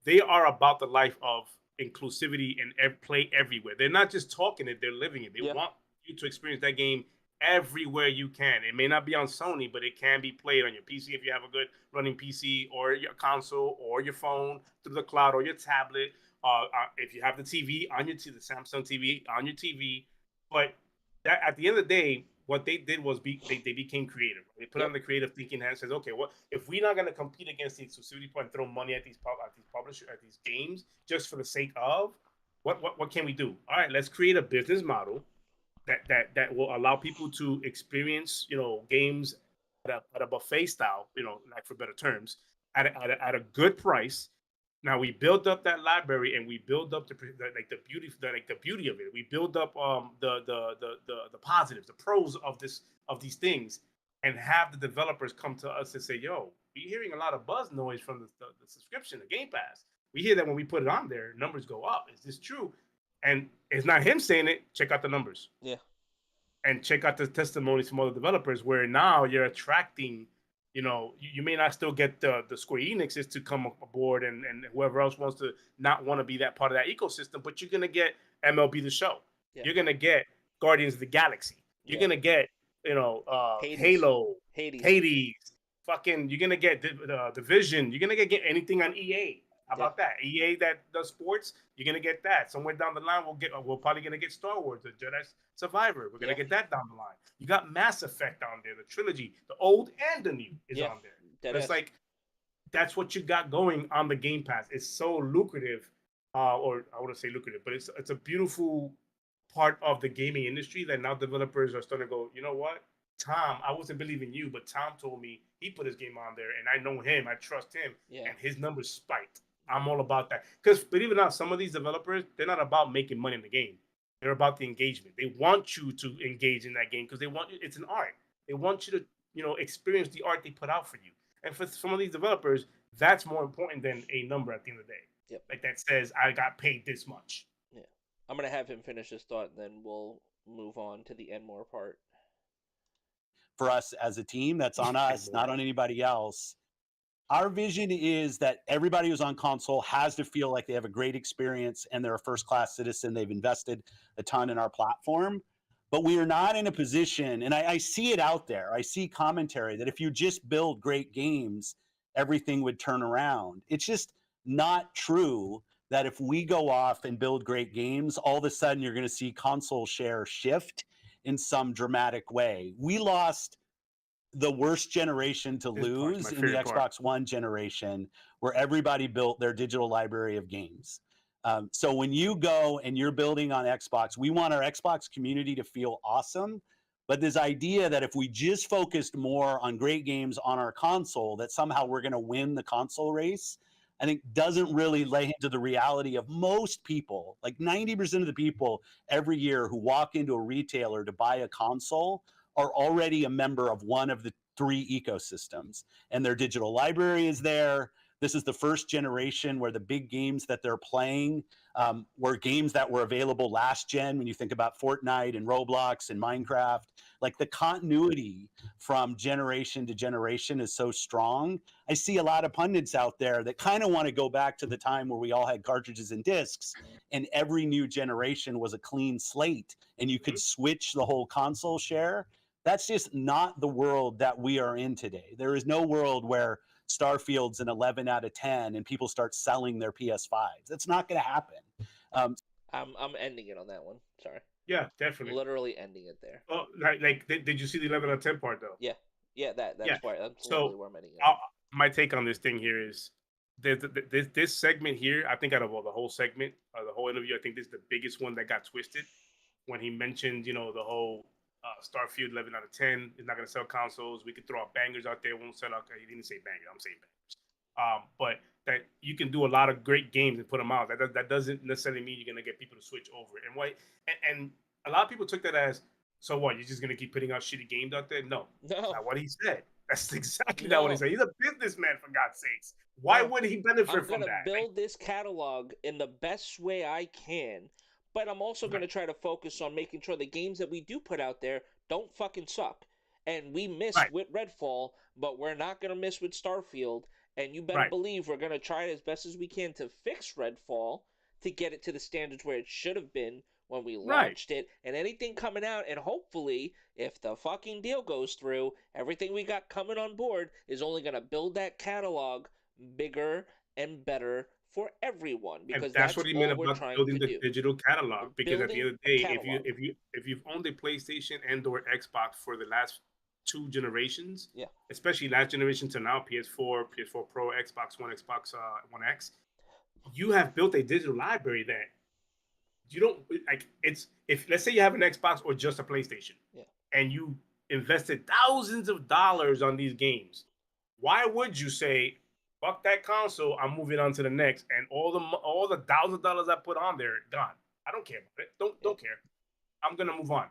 They are about the life of inclusivity and play everywhere. They're not just talking it; they're living it. They want you to experience that game everywhere you can. It may not be on Sony, but it can be played on your PC if you have a good running PC, or your console, or your phone through the cloud, or your tablet. If you have the TV on your TV, the Samsung TV on your TV. But that, at the end of the day, what they did was they became creative. They put on the creative thinking hat and says, okay, what if we're not going to compete against the exclusivity point and throw money at these publishers, at these games, just for the sake of what can we do? All right, let's create a business model that will allow people to experience, games at a buffet style, like for better terms, at a good price. Now we build up that library and we build up the beauty of it. We build up the positives, the pros of these things, and have the developers come to us and say, "Yo, we're hearing a lot of buzz noise from the subscription, the Game Pass. We hear that when we put it on there, numbers go up. Is this true?" And it's not him saying it. Check out the numbers. Yeah. And check out the testimonies from other developers where now you're attracting, you may not still get the Square Enixes to come aboard and whoever else wants to not want to be that part of that ecosystem, but you're going to get MLB The Show. Yeah. You're going to get Guardians of the Galaxy. You're going to get, Halo, Hades, You're gonna get the Division. You're gonna get anything on EA. How about that? EA that does sports, you're gonna get that. Somewhere down the line, we're probably gonna get Star Wars, the Jedi Survivor. We're gonna get that down the line. You got Mass Effect on there, the trilogy, the old and the new is on there. It's like that's what you got going on the Game Pass. It's so lucrative, or I wouldn't say lucrative, but it's a beautiful part of the gaming industry that now developers are starting to go, you know what? Tom, I wasn't believing you, but Tom told me he put his game on there, and I know him, I trust him, and his numbers spiked. I'm all about that. Because believe it or not, some of these developers, they're not about making money in the game. They're about the engagement. They want you to engage in that game because it's an art. They want you to, experience the art they put out for you. And for some of these developers, that's more important than a number at the end of the day. Yep. Like that says, I got paid this much. Yeah. I'm going to have him finish his thought, and then we'll move on to the Enmore part. For us as a team, that's on us, not on anybody else. Our vision is that everybody who's on console has to feel like they have a great experience and they're a first-class citizen. They've invested a ton in our platform. But we are not in a position, and I see it out there. I see commentary that if you just build great games, everything would turn around. It's just not true that if we go off and build great games, all of a sudden you're going to see console share shift in some dramatic way. We lost the worst generation to lose in the Xbox One generation, where everybody built their digital library of games. So when you go and you're building on Xbox, we want our Xbox community to feel awesome. But this idea that if we just focused more on great games on our console, that somehow we're going to win the console race, I think doesn't really lay into the reality of most people. Like 90% of the people every year who walk into a retailer to buy a console are already a member of one of the three ecosystems, and their digital library is there. This is the first generation where the big games that they're playing were games that were available last gen. When you think about Fortnite and Roblox and Minecraft, like the continuity from generation to generation is so strong. I see a lot of pundits out there that kind of want to go back to the time where we all had cartridges and discs and every new generation was a clean slate and you could switch the whole console share. That's just not the world that we are in today. There is no world where Starfield's an 11 out of 10 and people start selling their PS5s. That's not going to happen. I'm ending it on that one. Sorry. Yeah, definitely. Literally ending it there. Oh, did you see the 11 out of 10 part though? Yeah, that's why. That's so where I'm ending it. My take on this thing here is this segment here. I think out of the whole segment, the whole interview, I think this is the biggest one that got twisted when he mentioned, the whole. Starfield 11 out of 10 is not going to sell consoles. We could throw out bangers out there. Won't sell out. He didn't say bangers. I'm saying bangers. But that you can do a lot of great games and put them out. That doesn't necessarily mean you're going to get people to switch over. And a lot of people took that as, so what? You're just going to keep putting out shitty games out there? No. That's not what he said. That's exactly not what he said. He's a businessman, for God's sakes. Why would he benefit from that? I'm going to build this catalog in the best way I can. But I'm also going to try to focus on making sure the games that we do put out there don't fucking suck. And we missed with Redfall, but we're not going to miss with Starfield. And you better believe we're going to try as best as we can to fix Redfall to get it to the standards where it should have been when we launched it. And anything coming out, and hopefully, if the fucking deal goes through, everything we got coming on board is only going to build that catalog bigger and better for everyone, because and that's what he meant about building the digital catalog. Because at the end of the day, if you've owned a PlayStation and/or Xbox for the last two generations, especially last generation to now, PS4 Pro, Xbox One, Xbox One X, you have built a digital library that you don't like. It's if let's say you have an Xbox or just a PlayStation, and you invested thousands of dollars on these games, why would you say, fuck that console, I'm moving on to the next, and all the thousands of dollars I put on there, gone. I don't care about it. Don't care. I'm gonna move on.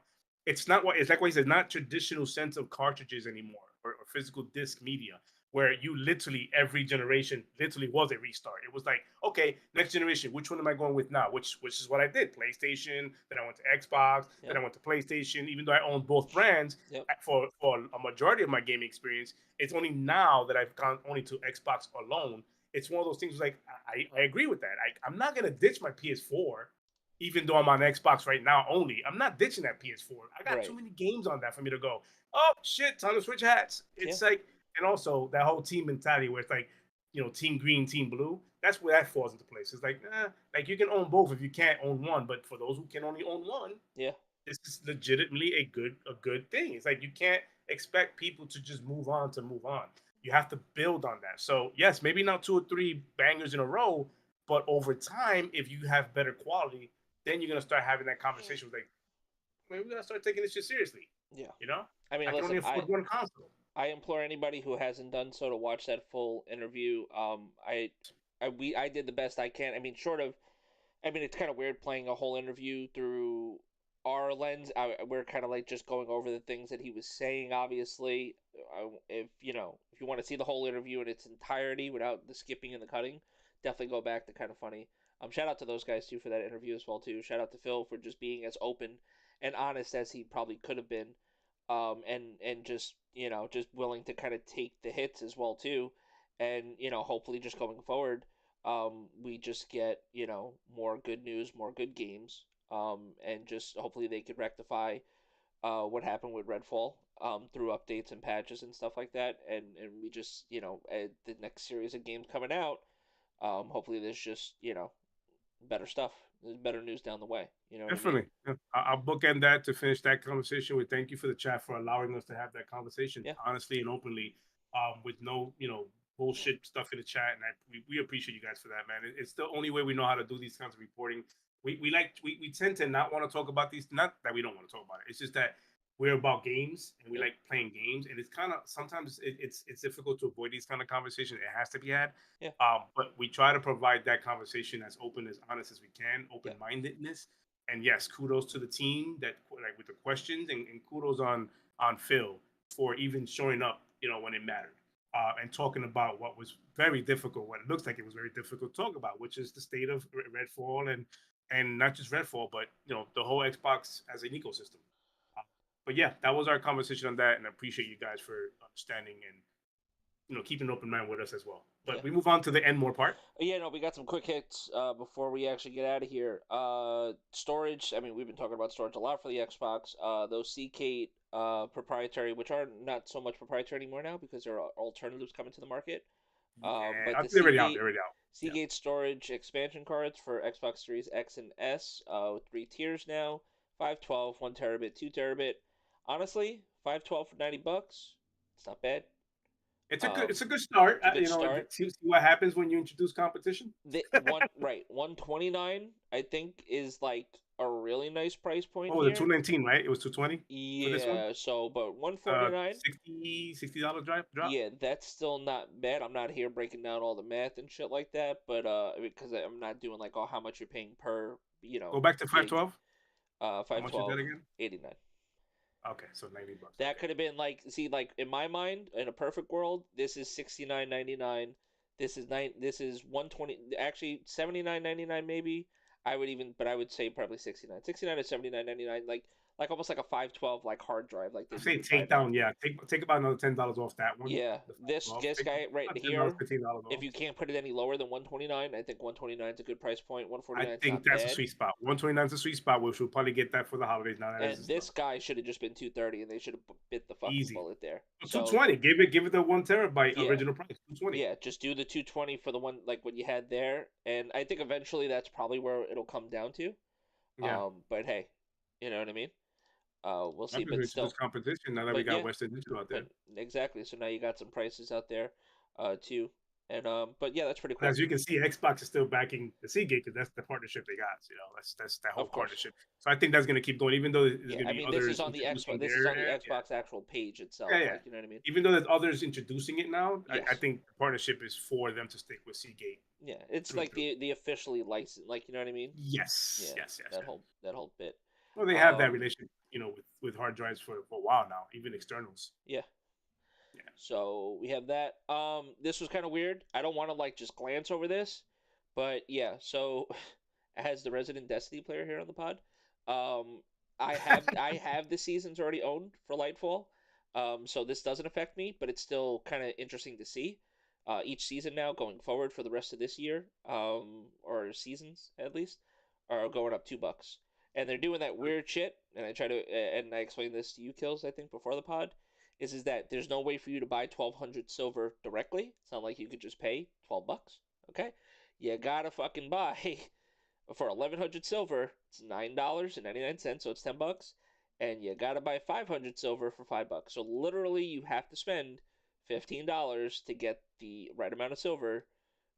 It's not what it's like what he said, not traditional sense of cartridges anymore or physical disc media, where you literally every generation literally was a restart. It was like, okay, next generation, which one am I going with now? Which is what I did. PlayStation, then I went to Xbox, then I went to PlayStation, even though I owned both brands for a majority of my gaming experience. It's only now that I've gone only to Xbox alone. It's one of those things like, I agree with that. I'm not going to ditch my PS4, even though I'm on Xbox right now only. I'm not ditching that PS4. I got too many games on that for me to go, oh, shit, time to switch hats. It's like, and also that whole team mentality where it's like, team green, team blue. That's where that falls into place. It's like, like you can own both if you can't own one, but for those who can only own one, yeah, this is legitimately a good thing. It's like you can't expect people to just move on to move on. You have to build on that. So yes, maybe not 2 or 3 bangers in a row, but over time, if you have better quality, then you're gonna start having that conversation with like, maybe we gotta start taking this shit seriously. yeah. I mean, can listen, only afford one console. I implore anybody who hasn't done so to watch that full interview. I did the best I can. I mean, it's kind of weird playing a whole interview through our lens. We're kind of like just going over the things that he was saying. Obviously, if you want to see the whole interview in its entirety without the skipping and the cutting, definitely go back to KindaFunny. Shout out to those guys too for that interview as well too. Shout out to Phil for just being as open and honest as he probably could have been, and just just willing to kind of take the hits as well too, and hopefully just going forward, we just get more good news, more good games, and just hopefully they could rectify what happened with Redfall through updates and patches and stuff like that, and we just the next series of games coming out, hopefully there's just better stuff. There's better news down the way. Definitely. What I mean? I'll bookend that to finish that conversation with thank you for the chat for allowing us to have that conversation honestly and openly, with no bullshit stuff in the chat, and we appreciate you guys for that, man. It's the only way we know how to do these kinds of reporting. We tend to not want to talk about these. Not that we don't want to talk about it. It's just that we're about games and we like playing games, and it's kind of sometimes it's difficult to avoid these kind of conversations. It has to be had. Yeah. But we try to provide that conversation as open, as honest as we can, open-mindedness. And yes, kudos to the team that like with the questions, and kudos on Phil for even showing up, when it mattered, and talking about what was very difficult, what it looks like it was very difficult to talk about, which is the state of Redfall and not just Redfall, but the whole Xbox as an ecosystem. But yeah, that was our conversation on that, and I appreciate you guys for understanding and keeping an open mind with us as well. But we move on to the end more part. Yeah, no, we got some quick hits before we actually get out of here. Storage. I mean, we've been talking about storage a lot for the Xbox. Those Seagate proprietary, which are not so much proprietary anymore now because there are alternatives coming to the market. But they're already out. Seagate storage expansion cards for Xbox Series X and S with 3 tiers now: 512, 1 terabit, 2 terabit. Honestly, 512 for $90. It's not bad. It's a good start. It's a good start. See what happens when you introduce competition. Right, 129 I think is like a really nice price point. Oh, here. the 219, right? It was 220. Yeah. So, but 149. $60 drop. Yeah, that's still not bad. I'm not here breaking down all the math and shit like that, but because I'm not doing like how much you're paying per. Go back to 512. 512. How much is that again? 89. Okay, so $90. That could have been like, in my mind, in a perfect world, this is $69.99. This is 120. Actually, $79.99 maybe. I would say probably 69. 69 to $79.99, like almost like a 512 like hard drive, like this. Say take down, take about another $10 off that one. Yeah, this guy right here. If you can't put it any lower than 129, I think 129 is a good price point. 149. I think that's a sweet spot. 129 is a sweet spot. We should probably get that for the holidays now. And this guy should have just been 230, and they should have bit the fucking bullet there. 220. Give it the 1 terabyte original price. 220. Yeah, just do the 220 for the one like what you had there, and I think eventually that's probably where it'll come down to. Yeah. But hey, you know what I mean. We'll see, but still competition now that we got Western Digital out there. Exactly. So now you got some prices out there, too, and but yeah, that's pretty cool. As you can see, Xbox is still backing the Seagate because that's the partnership they got. That's that whole partnership. So I think that's going to keep going, even though there's going to be others. This is on the Xbox. This is on the Xbox actual page itself. Yeah. Like, you know what I mean? Even though there's others introducing it now, I think the partnership is for them to stick with Seagate. Yeah, it's like the officially licensed, like, you know what I mean? Yes. That whole bit. Well, they have that relationship, with hard drives for a while now, even externals. Yeah. So we have that. This was kind of weird. I don't want to just glance over this, but yeah. So, as the resident Destiny player here on the pod, I have the seasons already owned for Lightfall. So this doesn't affect me, but it's still kind of interesting to see. Each season now going forward for the rest of this year, or seasons at least, are going up $2. And they're doing that weird shit, and I explained this to you, Kills, I think, before the pod, is that there's no way for you to buy 1,200 silver directly. It's not like you could just pay $12. Okay, you gotta fucking buy for 1,100 silver. It's $9.99, so it's $10. And you gotta buy 500 silver for $5. So literally, you have to spend $15 to get the right amount of silver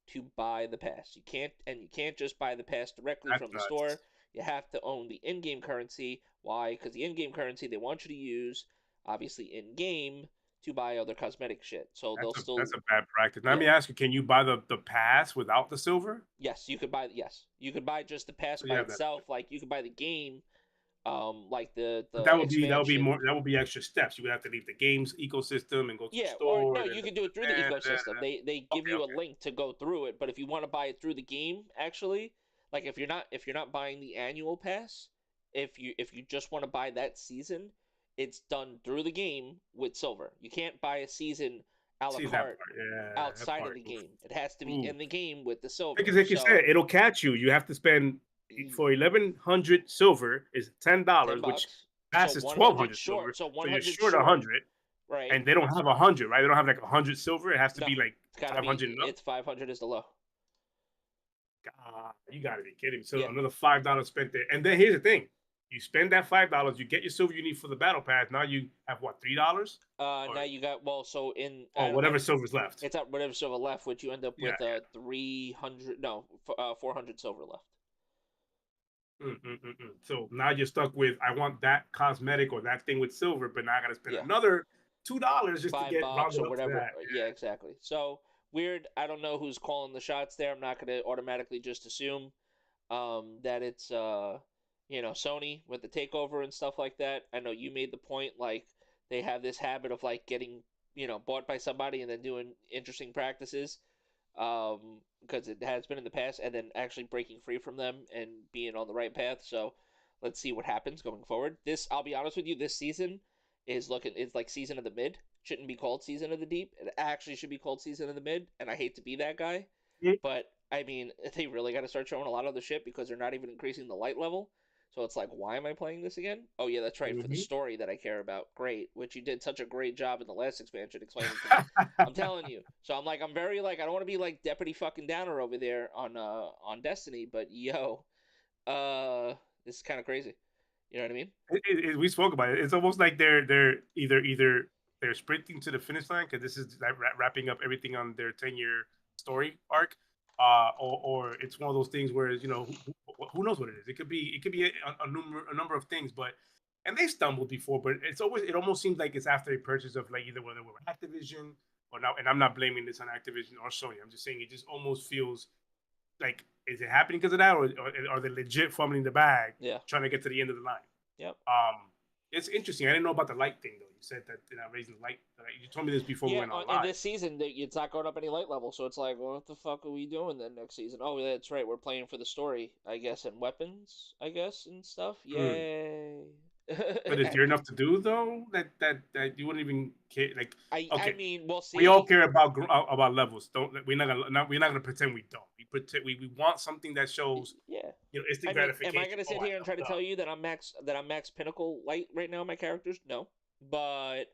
to buy the pass. You can't just buy the pass directly from the store. You have to own the in-game currency. Why? Because the in-game currency they want you to use, obviously in-game, to buy other cosmetic shit. So that's a bad practice. Now, let me ask you: can you buy the pass without the silver? Yes, you could buy. Yes, you could buy just the pass by itself. Like you could buy the game. Like the that would be extra steps. You would have to leave the game's ecosystem and go to the store. Or no, you can do it through the ecosystem. They give you a link to go through it, but if you want to buy it through the game, actually, like if you're not buying the annual pass, if you just want to buy that season, it's done through the game with silver. You can't buy a season a la carte outside of the game. It has to be in the game with the silver. Because like you said, it'll catch you. You have to spend for 1,100 silver is $10, which passes 1,200 silver. So you're short 100, right? And they don't have 100, right? They don't have like 100 silver. It has to be like 500. It's 500 is the low. God, you gotta be kidding me! So another $5 spent there, and then here's the thing: you spend that $5, you get your silver you need for the battle pass. Now you have what, $3? Now you got whatever silver's left. It's at whatever silver left, which you end up with 400 silver left. So now you're stuck with I want that cosmetic or that thing with silver, but now I gotta spend another $2 just to get rounded up to that. Yeah, exactly. So weird. I don't know who's calling the shots there. I'm not gonna automatically just assume that it's Sony with the takeover and stuff like that. I know you made the point, like they have this habit of like getting bought by somebody and then doing interesting practices. Because it has been in the past, and then actually breaking free from them and being on the right path. So let's see what happens going forward. I'll be honest with you, this season is like season of the mid. Shouldn't be called season of the deep. It actually should be called season of the mid, and I hate to be that guy. But I mean, they really got to start showing a lot of the shit because they're not even increasing the light level. So it's like, why am I playing this again? Oh yeah, that's right, for the story that I care about. Great, which you did such a great job in the last expansion explaining to me. I'm telling you. So I'm very I don't want to be like Deputy fucking Downer over there on Destiny, but this is kind of crazy. You know what I mean? We spoke about it. It's almost like they're either they're sprinting to the finish line because this is wrapping up everything on their 10-year story arc. Or it's one of those things where who knows what it is. It could be a number of things, and they stumbled before, but it almost seems like it's after a purchase of like either whether we're Activision or now, and I'm not blaming this on Activision or Sony. I'm just saying it just almost feels like, is it happening because of that, or are they legit fumbling the bag, trying to get to the end of the line? Yep. It's interesting. I didn't know about the light thing though. You said that they're not raising the light. You told me this before we went on live. And this season, it's not going up any light level, so it's like, well, what the fuck are we doing then next season? Oh, that's right, we're playing for the story, I guess, and weapons, I guess, and stuff. Yay! But is there enough to do though that you wouldn't even care? Like, I mean, we'll see. We all care about levels. We're not gonna pretend we don't. We want something that shows instant gratification. Am I gonna sit here and try to tell you that I'm max pinnacle light right now? My characters, no, but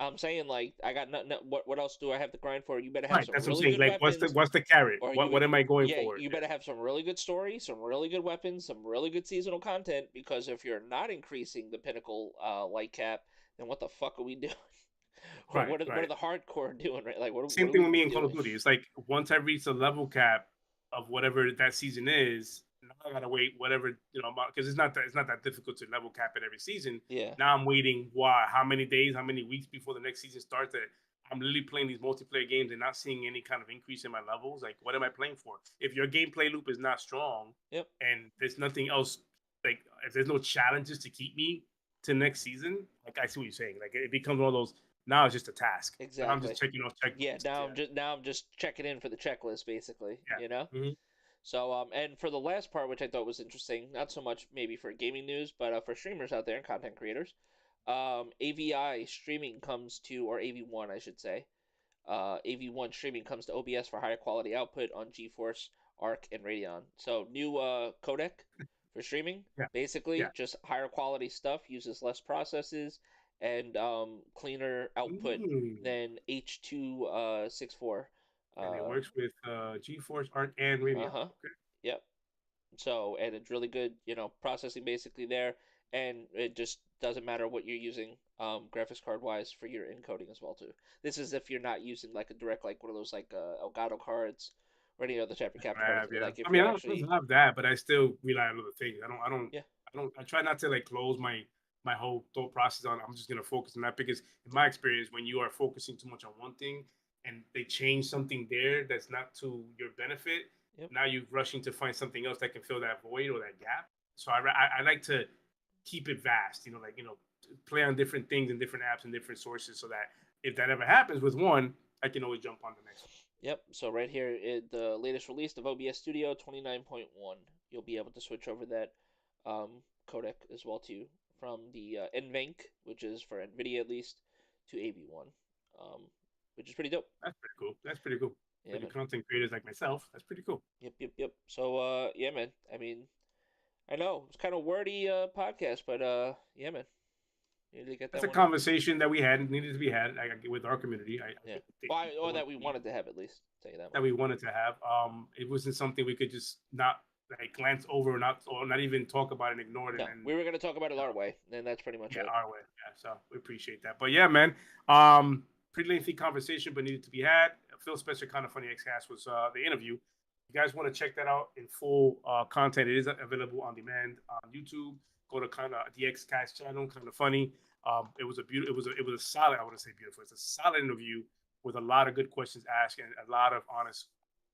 I'm saying like I got nothing. What else do I have to grind for? You better have some really good weapons. Like what's the carrot? What am I going for? You better have some really good story, some really good weapons, some really good seasonal content. Because if you're not increasing the pinnacle light cap, then what the fuck are we doing? What are the hardcore doing? Right? Like same thing with me in Call of Duty. It's like once I reach the level cap of whatever that season is, now I gotta wait whatever because it's not that difficult to level cap it every season. Yeah. Now I'm waiting how many days, how many weeks before the next season starts that I'm literally playing these multiplayer games and not seeing any kind of increase in my levels. Like, what am I playing for? If your gameplay loop is not strong, and there's nothing else, like if there's no challenges to keep me to next season, like I see what you're saying. Like it becomes one of those. Now it's just a task. Exactly. I'm just checking off checklists. Yeah. Now I'm just checking in for the checklist, basically. Yeah. So and for the last part, which I thought was interesting, not so much maybe for gaming news, but for streamers out there and content creators, AVI streaming comes to, or AV1 I should say, AV1 streaming comes to OBS for higher quality output on GeForce, Arc, and Radeon. So new codec for streaming, basically just higher quality stuff, uses less processes, and cleaner output than H.264. And it works with GeForce Art and Radeon. Okay. Yep. So, and it's really good, processing basically there, and it just doesn't matter what you're using, graphics card wise for your encoding as well too. This is if you're not using like a direct, like one of those like Elgato cards or any other type of capture card. Yeah. Like if I mean, you're I actually don't have that, but I still rely on other things. yeah. I try not to like close my whole thought process on. I'm just gonna focus on that because in my experience, when you are focusing too much on one thing and they change something there that's not to your benefit, now you're rushing to find something else that can fill that void or that gap. So I like to keep it vast, play on different things and different apps and different sources so that if that ever happens with one, I can always jump on the next one. Yep. So right here, the latest release of OBS Studio 29.1, you'll be able to switch over that codec as well too from the NVENC, which is for NVIDIA at least, to AV1, which is pretty dope. That's pretty cool. Yeah, for content creators like myself, that's pretty cool. Yep. So yeah, man. I mean, I know it's kind of wordy podcast, but yeah, man. That's a conversation that we had needed to be had with our community. Or that we wanted to have at least. Tell you that we wanted to have. It wasn't something we could just not like glance over or not even talk about and ignore it. No, we were going to talk about it our way, and that's pretty much it. Our way. Yeah, so we appreciate that. But yeah, man, pretty lengthy conversation, but needed to be had. Phil Spencer, KindaFunny XCAST was the interview. If you guys want to check that out in full content, it is available on demand on YouTube. Go to the XCAST channel, KindaFunny. It was a solid. I wouldn't say beautiful. It's a solid interview with a lot of good questions asked and a lot of honest.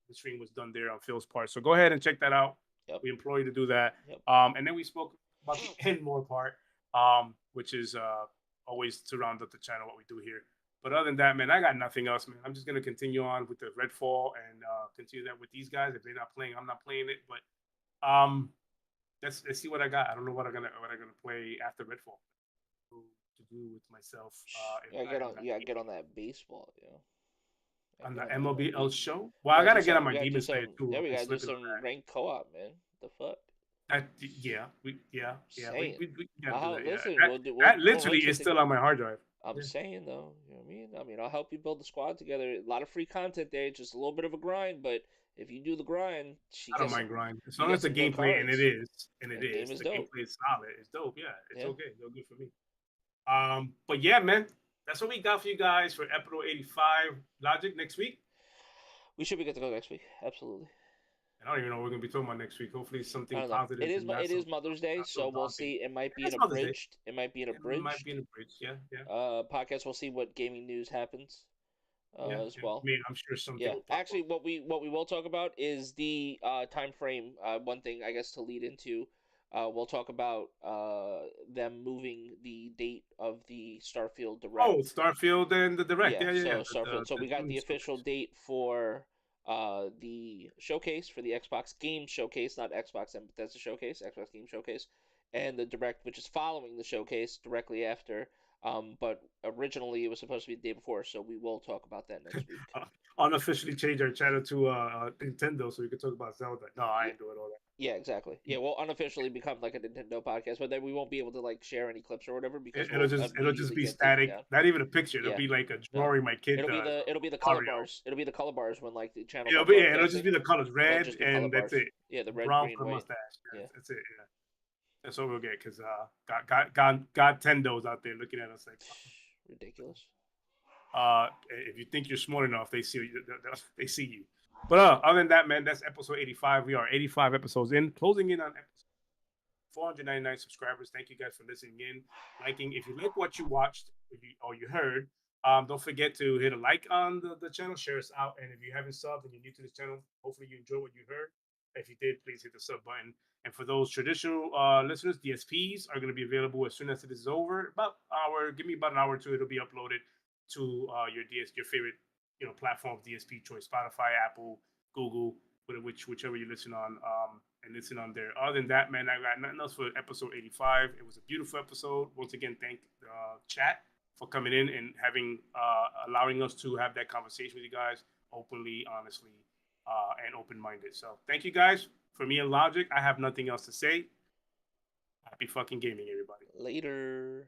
The stream was done there on Phil's part. So go ahead and check that out. We implore you to do that. And then we spoke about the end more part, which is always to round up the channel what we do here. But other than that, man, I got nothing else, man. I'm just gonna continue on with the Redfall and continue that with these guys. If they're not playing, I'm not playing it. But let's see what I got. I don't know what I'm gonna play after Redfall. To do with myself. Get on that baseball, on the MLB show. Well, I gotta get on my Demon Slayer too. Yeah, we gotta do some ranked co-op, man. The fuck. We listen, that literally is still on my hard drive. I'm saying though, you know what I mean? I'll help you build the squad together. A lot of free content there, just a little bit of a grind, but if you do the grind, I don't mind grind as long as the gameplay the gameplay is solid. It's dope. Yeah, it's okay. It's good for me. But yeah, man, that's what we got for you guys for episode 85. Logic next week. We should be good to go next week. Absolutely. I don't even know what we're gonna be talking about next week. Hopefully something positive. It is Mother's Day, so we'll see. It might be abridged. It might be abridged. Yeah. Podcast. We'll see what gaming news happens. As well. I mean, I'm sure something. Yeah. Actually, what we will talk about is the time frame. One thing I guess to lead into. We'll talk about them moving the date of the Starfield Direct. Oh, Starfield and the Direct. Yeah. Starfield. So we got the official date for the showcase for the Xbox Game Showcase, not Xbox and Bethesda Showcase, Xbox Game Showcase, and the Direct, which is following the showcase directly after. But originally it was supposed to be the day before, so we will talk about that next week. Unofficially change our channel to Nintendo so we can talk about Zelda. No, I ain't doing all that. Yeah, exactly. Yeah, we'll unofficially become like a Nintendo podcast, but then we won't be able to like share any clips or whatever because it'll just be static. Not even a picture. It'll be like a drawing my kid. It'll be the color bars. It'll be the color bars when like the channel. It'll just be the colors red and that's it. Yeah, the red, brown green, for white. mustache. Yeah, that's it. Yeah. That's what we'll get because got Tendos out there looking at us like ridiculous. If you think you're smart enough, they see you. They see you. But other than that, man, that's episode 85. We are 85 episodes in, closing in on episode 499 subscribers. Thank you guys for listening in, liking. If you like what you watched or you heard, don't forget to hit a like on the channel, share us out, and if you haven't subbed and you're new to this channel, hopefully you enjoy what you heard. If you did, please hit the sub button. And for those traditional listeners, DSPs are going to be available as soon as it is over. Give me about an hour or two. It'll be uploaded to your favorite platform of DSP choice: Spotify, Apple, Google, whichever you listen on, and listen on there. Other than that, man, I got nothing else for episode 85. It was a beautiful episode. Once again, thank chat for coming in and allowing us to have that conversation with you guys openly, honestly, and open-minded. So thank you guys. For me and Logic, I have nothing else to say. Happy fucking gaming, everybody. Later.